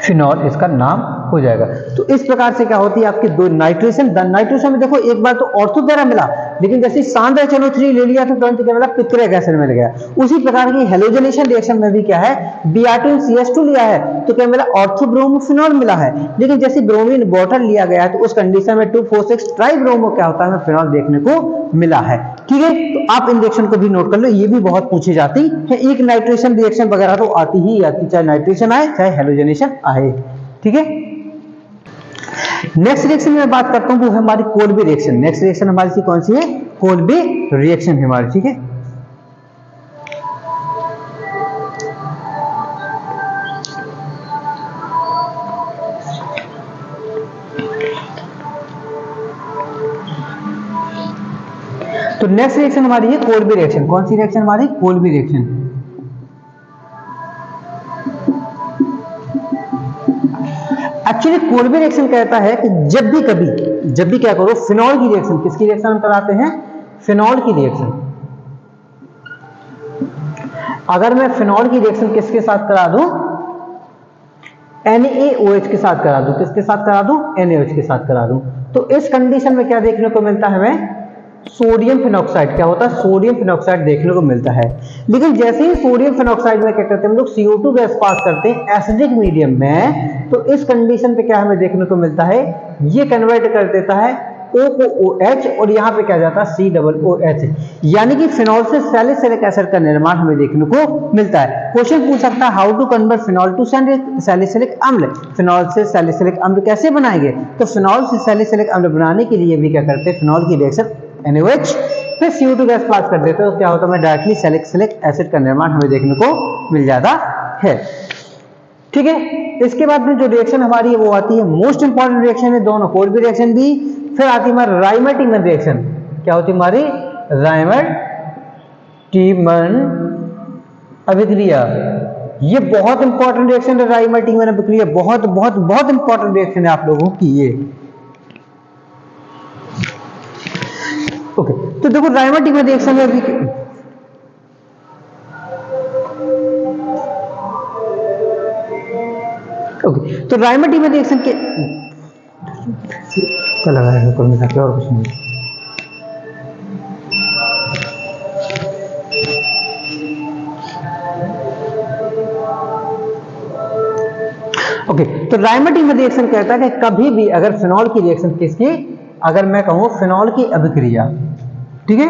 फिनॉल इसका नाम हो जाएगा। तो तो इस प्रकार से क्या होती है आपकी दो नाइट्रेशन, नाइट्रेशन में देखो एक बार तो ऑर्थो पैरा मिला, लेकिन जैसे सांद्र HNO3 ले लिया तो तुरंत क्या मिला, पित्रिक एसिड मिल गया। उसी प्रकार की हेलोजनेशन रिएक्शन में भी क्या है, Br2CH2 लिया है तो क्या मिला, ऑर्थोब्रोमोफिनॉल मिला है। लेकिन जैसे ब्रोमीन वाटर लिया गया है तो उस कंडीशन में 2,4,6 ट्राइब्रोमो क्या होता है, फिनॉल देखने को मिला है। ठीक है, तो आप इन रिएक्शन को भी नोट कर लो, ये भी बहुत पूछी जाती है। एक नाइट्रेशन रिएक्शन वगैरह तो आती ही आती, चाहे नाइट्रेशन आए चाहे हेलोजनेशन आए। ठीक है, नेक्स्ट रिएक्शन में बात करता हूं वो है हमारी कोल्बे रिएक्शन। नेक्स्ट रिएक्शन हमारी सी कौन सी है, कोल्बे रिएक्शन है हमारी। ठीक है, तो नेक्स्ट रिएक्शन हमारी है कोल्बे रिएक्शन। कौन सी रिएक्शन हमारी, Kolbe reaction. Actually Kolbe reaction कहता है कि जब भी क्या करो, फिनॉल की रिएक्शन, किसकी रिएक्शन हम कराते हैं, फिनॉल की रिएक्शन। अगर मैं फिनॉल की रिएक्शन किसके साथ करा दूं, NaOH के साथ करा दूं, किसके साथ करा दूं, NaOH के साथ करा दूं, तो इस कंडीशन में क्या देखने को मिलता है हमें, सोडियम फिनॉक्साइड। क्या होता है, सोडियम फिनॉक्साइड देखने को मिलता है। लेकिन जैसे ही सोडियम फिनॉक्साइड में क्या करते हैं हम लोग, CO2 गैस पास करते हैं एसिडिक मीडियम में, तो इस कंडीशन पे क्या हमें देखने को मिलता है, ये कन्वर्ट कर देता है O को OH और यहाँ पे क्या जाता है COOH, यानी कि फिनॉल से सैलिसिलिक एसिड का निर्माण हमें देखने को मिलता है। क्वेश्चन पूछ सकता है how to convert phenol to salicylic अम्ल, फिनॉल से सैलिसिलिक अम्ल कैसे बनाएंगे, तो फिनॉल से सैलिसिलिक अम्ल बनाने के लिए भी क्या करते हैं, फिनॉल की रिएक्शन NaOH फिर CO2 गैस पास कर देते हैं, तो क्या होता है, डायरेक्टली सैलिसिलिक एसिड का निर्माण हमें देखने को मिल जाता है। ठीक है, इसके बाद में जो रिएक्शन हमारी है वो आती है, मोस्ट इंपॉर्टेंट रिएक्शन है दोनों, कोल्बे रिएक्शन भी, फिर आती है हमारी राइमर-टीमन रिएक्शन। क्या होती है हमारी, राइमर-टीमन अभिक्रिया। ये बहुत इंपॉर्टेंट रिएक्शन है, राइमर-टीमन अभिक्रिया बहुत बहुत बहुत इंपॉर्टेंट रिएक्शन है आप लोगों की ये। ओके, तो देखो राइमर-टीमन रिएक्शन में अभी ओके, तो राइमर-टीमन रिएक्शन के क्या लगा है ऊपर में जाके, और कुछ नहीं। ओके, तो राइमर-टीमन रिएक्शन कहता है कि कभी भी अगर फिनॉल की रिएक्शन किसकी, अगर मैं कहूं फिनॉल की अभिक्रिया, ठीक है,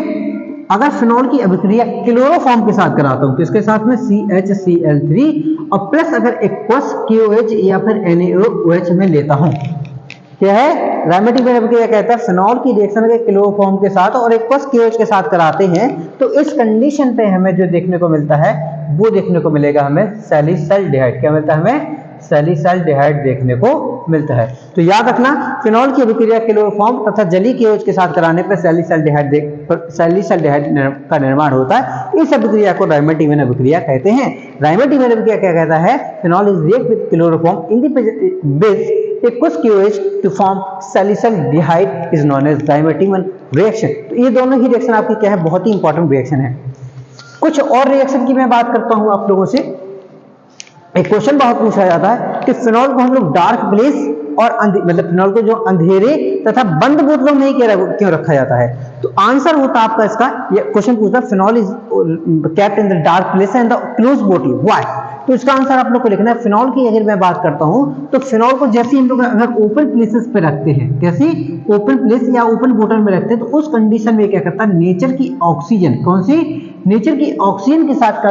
अगर फिनॉल की अभिक्रिया क्लोरोफॉर्म के साथ कराता हूं, किसके साथ में, CHCl3 और प्लस अगर एक्वस KOH या फिर NaOH में लेता हूं, क्या है, राइमर-टीमन अभिक्रिया कहता है फिनॉल की रिएक्शन अगर क्लोरोफॉर्म के साथ और एक्वस KOH के साथ कराते हैं तो इस कंडीशन पे हमें जो देखने को मिलता है वो देखने को मिलेगा हमें सैलिसल्डिहाइड। क्या मिलता है हमें, सैलिसल्डिहाइड देखने को मिलता है। तो याद रखना, फिनॉल की अभिक्रिया क्लोरोफॉर्म तथा जलीय KOH के साथ कराने पर सैलिसल्डिहाइड का निर्माण होता है। इस अभिक्रिया को राइमर-टीमन अभिक्रिया कहते हैं। राइमर-टीमन अभिक्रिया क्या कहता है, phenol is react with chloroform in the base aqueous KOH to form salicylaldehyde is known as Reimer Tiemann reaction. तो ये दोनों ही रिएक्शन आपकी क्या है, बहुत ही इंपॉर्टेंट रिएक्शन है। कुछ और रिएक्शन की मैं बात करता हूं आप लोगों से। एक क्वेश्चन बहुत पूछा जाता है कि फिनॉल को हम लोग डार्क प्लेस और मतलब फिनॉल को जो अंधेरे तथा बंद बोतलों में क्यों रखा जाता है, तो आंसर होता है आपका इसका, ये क्वेश्चन पूछता है phenol is kept in the dark place and the close बोतल, व्हाई, तो इसका आंसर आप लोग को लिखना है। फिनॉल की अगर मैं बात करता हूं तो फिनॉल को जैसे हम लोग अगर ओपन प्लेसेस पे रखते हैं, कैसे ओपन प्लेस या ओपन बोतल में रखते हैं, तो उस कंडीशन में क्या करता है, नेचर की ऑक्सीजन, कौन सी, नेचर की ऑक्सीजन के साथ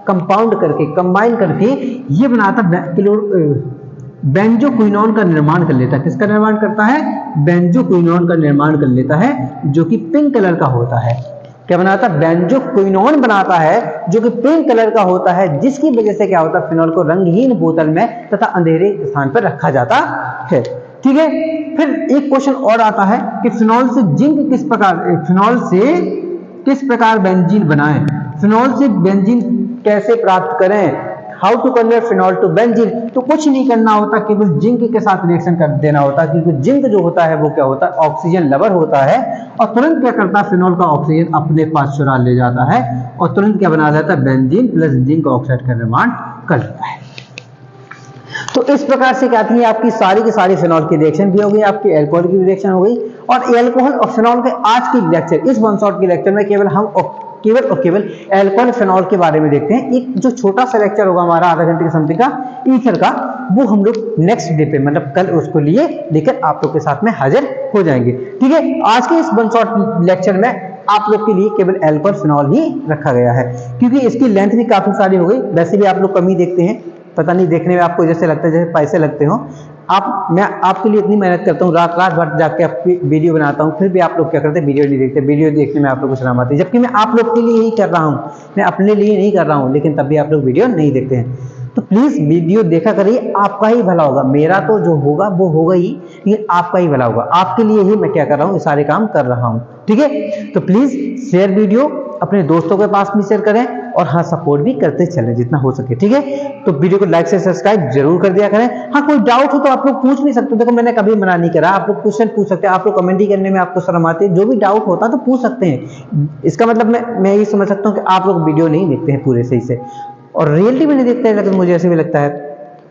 कंपाउंड करके, कंबाइन करके ये बनाता बेंजोक्विनोन का निर्माण कर लेता है। किसका निर्माण करता है, बेंजोक्विनोन का निर्माण कर लेता है, जो कि पिंक कलर का होता है। क्या बनाता है, बेंजोक्विनोन बनाता है जो कि पिंक कलर का होता है, जिसकी वजह से क्या होता है, फिनॉल को रंगहीन बोतल में तथा अंधेरे स्थान पर रखा जाता है। ठीक है, फिर एक क्वेश्चन और आता है कि फिनॉल से जिंक किस प्रकार बेंजीन बनाएं, फिनॉल से बेंजीन कैसे प्राप्त करें, how to convert phenol to benzene. तो कुछ नहीं करना होता, केवल जिंक के साथ रिएक्शन कर देना होता है, क्योंकि जिंक जो होता है वो क्या होता है, ऑक्सीजन लवर होता है, और तुरंत क्या करता है, फिनॉल का ऑक्सीजन अपने पास चुरा ले जाता है और तुरंत क्या बना देता है, बेंजीन प्लस जिंक ऑक्साइड का निर्माण कर लेता है। तो तो इस प्रकार से क्या थी आपकी सारी की सारी फिनॉल की रिएक्शन भी हो गई, आपकी एल्कोहल की रिएक्शन हो गई। और एल्कोहल और फिनॉल के आज की लेक्चर, इस वन शॉट के लेक्चर में केवल हम केवल एल्कोहल फिनॉल के बारे में देखते हैं। एक जो छोटा सा लेक्चर होगा हमारा आधा घंटे के समथिंग का ईथर का, वो हम लोग नेक्स्ट डे पे मतलब कल उसको लिए लेकर आप लोग के साथ में हाजिर हो जाएंगे। ठीक है, आज के इस वन शॉट लेक्चर में आप लोग के लिए केवल एल्कोहल फिनॉल ही रखा गया है, क्योंकि इसकी लेंथ भी काफी सारी हो गई। वैसे भी आप लोग कम ही देखते हैं, पता नहीं देखने में आपको जैसे लगता है जैसे पैसे लगते हो। मैं आपके लिए इतनी मेहनत करता हूँ, रात भर जाके आपकी वीडियो बनाता हूँ, फिर भी आप लोग क्या करते हैं, वीडियो नहीं देखते। वीडियो देखने में आप लोग को शर्म आती है, जबकि मैं आप लोग के लिए ही कर रहा हूँ, मैं अपने लिए नहीं कर रहा हूँ, लेकिन तब भी आप लोग वीडियो नहीं देखते हैं। तो प्लीज वीडियो देखा करिए, आपका ही भला होगा। मेरा तो जो होगा वो होगा ही, लेकिन आपका ही भला होगा। आपके लिए ही मैं क्या कर रहा हूँ, ये सारे काम कर रहा हूँ। ठीक है, तो प्लीज शेयर वीडियो अपने दोस्तों के पास भी शेयर करें, और हाँ सपोर्ट भी करते चलें जितना हो सके। ठीक है, तो वीडियो को लाइक से सब्सक्राइब जरूर कर दिया करें। हाँ कोई डाउट हो तो आप लोग पूछ नहीं सकते, देखो मैंने कभी मना नहीं करा, आप लोग क्वेश्चन पूछ सकते हैं। आप लोग कमेंट ही करने में आपको शर्म आती है, जो भी डाउट होता है तो पूछ सकते हैं। इसका मतलब मैं ये समझ सकता हूँ कि आप लोग वीडियो नहीं देखते हैं पूरे सही से, और रियलिटी में नहीं देखते हैं, लेकिन मुझे ऐसे भी लगता है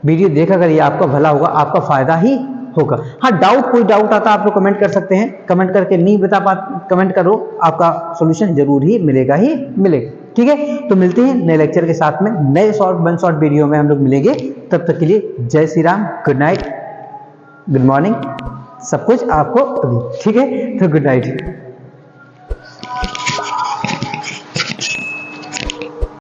वीडियो देखा करिए, आपका भला होगा, आपका फायदा ही होगा। हाँ कोई डाउट आता है आप लोग कमेंट कर सकते हैं, कमेंट करके नहीं बता पा कमेंट करो, आपका सॉल्यूशन जरूर ही मिलेगा ही मिलेगा। ठीक है, तो मिलते हैं नए लेक्चर के साथ में, नए वन शॉट वीडियो में हम लोग मिलेंगे। तब तक के लिए जय Shri Ram, good night, good morning, सब कुछ आपको अभी। ठीक है, तो गुड नाइट।